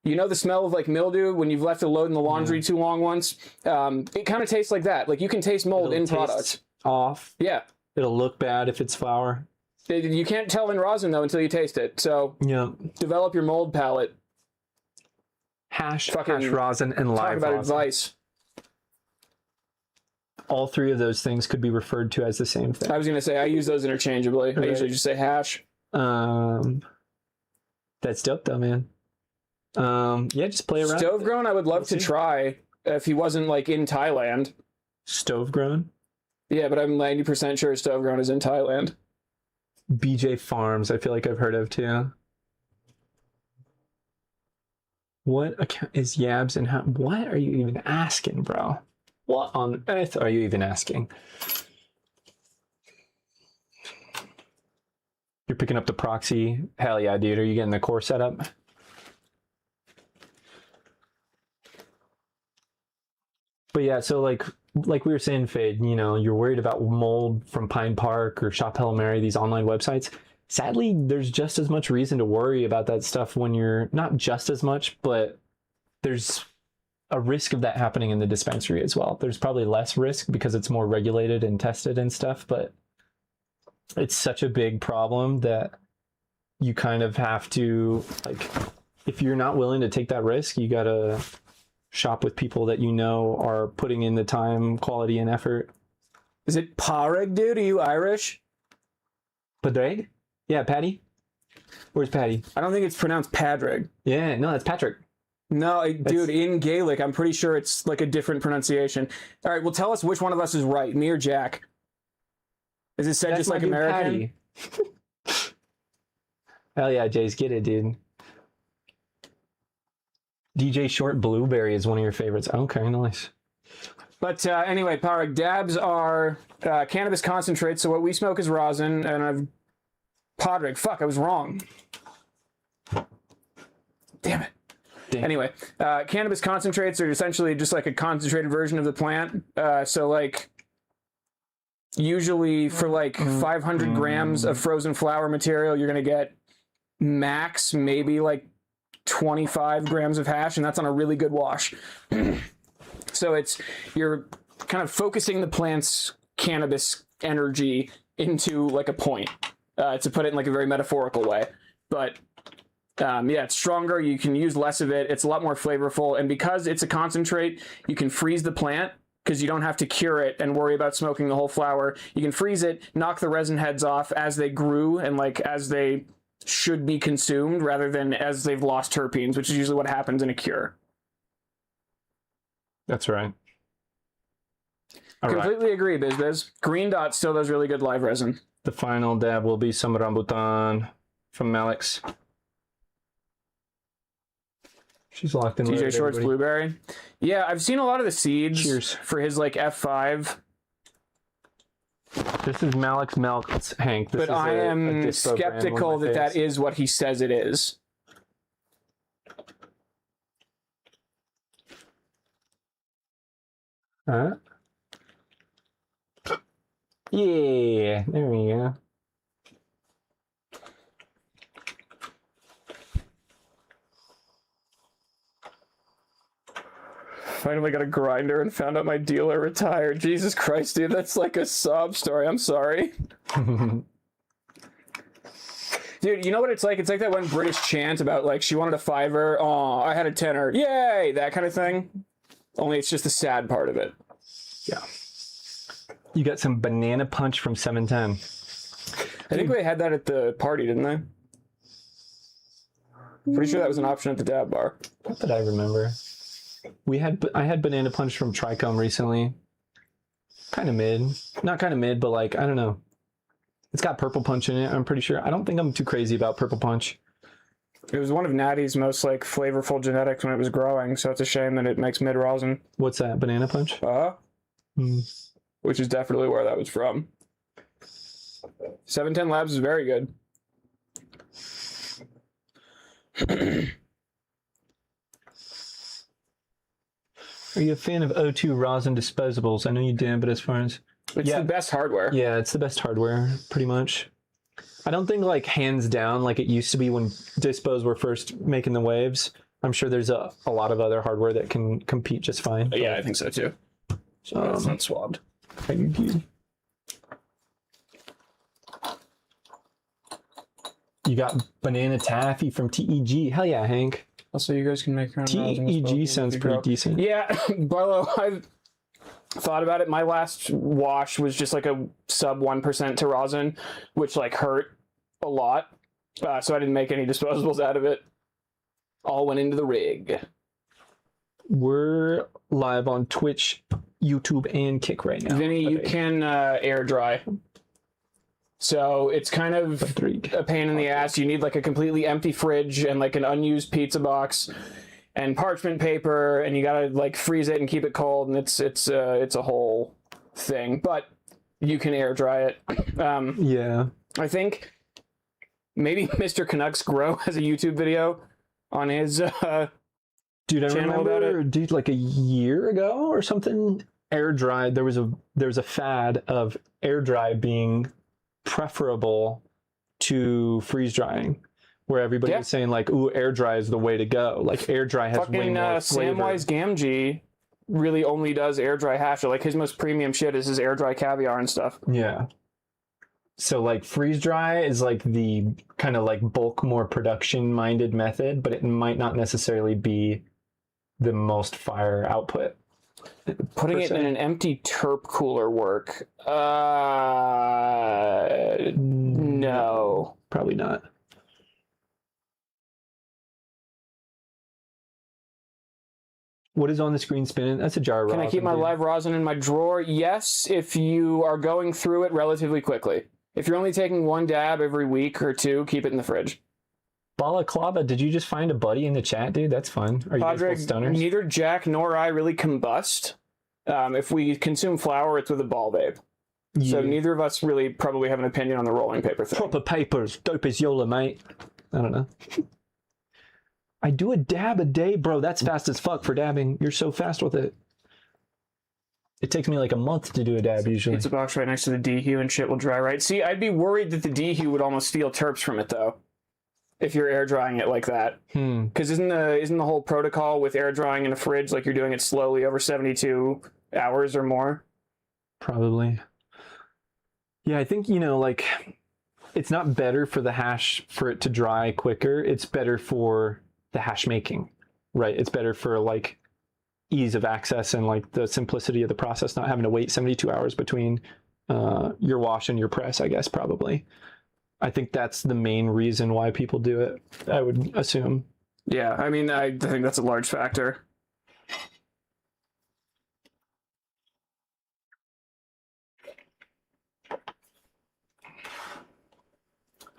You know the smell of like mildew when you've left a load in the laundry too long once? It kind of tastes like that. Like you can taste mold in product. Off. Yeah. It'll look bad if it's flour. You can't tell in rosin though until you taste it. So Yeah. develop your mold palate. Hash Fucking rosin, and Talk live about rosin. advice. All three of those things could be referred to as the same thing. I was going to say I use those interchangeably. I Right. usually just say hash. That's dope though, man. Yeah, just play around. Stove grown, I would love to see. try if he wasn't like in Thailand. Stove grown. Yeah, but I'm 90% sure stove grown is in Thailand. BJ Farms, I feel like I've heard of too. What account is Yabs and how? What are you even asking, bro? What on earth are you even asking? You're picking up the proxy. Hell yeah, dude. Are you getting the core setup? But yeah, so like we were saying, Fade, you know, you're worried about mold from Pine Park or Shop Hello Mary, these online websites. Sadly, there's just as much reason to worry about that stuff when you're not just as much, but there's a risk of that happening in the dispensary as well. There's probably less risk because it's more regulated and tested and stuff, but it's such a big problem that you kind of have to, like, if you're not willing to take that risk, you gotta shop with people that you know are putting in the time, quality, and effort. Is it Pareg, dude? Are you Irish? Padraig? Yeah, Patty? Where's Patty? I don't think it's pronounced Padreg. Yeah, no, that's Patrick. No, dude, in Gaelic, I'm pretty sure it's like a different pronunciation. All right, well, tell us which one of us is right, me or Jack. Is it said That's just my like dude, American? Patty. Hell yeah, Jace, get it, dude. DJ Short Blueberry is one of your favorites. Okay, nice. But anyway, Pareg, dabs are cannabis concentrates, so what we smoke is rosin, and I've... Padreg, fuck, I was wrong. Damn it. Damn. Anyway, cannabis concentrates are essentially just like a concentrated version of the plant. So like, usually for like 500 grams of frozen flower material, you're going to get max maybe like 25 grams of hash, and that's on a really good wash. So you're kind of focusing the plant's cannabis energy into like a point, to put it in like a very metaphorical way. But yeah, it's stronger. You can use less of it. It's a lot more flavorful. And because it's a concentrate, you can freeze the plant because you don't have to cure it and worry about smoking the whole flower. You can freeze it, knock the resin heads off as they grew and like as they should be consumed rather than as they've lost terpenes, which is usually what happens in a cure. That's right. All right. Completely agree, BizBiz. Green Dot still does really good live resin. The final dab will be some rambutan from Malix. She's locked in. TJ Shorts Blueberry. Yeah, I've seen a lot of the seeds Cheers. for his like F5. This is Malix Melks, Hank. This But is I a am Dispo brand, skeptical one of my that faves. is what he says it is. Huh? Yeah, there we go. Finally got a grinder and found out my dealer retired. Jesus Christ, dude, that's like a sob story. I'm sorry. Dude, you know what it's like? It's like that one British chant about like she wanted a $5. Oh, I had a $10. Yay! That kind of thing. Only it's just the sad part of it. Yeah. You got some banana punch from 710. I think they had that at the party, didn't they? Pretty sure that was an option at the dab bar. Not that I remember. I had banana punch from Trichome recently. Kind of mid. Not kind of mid, but like, I don't know. It's got purple punch in it, I'm pretty sure. I don't think I'm too crazy about purple punch. It was one of Natty's most like flavorful genetics when it was growing, so it's a shame that it makes mid rosin. What's that? Banana punch? Which is definitely where that was from. 710 Labs is very good. Are you a fan of O2 rosin disposables? I know you did, but as far as... It's the best hardware. Yeah, it's the best hardware, pretty much. I don't think, like, hands down, like it used to be when dispos were first making the waves. I'm sure there's a lot of other hardware that can compete just fine. Yeah, I think so too. It's not swabbed. Thank you. You got banana taffy from TEG. Hell yeah, Hank. Also, you guys can make your own TEG sounds pretty decent. Yeah, Barlow, I've thought about it. My last wash was just like a sub 1% to rosin, which like hurt a lot. So I didn't make any disposables out of it. All went into the rig. We're live on Twitch, YouTube, and Kick right now. Vinny, you can air dry. So it's kind of a pain in the ass. You need like a completely empty fridge and like an unused pizza box and parchment paper, and you gotta like freeze it and keep it cold, and it's a whole thing. But you can air dry it. Yeah. I think maybe Mr. Canucks Grow has a YouTube video on his dude, I channel about remember, it. dude, like a year ago or something, air dry. There was a fad of air dry being preferable to freeze drying, where everybody was saying like, "Ooh, air dry is the way to go." Like air dry has way more flavor. Samwise Gamgee really only does air dry hash. Like his most premium shit is his air dry caviar and stuff. Yeah. So like freeze dry is like the kind of like bulk, more production minded method, but it might not necessarily be the most fire output. Putting it in an empty terp cooler work? No. Probably not. What is on the screen spinning? That's a jar of rosin. Can I keep my live rosin in my drawer? Yes, if you are going through it relatively quickly. If you're only taking one dab every week or two, keep it in the fridge. Balaclava, did you just find a buddy in the chat, dude? That's fun. Are you guys both stoners? Neither Jack nor I really combust. If we consume flour, it's with a ball vape. Yeah. So neither of us really probably have an opinion on the rolling paper thing. Proper papers. Dope as Yola, mate. I don't know. I do a dab a day, bro. That's fast as fuck for dabbing. You're so fast with it. It takes me like a month to do a dab usually. It's a box right next to the D-hue and shit will dry right. See, I'd be worried that the D-hue would almost steal terps from it though, if you're air drying it like that. Because isn't the whole protocol with air drying in a fridge like you're doing it slowly over 72 hours or more? Probably. Yeah, I think, like, it's not better for the hash for it to dry quicker. It's better for the hash making, right? It's better for like ease of access and like the simplicity of the process, not having to wait 72 hours between your wash and your press, I guess, probably. I think that's the main reason why people do it, I would assume. Yeah, I mean, I think that's a large factor.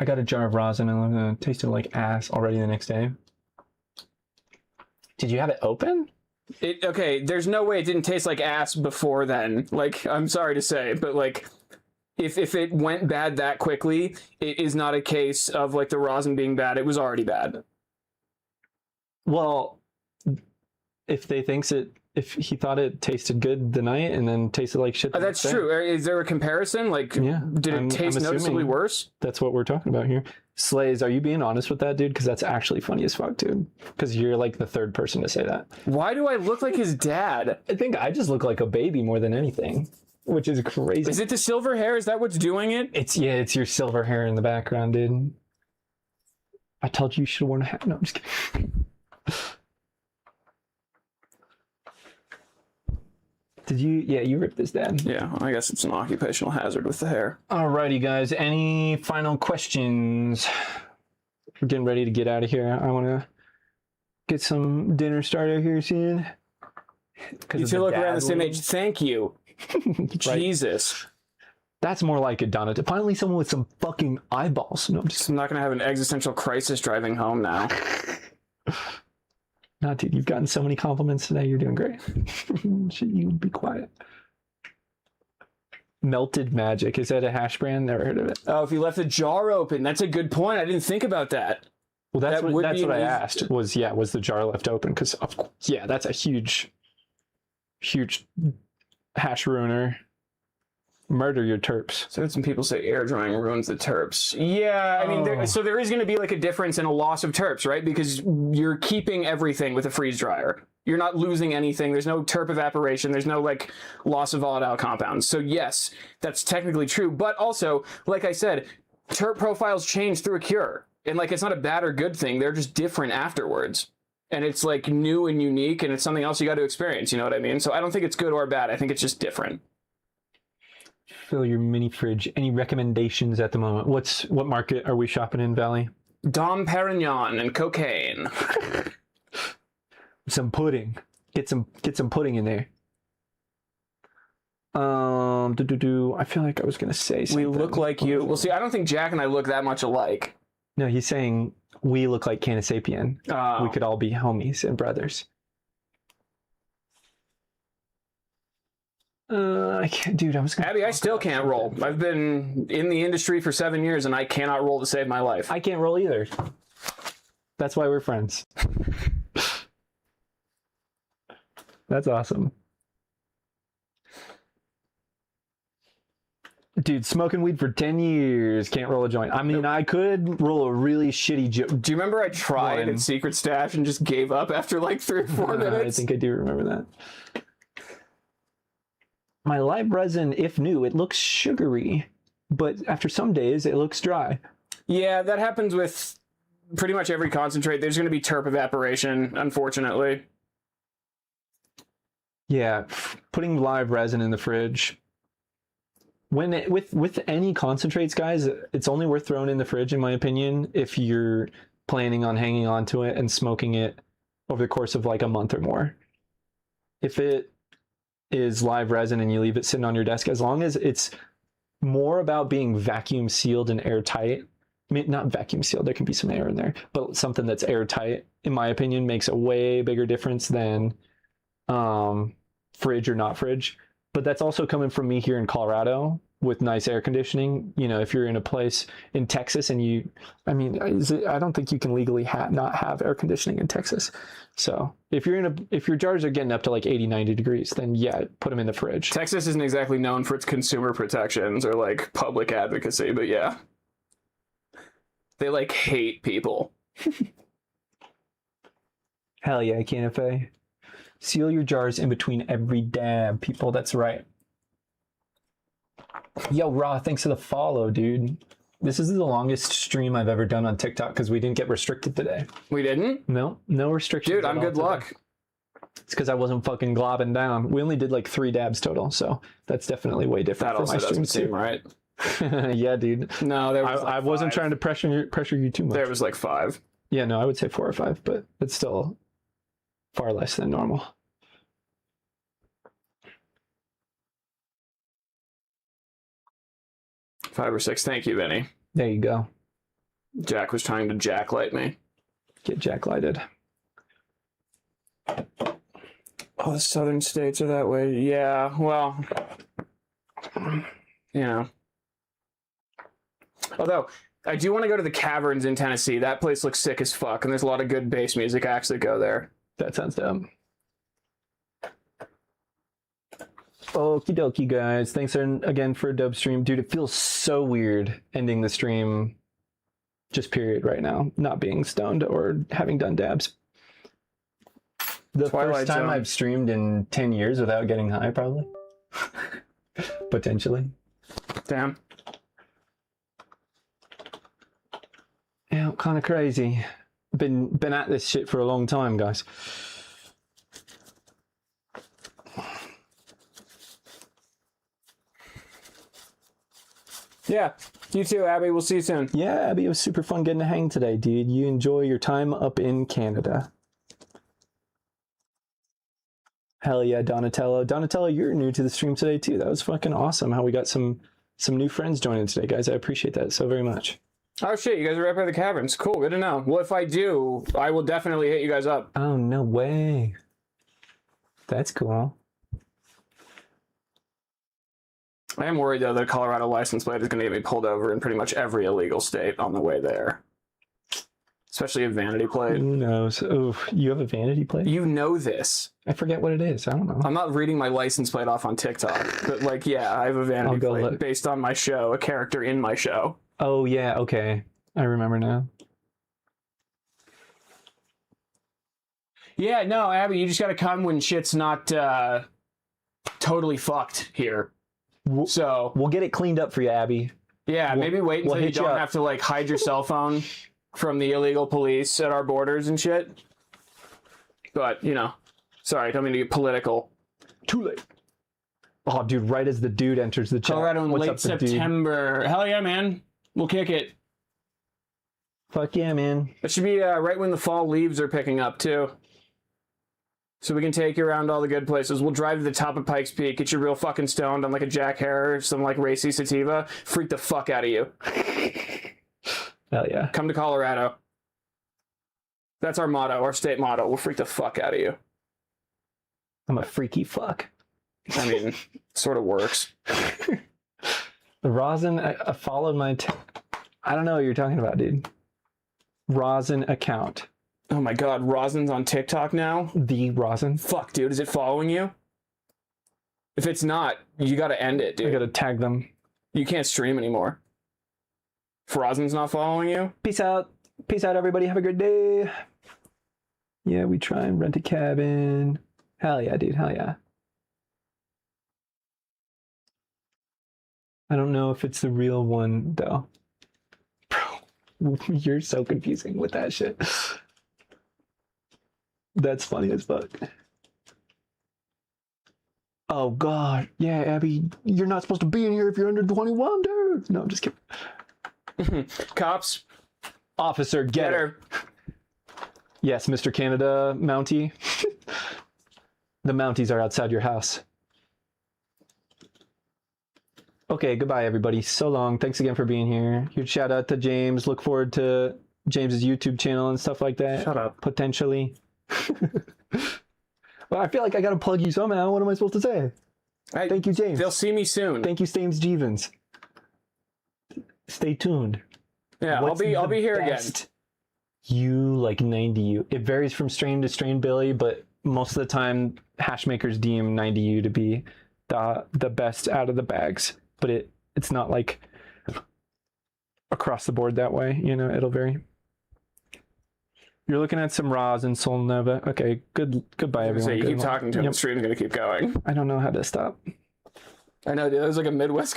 I got a jar of rosin and I'm gonna taste it like ass already the next day. Did you have it open? Okay, there's no way it didn't taste like ass before then. Like, I'm sorry to say, but like, if it went bad that quickly, it is not a case of like the rosin being bad. It was already bad. Well, if he thought it tasted good the night and then tasted like shit. That's true. Is there a comparison? Like, Yeah. did it taste I'm noticeably assuming worse? That's what we're talking about here. Slays, are you being honest with that, dude? Because that's actually funny as fuck, dude. Because you're like the third person to say that. Why do I look like his dad? I think I just look like a baby more than anything, which is crazy. Is it the silver hair? Is that what's doing it? It's your silver hair in the background, dude. I told you should have worn a hat. No, I'm just kidding. Did you? Yeah, you ripped this, Dad. Yeah, I guess it's an occupational hazard with the hair. Alrighty, guys. Any final questions? We're getting ready to get out of here. I want to get some dinner started here soon. You two look around the same age. Thank you. Right. Jesus. That's more like it, Donna. Finally, someone with some fucking eyeballs. No, I'm just. I'm not going to have an existential crisis driving home now. Nah, dude, you've gotten so many compliments today. You're doing great. Should you be quiet? Melted Magic. Is that a hash brand? Never heard of it. Oh, if you left the jar open, that's a good point. I didn't think about that. Well, that's That would what be I an asked. Was the jar left open? Because yeah, that's a huge hash ruiner. Murder your terps. So some people say air drying ruins the terps. Yeah, I mean, there is going to be like a difference in a loss of terps, right? Because you're keeping everything with a freeze dryer. You're not losing anything. There's no terp evaporation. There's no like loss of volatile compounds. So yes, that's technically true. But also, like I said, terp profiles change through a cure. And like, it's not a bad or good thing. They're just different afterwards. And it's like new and unique, and it's something else you got to experience. You know what I mean? So I don't think it's good or bad. I think it's just different. Fill your mini fridge. Any recommendations at the moment? What market are we shopping in, Valley? Dom Perignon and cocaine. Some pudding. Get some pudding in there. I feel like I was gonna say something. We look like you. Well, see, I don't think Jack and I look that much alike. No, he's saying we look like Canasapien. Oh. We could all be homies and brothers. I can't, dude. I was gonna. Abby, I still can't roll. I've been in the industry for 7 years, and I cannot roll to save my life. I can't roll either. That's why we're friends. That's awesome. Dude, smoking weed for 10 years, can't roll a joint. I mean, I could roll a really shitty joint. Do you remember I tried at Secret Stash and just gave up after like 3 or 4 minutes? I think I do remember that. My live resin, if new, it looks sugary, but after some days, it looks dry. Yeah, that happens with pretty much every concentrate. There's going to be terp evaporation, unfortunately. Yeah, putting live resin in the fridge. With any concentrates, guys, it's only worth throwing in the fridge, in my opinion, if you're planning on hanging on to it and smoking it over the course of like a month or more. If it is live resin and you leave it sitting on your desk, as long as it's more about being vacuum sealed and airtight. I mean, not vacuum sealed, there can be some air in there, but something that's airtight, in my opinion, makes a way bigger difference than fridge or not fridge. But that's also coming from me here in Colorado with nice air conditioning. You know, if you're in a place in Texas and I don't think you can legally not have air conditioning in Texas. So if your jars are getting up to like 80, 90 degrees, then yeah, put them in the fridge. Texas isn't exactly known for its consumer protections or like public advocacy, but yeah. They like hate people. Hell yeah, Canapé. Seal your jars in between every dab, people. That's right. Yo, Raw, thanks for the follow, dude. This is the longest stream I've ever done on TikTok because we didn't get restricted today. We didn't? No restrictions. Dude, I'm good luck. It's because I wasn't fucking globbing down. We only did like 3 dabs total, so that's definitely way different. That also doesn't seem right. Yeah, dude. No, there was I wasn't trying to pressure you too much. There was like 5. Yeah, no, I would say 4 or 5, but it's still far less than normal. Five or 6. Thank you, Vinny. There you go. Jack was trying to jacklight me. Get jacklighted. Oh, the southern states are that way. Yeah, well, you know. Although, I do want to go to the caverns in Tennessee. That place looks sick as fuck, and there's a lot of good bass music. I actually go there. That sounds dumb. Okie dokie, guys. Thanks again for a dub stream. Dude, it feels so weird ending the stream, just period, right now. Not being stoned or having done dabs. The Twilight first time Zone. I've streamed in 10 years without getting high, probably. Potentially. Damn. Yeah, kind of crazy. Been at this shit for a long time, guys. Yeah, you too, Abby. We'll see you soon. Yeah, Abby, it was super fun getting to hang today, dude. You enjoy your time up in Canada. Hell yeah, Donatello. Donatello, you're new to the stream today too. That was fucking awesome how we got some new friends joining today, guys. I appreciate that so very much. Oh shit, you guys are right by the caverns. Cool, good to know. Well, if I do, I will definitely hit you guys up. Oh, no way. That's cool. I am worried, though, that a Colorado license plate is going to get me pulled over in pretty much every illegal state on the way there. Especially a vanity plate. Who knows? Oh, you have a vanity plate? You know this. I forget what it is. I don't know. I'm not reading my license plate off on TikTok, but, like, yeah, I have a vanity go plate look. based on my show, a character in my show. Oh, yeah, okay. I remember now. Yeah, no, Abby, you just got to come when shit's not totally fucked here. So, We'll get it cleaned up for you, Abby. yeah, maybe wait until we'll you hit you don't up. have to, like, hide your cell phone from the illegal police at our borders and shit. But, you know, sorry, don't mean to get political. Too late. Oh, dude, right as the dude enters the chat. Colorado in What's late up, the dude? September. Hell yeah, man. We'll kick it. Fuck yeah, man. That should be right when the fall leaves are picking up, too. So we can take you around all the good places. We'll drive to the top of Pikes Peak, get you real fucking stoned on like a Jack Hare or some like racy sativa. Freak the fuck out of you. Hell yeah. Come to Colorado. That's our motto, our state motto. We'll freak the fuck out of you. I'm a freaky fuck. I mean, sort of works. The rosin, I followed my... I don't know what you're talking about, dude. Rosin account. Oh my god, Rosin's on TikTok now? The rosin. Fuck, dude, is it following you? If it's not, you gotta end it, dude. I gotta tag them. You can't stream anymore. If Rosin's not following you? Peace out. Peace out, everybody. Have a good day. Yeah, we try and rent a cabin. Hell yeah, dude. Hell yeah. I don't know if it's the real one, though. Bro, you're so confusing with that shit. That's funny as fuck. Oh, God. Yeah, Abby, you're not supposed to be in here if you're under 21, dude. No, I'm just kidding. Cops, Officer, get her. Yes, Mr. Canada Mountie. The Mounties are outside your house. Okay, goodbye, everybody. So long. Thanks again for being here. Huge shout out to James. Look forward to James's YouTube channel and stuff like that. Shut up. Potentially. Well, I feel like I gotta plug you somehow. What am I supposed to say? Thank you, James. They'll see me soon. Thank you, Stames Jevons. Stay tuned. Yeah, What's I'll be the here best You like 90U. It varies from strain to strain, Billy, but most of the time, hash makers deem 90U to be the best out of the bags. But it's not like across the board that way. You know, it'll vary. You're looking at some Roz and Sol Nova. Okay, goodbye, everyone. So you Good keep luck. talking to him, Yep. the stream's gonna keep going. I don't know how to stop. I know, dude. That was like a Midwest